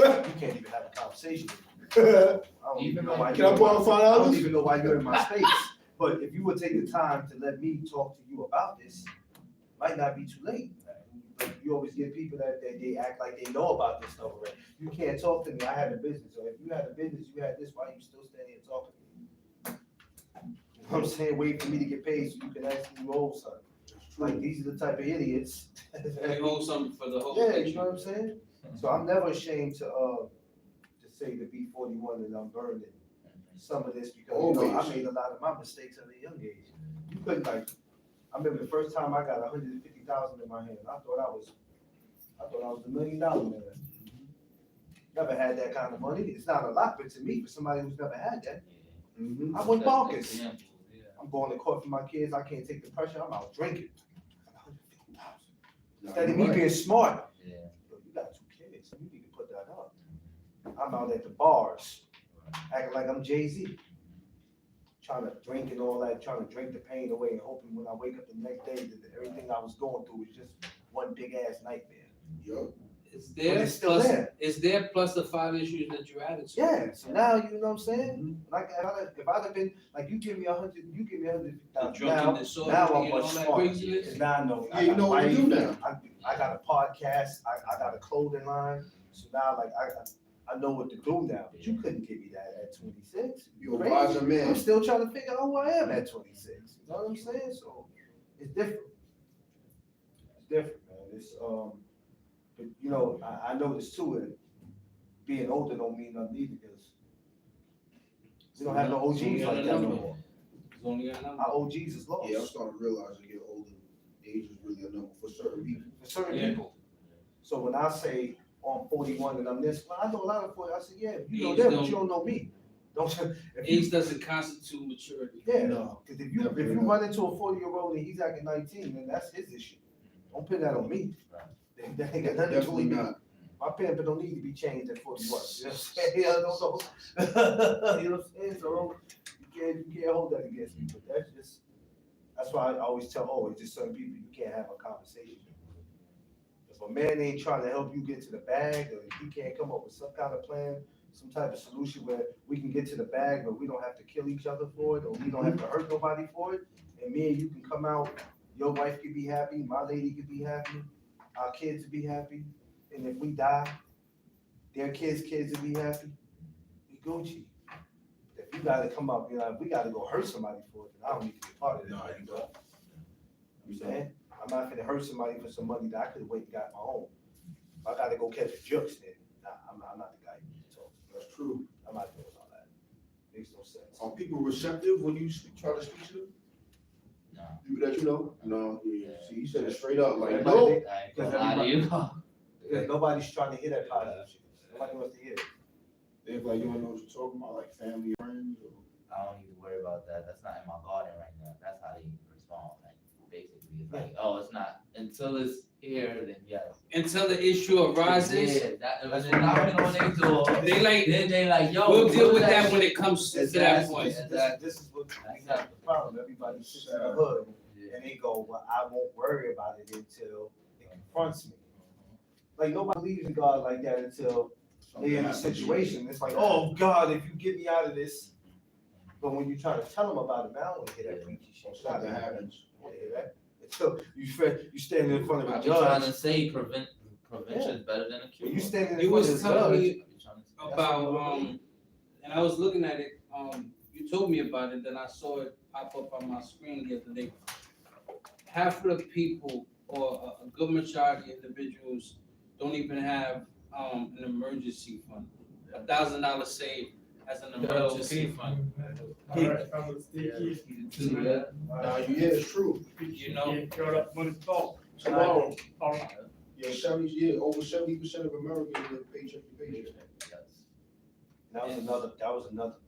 on. You can't even have a conversation with me. I don't even know why Can I you're borrow in my- $5? I don't even know why you're in my space. But if you would take the time to let me talk to you about this, might not be too late. But you always get people that they act like they know about this stuff already. You can't talk to me. I had a business. So if you had a business, you had this, why you still standing here talking to me? You know what I'm saying? Wait for me to get paid so you can actually roll something. Like, these are the type of idiots. They hold something for the whole Yeah, picture. you know what I'm saying? So I'm never ashamed to say the B41 and I'm burning some of this because, you know, I Always. made a lot of my mistakes at a young age. You couldn't like, I remember the first time I got 150,000 in my hand, I thought I was $1 million man. Never had that kind of money. It's not a lot, but to me, for somebody who's never had that, I went bonkers. I'm going to court for my kids. I can't take the pressure. I'm out drinking. Instead of me being smart, Yeah. yo, you got 2 kids. You need to put that up. I'm out at the bars, acting like I'm Jay-Z. Trying to drink and all that, trying to drink the pain away and hoping when I wake up the next day that everything I was going through was just one big ass nightmare. Yo. It's But there, it's still plus, there. it's there plus the 5 issues that you added to. Yeah, so now you know what I'm saying? Like if I'd have been like you give me 100, you give me 150,000. The drunken Now, disorder, now I'm you know, much that smarter. craziness. 'Cause now I know. Yeah, you know what to do now. I got a podcast. I got a clothing line. So now like I know what to do now. But you couldn't give me that at 26. You're a Crazy. wiser man. I'm still trying to figure out who I am at 26. You know what I'm saying? So it's different. It's different, man. It's but you know, I noticed too that being older don't mean nothing either because we don't have no OGs It's only like a that no number. more. It's only a number. Our OGs is lost. Yeah, I'm starting to realize you get older, age is really a number for certain people. For certain Yeah. people. So when I say oh, I'm 41 and I'm this, well, I know a lot of 40. I said, yeah, you know Age them, but don't- you don't know me. Don't if Age you, doesn't constitute maturity. yeah, No. because if you run into a 40-year-old and he's acting 19, then that's his issue. Don't put that on me. That ain't got nothing to do Definitely with me. not. My pamper don't need to be changed at 41. You know what I'm saying? You know what I'm saying? So you can't hold that against me. But that's why I always tell always just certain people you can't have a conversation. If a man ain't trying to help you get to the bag, or if he can't come up with some kind of plan, some type of solution where we can get to the bag, but we don't have to kill each other for it, or we don't have to hurt nobody for it, and me and you can come out, your wife can be happy, my lady can be happy, our kids will be happy, and if we die, their kids will be happy, we Gucci. If you gotta come up, you know, if we gotta go hurt somebody for it, then I don't need to be a part of it. No, you don't. You saying? I'm not gonna hurt somebody for some money that I could've went and got my own. If I gotta go catch a jukes, then nah, I'm not the guy you need to talk to. That's true. I'm not doing all that. Makes no sense. Are people receptive when you try to speak to them? No. People that you know? No, yeah. See, you said it straight up, like, Everybody no. think- I ain't Because gonna lie to you. Because nobody's trying to hear that positive shit. Nobody wants to hear it. They like, you don't know what you're talking about, like family, friends, or. I don't need to worry about that. That's not in my garden right now. That's how they respond. Like basically, it's like, oh, it's until it's here, then yes. Until the issue arises, Yeah, that, when they knocking on their door, they like, then they like, yo. we'll deal what with that shit? when it comes to that Exactly. point. This is what we have the problem. Everybody sits in the hood and they go, well, I won't worry about it until it confronts me. Like nobody believes in God like that until they're in a situation. It's like, oh God, if you get me out of this. But when you try to tell them about it, man, I don't want to hear that preachy shit. Stop that happens. I don't wanna hear that. Until you standing in front of I a be trying judge. to say prevention is better than a cure. When you standing You in front of was a telling judge. me I be trying to say- about, and I was looking at it, you told me about it, then I saw it pop up on my screen the other day. Half of the people, or a good majority of individuals, don't even have, an emergency fund. $1,000 saved as an emergency fund, Nah, it's true. you know? Tomorrow, over 70% of Americans live paycheck to paycheck. That was another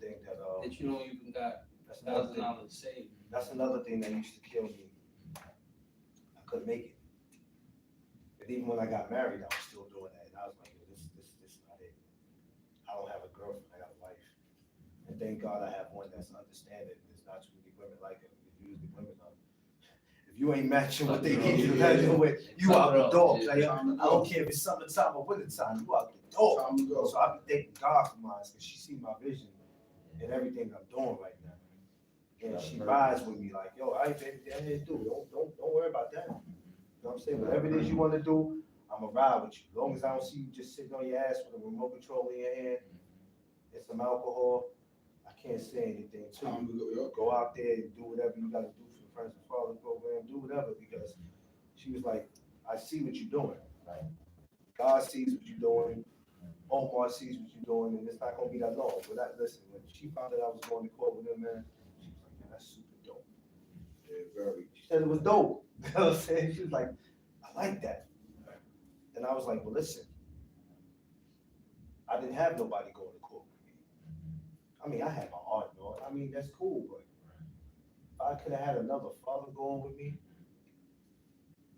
thing that, That you don't even got that's another thing. $1,000 saved. That's another thing that used to kill me. I couldn't make it. And even when I got married, I was still doing that. And I was like, this is not it. I don't have a girlfriend, I got a wife. And thank God I have one that's understanding. There's not too many women like her. Because usually women are, if you ain't matching what they need you to match with, you out the door. Like, I don't care if it's summertime or wintertime, you out the door. Time to go. So I be thanking God for mine, because she see my vision in everything I'm doing right now. And she rides with me like, yo, I ain't baby, I ain't do. Don't worry about that. You know what I'm saying? Whatever it is you want to do, I'ma ride with you. As long as I don't see you just sitting on your ass with a remote control in your hand and some alcohol, I can't say anything to Time you. to go, Go out there and do whatever you gotta do for the Friends and Fathers program, do whatever, because she was like, I see what you're doing. Right. God sees what you're doing. Omar sees what you're doing, and it's not gonna be that long. But listen, when she found out I was going to court with him, man, she was like, man, that's super dope. Yeah, very. She said it was dope. You know what I'm saying? She was like, I like that. And I was like, well, listen, I didn't have nobody going to court with me. I mean, I had my art, you know. I mean, that's cool, but if I could have had another father going with me,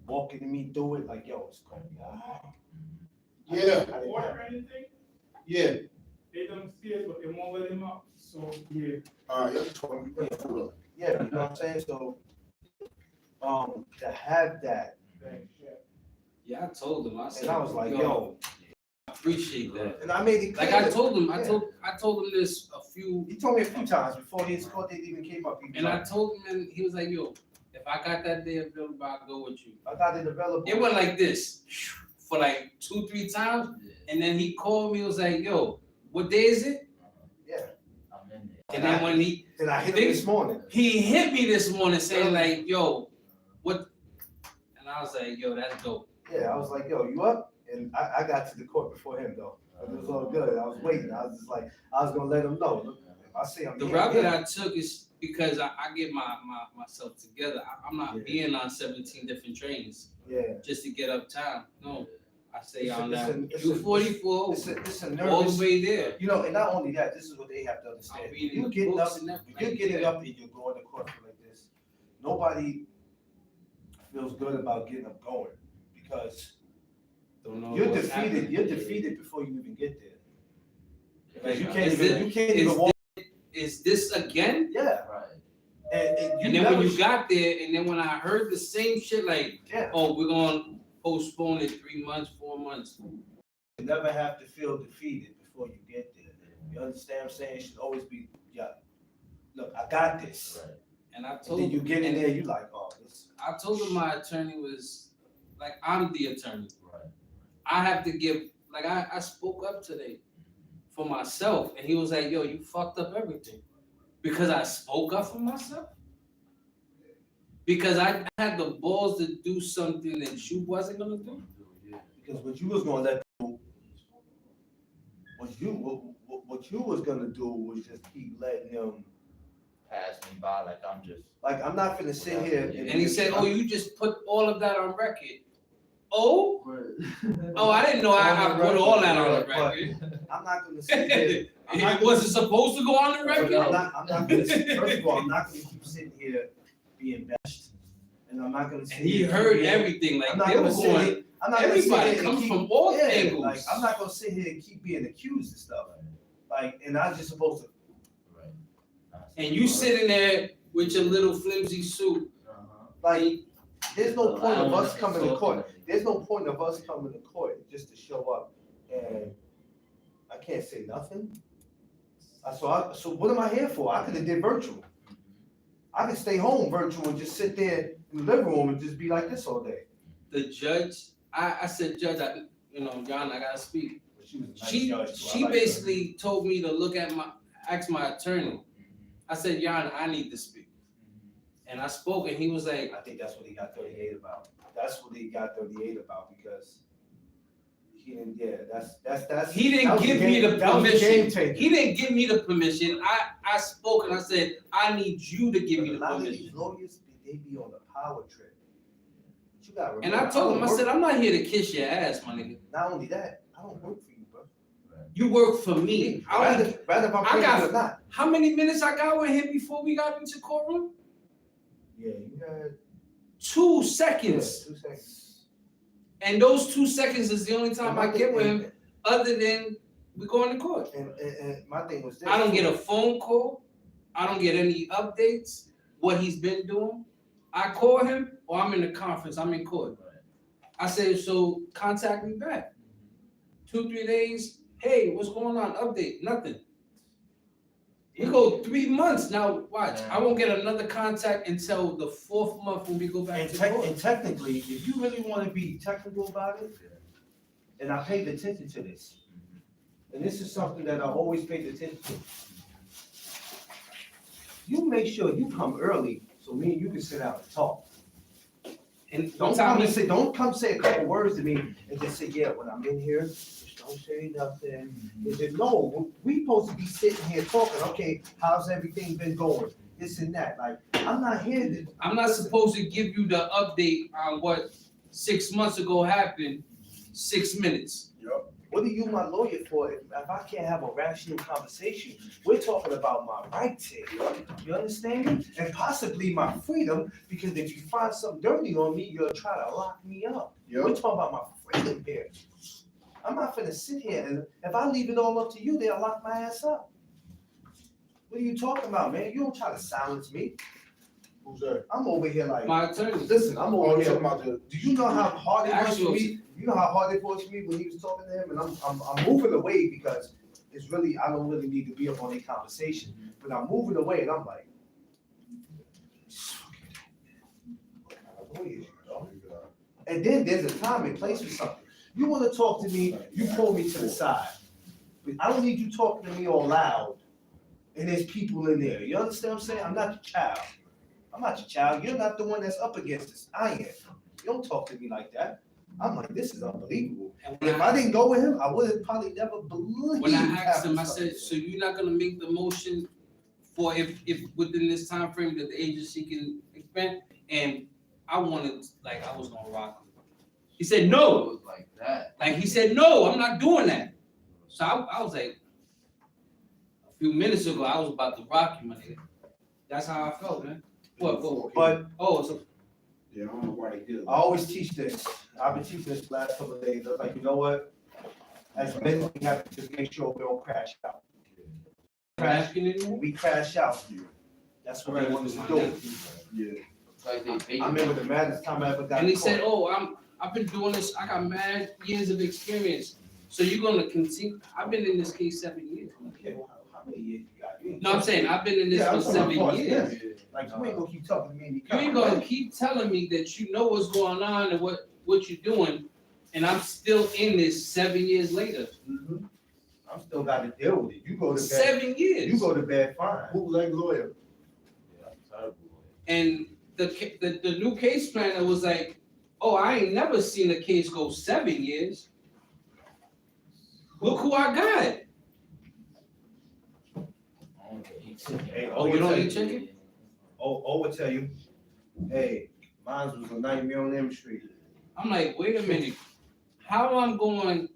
walking me through it, like, yo, it's gonna be all right. Yeah, I didn't have it. anything? yeah. They don't see it, but they won't let him up, so, yeah. All right, that's 20. Yeah, you know what I'm saying? So, to have that, Yeah, I told him, I said. and I was like, yo, I appreciate that. and I made it clear. Like I told him, Yeah. I told him this a few, He told me a few times before his court date even came up. He was and I like, told him, and he was like, yo, if I got that day available, I'll go with you. I got it available. It went like this for like 2-3 times, and then he called me, was like, yo, what day is it? Yeah. I'm in there. And then when Then I hit him this morning. he hit me this morning saying like, yo, what? And I was like, yo, that's dope. Yeah, I was like, yo, you up? And I got to the court before him though. It was all good. I was waiting. I was just like, I was gonna let him know. Look, if I say I'm The here, route yeah. that I took is because I get myself together. I'm not Yeah. being on 17 different trains Yeah. just to get uptown. No, I stay It's a- on it's that a- it's a- Q44 It's a all nervous. the way there. You know, and not only that, this is what they have to understand. I'm reading You the getting books up, and if everything. you're getting up and you're going to court like this, nobody feels good about getting up going because Don't know you're what's defeated. happening. You're defeated before you even get there. Because you Like, can't is even. it- You can't even walk. Is this again? Yeah. Right. And then when you got there, and then when I heard the same shit, like, Yeah. oh, we're gonna postpone it 3 months, 4 months. You never have to feel defeated before you get there. You understand what I'm saying? It should always be, yeah, look, I got this. Right. And I And told then you get in and there, you like, oh, this. I told him my attorney was like, I'm the attorney. Right. I have to give, like, I spoke up today for myself, and he was like, yo, you fucked up everything. Because I spoke up for myself? Because I had the balls to do something that you wasn't gonna do? Because what you was gonna let do, what you was gonna do was just keep letting them, Pass me by like I'm just. like, I'm not gonna sit here. And he said, oh, you just put all of that on record. Oh? Oh, I didn't know I put all that on the record. I'm not gonna sit here. I'm not It wasn't supposed to go on the record? I'm not gonna, first of all, I'm not gonna keep sitting here being bashed and I'm not gonna sit And he here. heard everything, I'm like not they gonna were sit going, here. I'm not gonna sit everybody here and comes keep- from all yeah, angles. Like, I'm not gonna sit here and keep being accused and stuff. Like, and I'm just supposed to. Right. and you sitting there with your little flimsy suit. Like, there's no point of us I coming to don't court. know. There's no point of us coming to court just to show up and I can't say nothing. So what am I here for? I could have did virtual. I could stay home virtual and just sit there in the living room and just be like this all day. The judge, I said, Judge, John, I gotta speak. She was a nice She judge, so I like her. basically told me to ask my attorney. I said, Jan, I need to speak. And I spoke and he was like, I think that's what he got 38 about. That's what he got 38 about because he didn't, yeah, that's. he that didn't was give the me game- the that was the game permission. changer. He didn't give me the permission. I spoke and I said, I need you to give me A the lot of permission. these lawyers, they be on a power trip. But you gotta And remember, I told him, I don't said, work- I'm not here to kiss your ass, my nigga. Not only that, I don't work for you, bro. You work for me. Rather if I'm I paying got- you or not. How many minutes I got with him before we got into courtroom? Yeah, you had 2 seconds. 2 seconds. And those 2 seconds is the only time I get with him, And, other than we going to court. and my thing was this. I don't get a phone call. I don't get any updates, what he's been doing. I call him or I'm in the conference, I'm in court. I say, so contact me back. 2-3 days, hey, what's going on? Update, nothing. We go 3 months now, watch, I won't get another contact until the 4th month when we go back And, to court. and technically, if you really want to be technical about it, and I paid attention to this, and this is something that I always paid attention to. You make sure you come early so me and you can sit down and talk. And Don't one time come and he- say, don't come say a couple words to me and just say, yeah, when I'm in here, just don't say nothing. Is it, no, we supposed to be sitting here talking, okay, how's everything been going? This and that, like, I'm not here to. I'm not supposed to give you the update on what 6 months ago happened, 6 minutes. What are you my lawyer for if I can't have a rational conversation? We're talking about my rights here, you understand me? And possibly my freedom, because if you find something dirty on me, you'll try to lock me up. We're talking about my freedom here. I'm not gonna sit here and if I leave it all up to you, they'll lock my ass up. What are you talking about, man? You don't try to silence me. Who's that? I'm over here like, My attorney. listen, I'm Oh, over you here. talking about the, Do you know how hard it was for Actual- me? You know how hard it was for me when he was talking to him, and I'm moving away because it's really I don't really need to be up on a conversation, but I'm moving away, and I'm like, and then there's a time and place for something. You want to talk to me, you pull me to the side, but I don't need you talking to me all loud, and there's people in there. You understand what I'm saying? I'm not your child. I'm not your child. You're not the one that's up against us. I am. You don't talk to me like that. I'm like, this is unbelievable. And And if I didn't go with him, I would have probably never believed. When I asked him, I half the said, stuff. so you're not gonna make the motion for if within this time frame that the agency can expand? And I wanted, like, I was gonna rock him. He said, It no, was like that. like, he said, no, I'm not doing that. So I was like, a few minutes ago, I was about to rock you, my nigga. That's how I felt, man. What? But Oh, so yeah, I don't know why they did it. I always teach this. I've been teaching this the last couple of days. I was like, you know what? As men, we have to just make sure we don't crash out. asking it? When we crash out, that's what they want us to do. Yeah. It's like they I remember the maddest time I ever got And he caught. said, oh, I've been doing this, I got mad years of experience. So you're gonna continue, I've been in this case 7 years. Okay, well, how many years you got? You ain't No, I'm saying, I've been in this Yeah, I'm for talking about 7 course, years. yeah. Like, you ain't gonna keep talking to me and You ain't gonna keep telling me that you know what's going on and what you're doing, and I'm still in this 7 years later. Mhm. I'm still got to deal with it. You go to bed, 7 years. you go to bed fine. Bootleg lawyer. Yeah, I'm terrible. And the new case planner was like, oh, I ain't never seen a case go 7 years. Look who I got. I don't eat chicken. Hey, Oh, you don't eat chicken? Oh, will tell you, hey, mine was a Nightmare on Elm Street. I'm like, wait a minute, how I'm going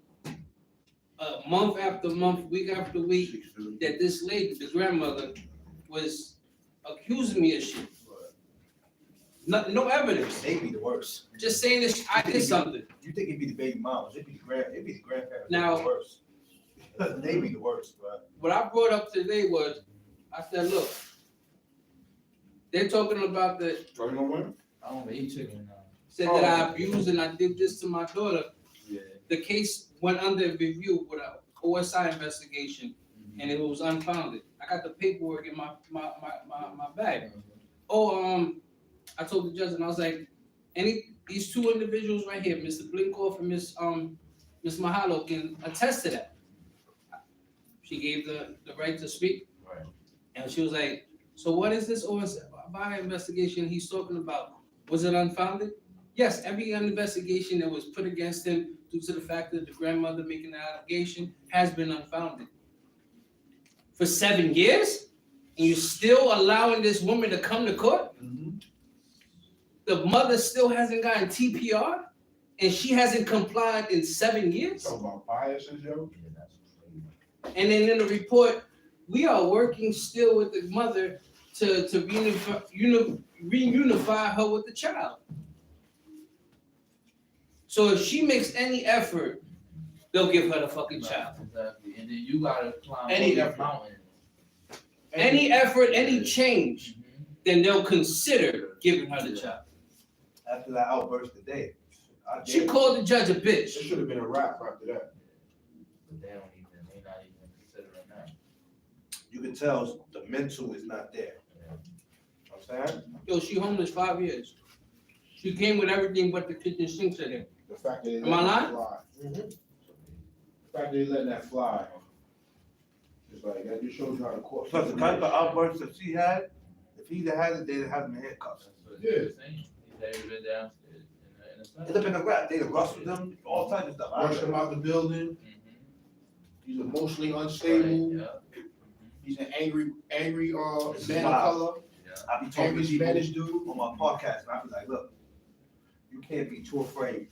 month after month, week after week, that this lady, the grandmother, was accusing me of shit. No evidence. They be the worst. Just saying this, I did something. You think it'd be the baby mamas? It'd be the grandparents. Now- They the worst. They be the worst, bro. What I brought up today was, I said, look, they're talking about the, Running on one? I don't eat chicken now. said that I abused and I did this to my daughter. Yeah. The case went under review with a OSI investigation and it was unfounded. I got the paperwork in my bag. Oh, I told the judge and I was like, these two individuals right here, Mr. Blinkoff and Miss Mahalo can attest to that. She gave the right to speak. Right. And she was like, so what is this OSI investigation he's talking about? Was it unfounded? Yes, every investigation that was put against him due to the fact that the grandmother making the allegation has been unfounded. For 7 years? And you're still allowing this woman to come to court? The mother still hasn't gotten TPR? And she hasn't complied in 7 years? Talking about biases, yo. Yeah, that's crazy. And then in the report, we are working still with the mother to reunify her with the child. So if she makes any effort, they'll give her the fucking child. Exactly, and then you gotta climb Any all these effort. mountains. Any effort, any change, Mhm. then they'll consider giving her the child. After that outburst today. She called the judge a It bitch. should have been a wrap after that. But they not even considering that. You can tell the mental is not there. Yeah. You know what I'm saying? Yo, she homeless 5 years. She came with everything but the kitchen sinks in there. The fact that they Am I let that lying? fly. The fact that they letting that fly. It's like, that just shows you how the court. Plus the type of outbursts that she had, if he'd have had it, they'd have him in handcuffs. That's what Yeah. they're saying. He's never been downstairs in the It'd have been a rap. They'd have rustled them, all types of stuff. Rushed him out the building. Mhm. He's emotionally unstable. Right, yeah. He's an angry This is man of wild. color. Yeah. I be talking Angry to people Spanish dude. on my podcast, and I be like, look, you can't be too afraid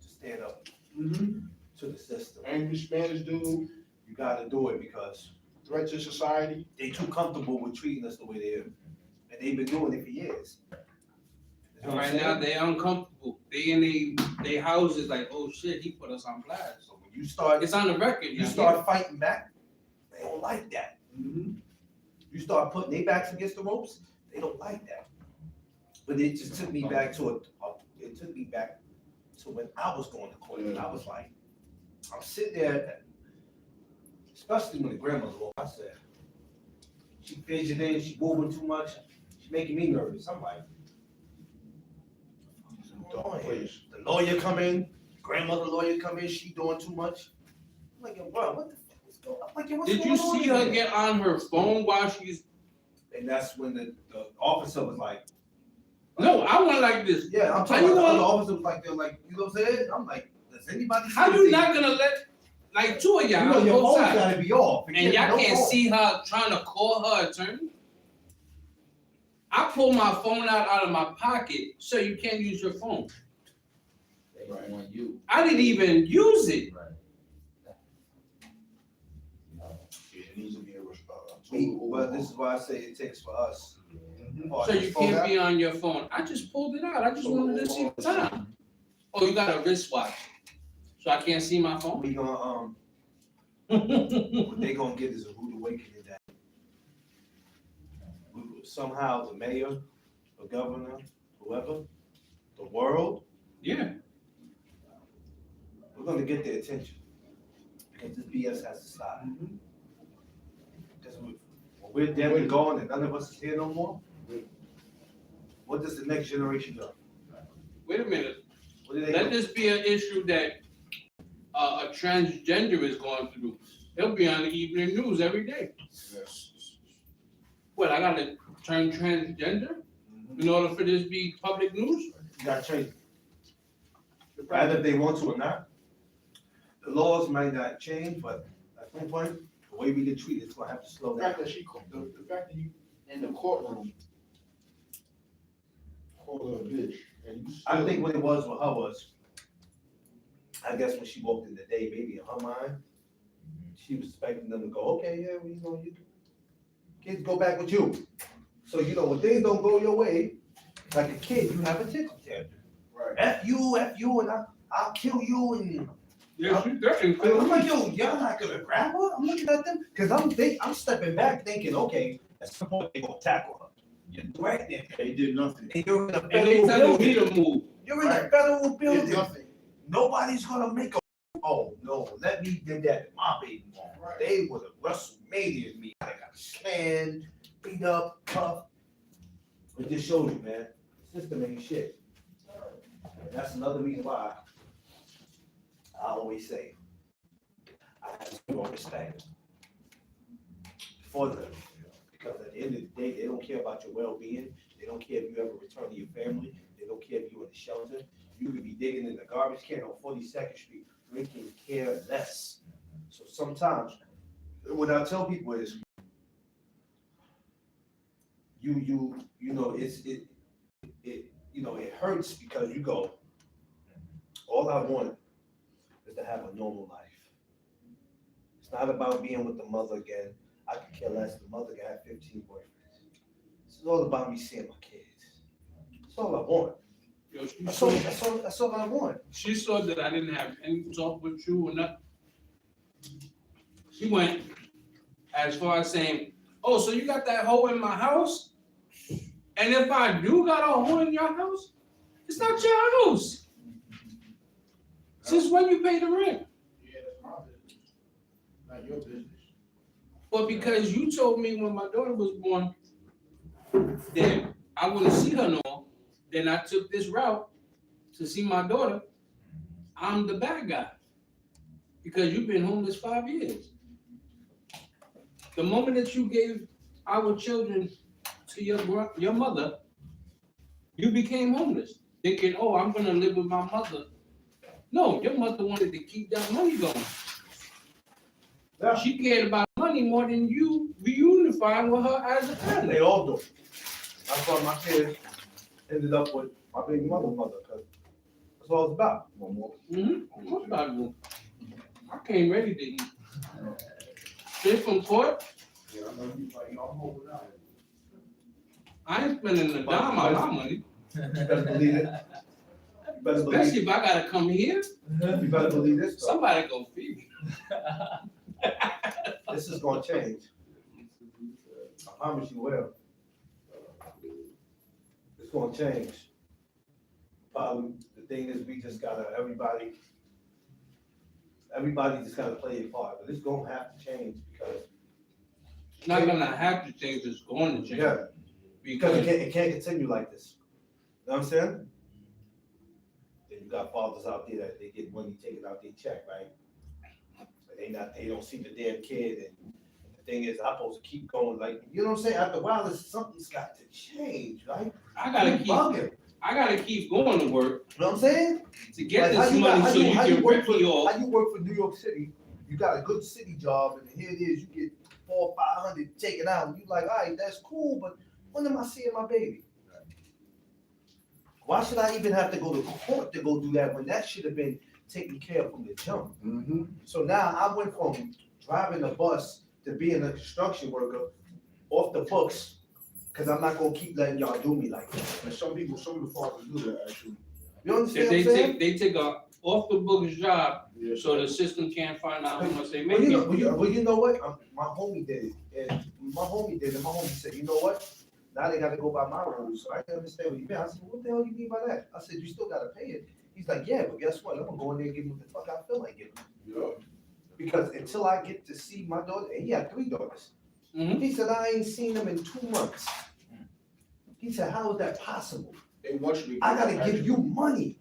to stand up to the system. Angry Spanish dude. You gotta do it because Threat to society. they too comfortable with treating us the way they are. And they've been doing it for years. You know And what I'm right now, saying? they uncomfortable. They in they houses like, oh shit, he put us on blast. So when you start, It's on the record. you start fighting back, they don't like that. Mm-hmm. You start putting their backs against the ropes, they don't like that. But it just took me back to it took me back to when I was going to court, and I was like, I'm sitting there, especially when the grandmother walked, I said, she fidgeting, she moving too much, she making me nervous. I'm like, Please. the lawyer come in, grandmother lawyer come in, she doing too much. I'm like, yo, bro, what the fuck is going on? I'm like, yo, what's Did going you on see her here? get on her phone while she's? And that's when the officer was like, No, I went like this. yeah, I'm How talking you about the want- other officer was like, they're like, you know what I'm saying? I'm like, does anybody? see How you anything? not gonna let like two of You y'all know, on your both phone's sides, gotta be off. and y'all No can't phone. see her trying to call her attorney? I pulled my phone out of my pocket so you can't use your phone. They want you. I didn't even use it. Right. It needs to be a Well, this is why I say it takes for us. So you can't be on your phone. I just pulled it out. I just wanted to see the time. Oh, you got a wristwatch. So I can't see my phone? We gonna, what they gonna get is a rude awakening that somehow the mayor, the governor, whoever, the world, Yeah. we're gonna get their attention. Because this BS has to stop. Because when we're dead and gone and none of us is here no more, what does the next generation do? Wait a minute. What do they Let do? this be an issue that a transgender is going through. He'll be on the evening news every day. Yes. What, I gotta turn transgender in order for this to be public news? You gotta change it. Either they want to or not. The laws might not change, but at some point, the way we get treated is gonna have to slow The down. fact that the fact that you in the courtroom called her a bitch, and you I still. think what it was with her was, I guess when she walked in the day, maybe in her mind, she was expecting them to go, okay, yeah, well, you know, you kids go back with you. So, you know, when things don't go your way, Like a kid, you have a tickle tantrum. Right. F you, and I'll kill you, and Yeah, she definitely I'm like, yo, y'all not gonna grab her? I'm looking at them, cause I'm stepping back thinking, okay, at some point they gonna tackle her. You're right there. They did nothing. And you're in a And they federal telling me building. to move. You're in a Right. federal Did building. nothing. Nobody's gonna make a, oh, no, let me do that to my baby mom. Right. They would have WrestleMania me. I got slammed, beat up, tough. It just shows you, man, system ain't shit. And that's another reason why I always say, I have zero respect for them. Because at the end of the day, they don't care about your well-being. They don't care if you ever return to your family. They don't care if you're in a shelter. You could be digging in the garbage can on 42nd Street. They can care less. So sometimes, what I tell people is, you know, it hurts because you go, all I want is to have a normal life. It's not about being with the mother again. I could care less. The mother can have 15 boyfriends. It's all about me seeing my kids. That's all I want. Yo, she That's saw, all, that's all I want. she saw that I didn't have any talk with you or nothing. She went as far as saying, oh, so you got that hoe in my house? And if I do got a hoe in your house, it's not your house. Since when you pay the rent? Yeah, that's my business. Not your business. Well, because you told me when my daughter was born that I wouldn't see her no more, then I took this route to see my daughter. I'm the bad guy because you've been homeless 5 years. The moment that you gave our children to your mother, you became homeless, thinking, oh, I'm gonna live with my mother. No, your mother wanted to keep that money going. Yeah. She cared about money more than you reunifying with her as a family. They all do. That's why my kids ended up with my baby mother's mother, because that's all it's about. One more. Of course I will. I came ready to eat. Straight from court, Yeah, I know you, like, I'm holding out. I ain't spending a dime on my money, You better believe it. You better believe, especially if I gotta come here, you better believe this, though. somebody go feed me. This is gonna change. I promise you will. It's gonna change. Probably, the thing is, we just gotta, everybody just gotta play their part, but it's gonna have to change because, It's not gonna have to change, it's going to change. yeah, because Because it can't continue like this. You know what I'm saying? Then you got fathers out there that they get money taken out their check, right? But they don't see the damn kid, and the thing is, I'm supposed to keep going, like, you know what I'm saying? After a while, something's got to change, right? I gotta You keep bugging. going to work You know what I'm saying? to get Like, this money so you how can work rip for, me off. how you work for New York City, you got a good city job, and here it is, you get 400 or 500 taken out, and you like, all right, that's cool, but when am I seeing my baby? Why should I even have to go to court to go do that when that should have been taken care of from the jump? Mm-hmm. So now I went from driving a bus to being a construction worker off the books, because I'm not gonna keep letting y'all do me like that. And some of the fathers do that, actually. You understand If what I'm saying? they take a off the books job, Yeah. so the system can't find out how much they Well, make. you know what? My homie did it, and my homie said, you know what? Now they gotta go by my rules, so I didn't understand what you meant. I said, what the hell you mean by that? I said, you still gotta pay it. He's like, yeah, but guess what? I'm gonna go in there and give him what the fuck I feel like giving him. Yeah. Because until I get to see my daughter, and he had 3 daughters. Mhm. He said, I ain't seen them in 2 months. He said, how is that possible? They want you to. I gotta give you money.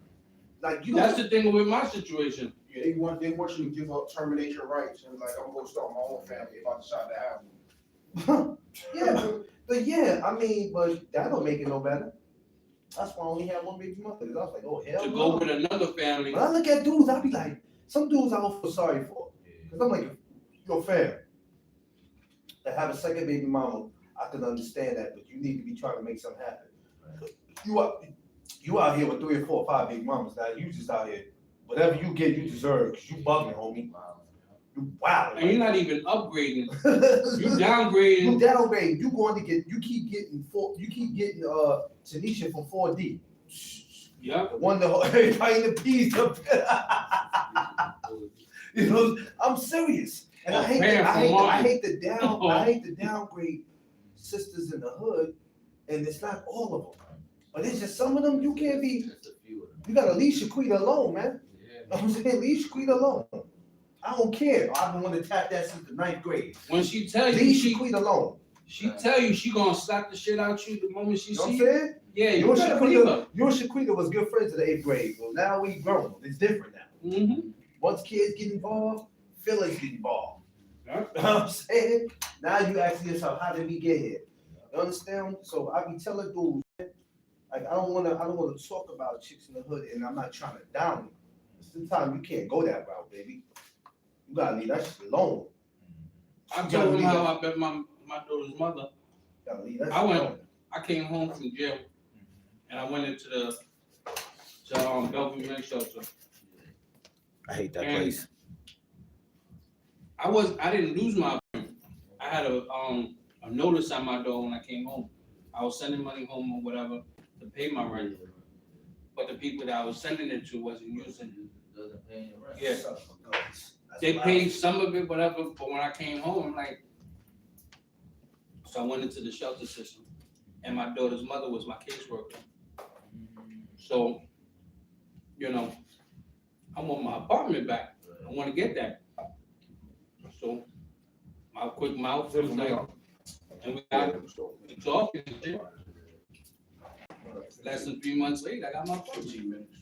Like, you That's don't, the thing with my situation. Yeah, they want you to give up, terminate your rights, and like, I'm gonna start my own family if I decide to have one. yeah, but yeah, I mean, but that don't make it no better. That's why I only had 1 baby mother, 'cause I was like, oh, hell To no. go with another family, When I look at dudes, I be like, some dudes I don't feel sorry for. Cause I'm like, you're fair. To have a second baby mama, I can understand that, but you need to be trying to make something happen. You out here with 3 or 4 or 5 baby mamas, now you just out here, whatever you get, you deserve, cause you bugging, homie. Wow. And you're not even upgrading. You You downgrading. downgrade, you keep getting Tanisha from 4D. Yeah. The one that everybody in the piece up. You know, I'm serious. And I hate the downgrade sisters in the hood, and it's not all of them. But it's just some of them you can't be, Just a few of them. you gotta leave Shaquita alone, man. Yeah. I'm saying leave Shaquita alone. I don't care. I've been wanting to tap that since the 9th grade. When she tell you, Leave she Shaquita alone. tell you she gonna slap the shit out you the moment she You know what I'm see you. saying? Yeah, You you and better believe her. Shaquita was good friends in the 8th grade. Well, now we grown. It's different now. Mm-hmm. Once kids get involved, feelings get involved. Yeah. You know what I'm saying? Now you asking yourself, how did we get here? You understand? So I be telling dudes, like I don't wanna talk about chicks in the hood, and I'm not trying to down them. Sometimes you can't go that route, baby. You gotta leave that shit alone. I You told gotta him leave how that- I met my daughter's mother. you gotta leave that I shit went- alone. I came home from jail and I went into the Bellevue Men's Shelter. I hate that And place. I didn't lose my apartment. I had a notice on my door when I came home. I was sending money home or whatever to pay my rent, but the people that I was sending it to wasn't using it. Doesn't pay your rent. Yeah. Son of a gun. That's They loud. paid some of it, whatever, but when I came home, I'm like, so I went into the shelter system and my daughter's mother was my caseworker. So, you know, I want my apartment back. I want to get that. So my quick mouth was like, and we got to talking and shit. Less than 3 months later, I got my apartment. 15 minutes.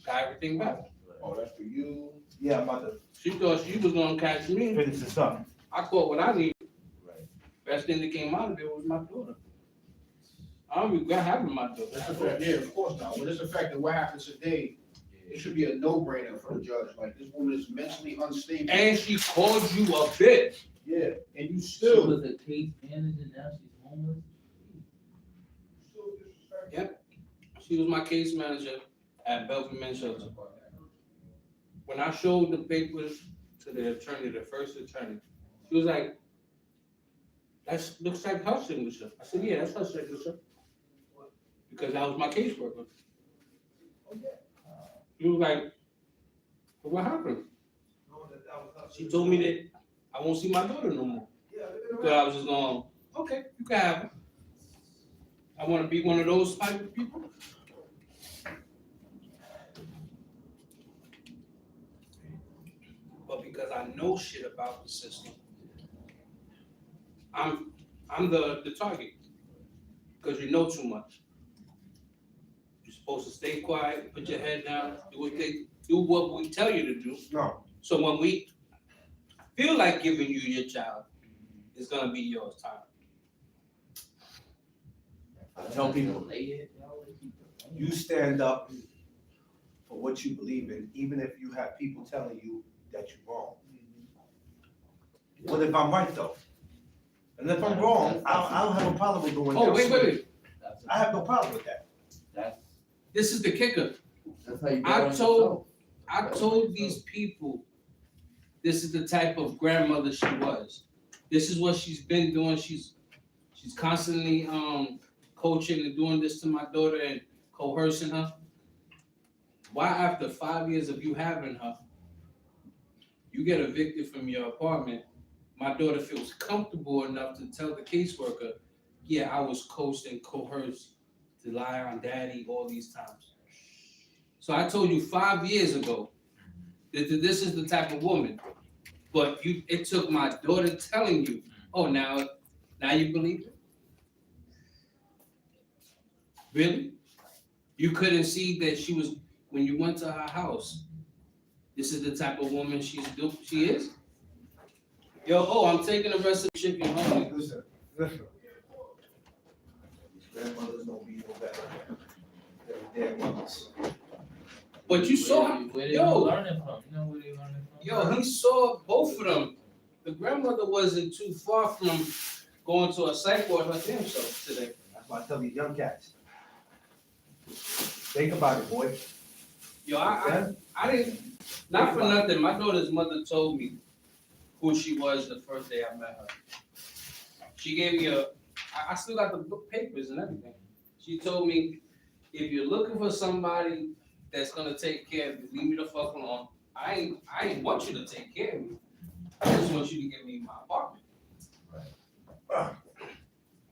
Got everything back. Oh, that's for you. Yeah, I'm about to She thought she was gonna catch me. finish this up. I caught what I needed. Right. Best thing that came out of it was my daughter. I don't regret having my daughter. That's a fact, yeah, of course not. When it's affected what happens today, it should be a no-brainer for the judge. Like, this woman is mentally unstable. And she called you a bitch. Yeah, and you She still. was a case manager, now she's homeless. Yep. She was my case manager at Bellevue Men's Shelter. When I showed the papers to the attorney, the first attorney, she was like, that looks like her signature. I said, yeah, that's her signature. Because that was my caseworker. She was like, well, what happened? She told me that I won't see my daughter no more. But I was just going, okay, you can have her. I want to be one of those type of people. But because I know shit about the system, I'm the target. Because you know too much. You're supposed to stay quiet, put your head down, do what we tell you to do. No. So when we feel like giving you your child, it's gonna be yours time. I tell people, you stand up for what you believe in, even if you have people telling you that you're wrong. What if I'm right though? And if I'm wrong, I don't have a problem with going. Oh, wait. I have no problem with that. That's, This is the kicker. that's how you. I govern told- yourself. I told these people, this is the type of grandmother she was. This is what she's been doing. She's constantly coaching and doing this to my daughter and coercing her. Why after 5 years of you having her, you get evicted from your apartment, my daughter feels comfortable enough to tell the caseworker, yeah, I was coached and coerced to lie on daddy all these times. So I told you 5 years ago that this is the type of woman, but it took my daughter telling you, oh, now you believe it? Really? You couldn't see that she was, when you went to her house, this is the type of woman she is? Yo, I'm taking the rest of the chicken home. Listen. Grandmothers don't be no better than their mothers. But you saw, Where they yo. learning from? You know where they learning from? he saw both of them. The grandmother wasn't too far from going to a psych ward her damn self today. That's why I tell these young cats. Think about it, boy. Yo, I didn't, not for nothing, my daughter's mother told me who she was the first day I met her. She gave me I still got the book papers and everything. She told me, if you're looking for somebody that's gonna take care of you, leave me the fuck alone. I ain't want you to take care of me. I just want you to give me my apartment.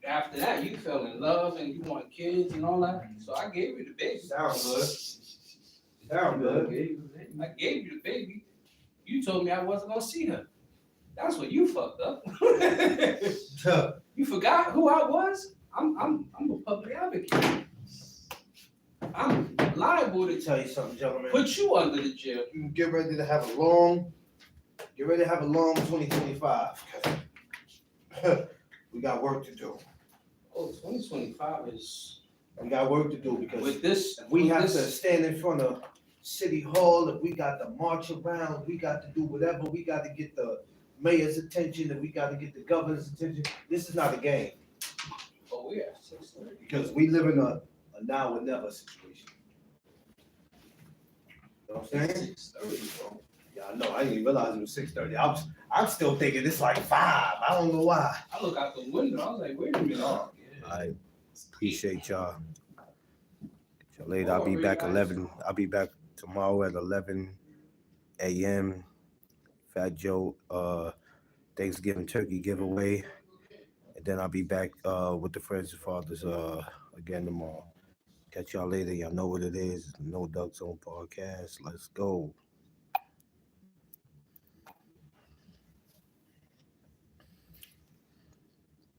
After that, you fell in love and you want kids and all that. So I gave you the baby. Sound good. Sound good. I gave you the baby. You told me I wasn't gonna see her. That's what you fucked up. You forgot who I was? I'm a public advocate. I'm liable Let me to tell you something, gentlemen. put you under the jail. You get ready to have a long 2025. We got work to do. Oh, 2025 is We got work to do because with this. we with have to this- stand in front of City Hall, if we got to march around, we got to do whatever, we got to get the mayor's attention, and we got to get the governor's attention. This is not a game, Oh, we are 6:30. because we live in a now or never situation. You know what I'm saying? 6:30, bro. Yeah, I know, I didn't even realize it was 6:30. I'm still thinking it's like 5, I don't know why. I look out the window. I was like, wait a minute. I appreciate y'all. Y'all later. I'll be back 11. I'll be back tomorrow at 11 a.m. Fat Joe Thanksgiving turkey giveaway. And then I'll be back with the Friends and Fathers again tomorrow. Catch y'all later. Y'all know what it is. No Ducks on podcast. Let's go.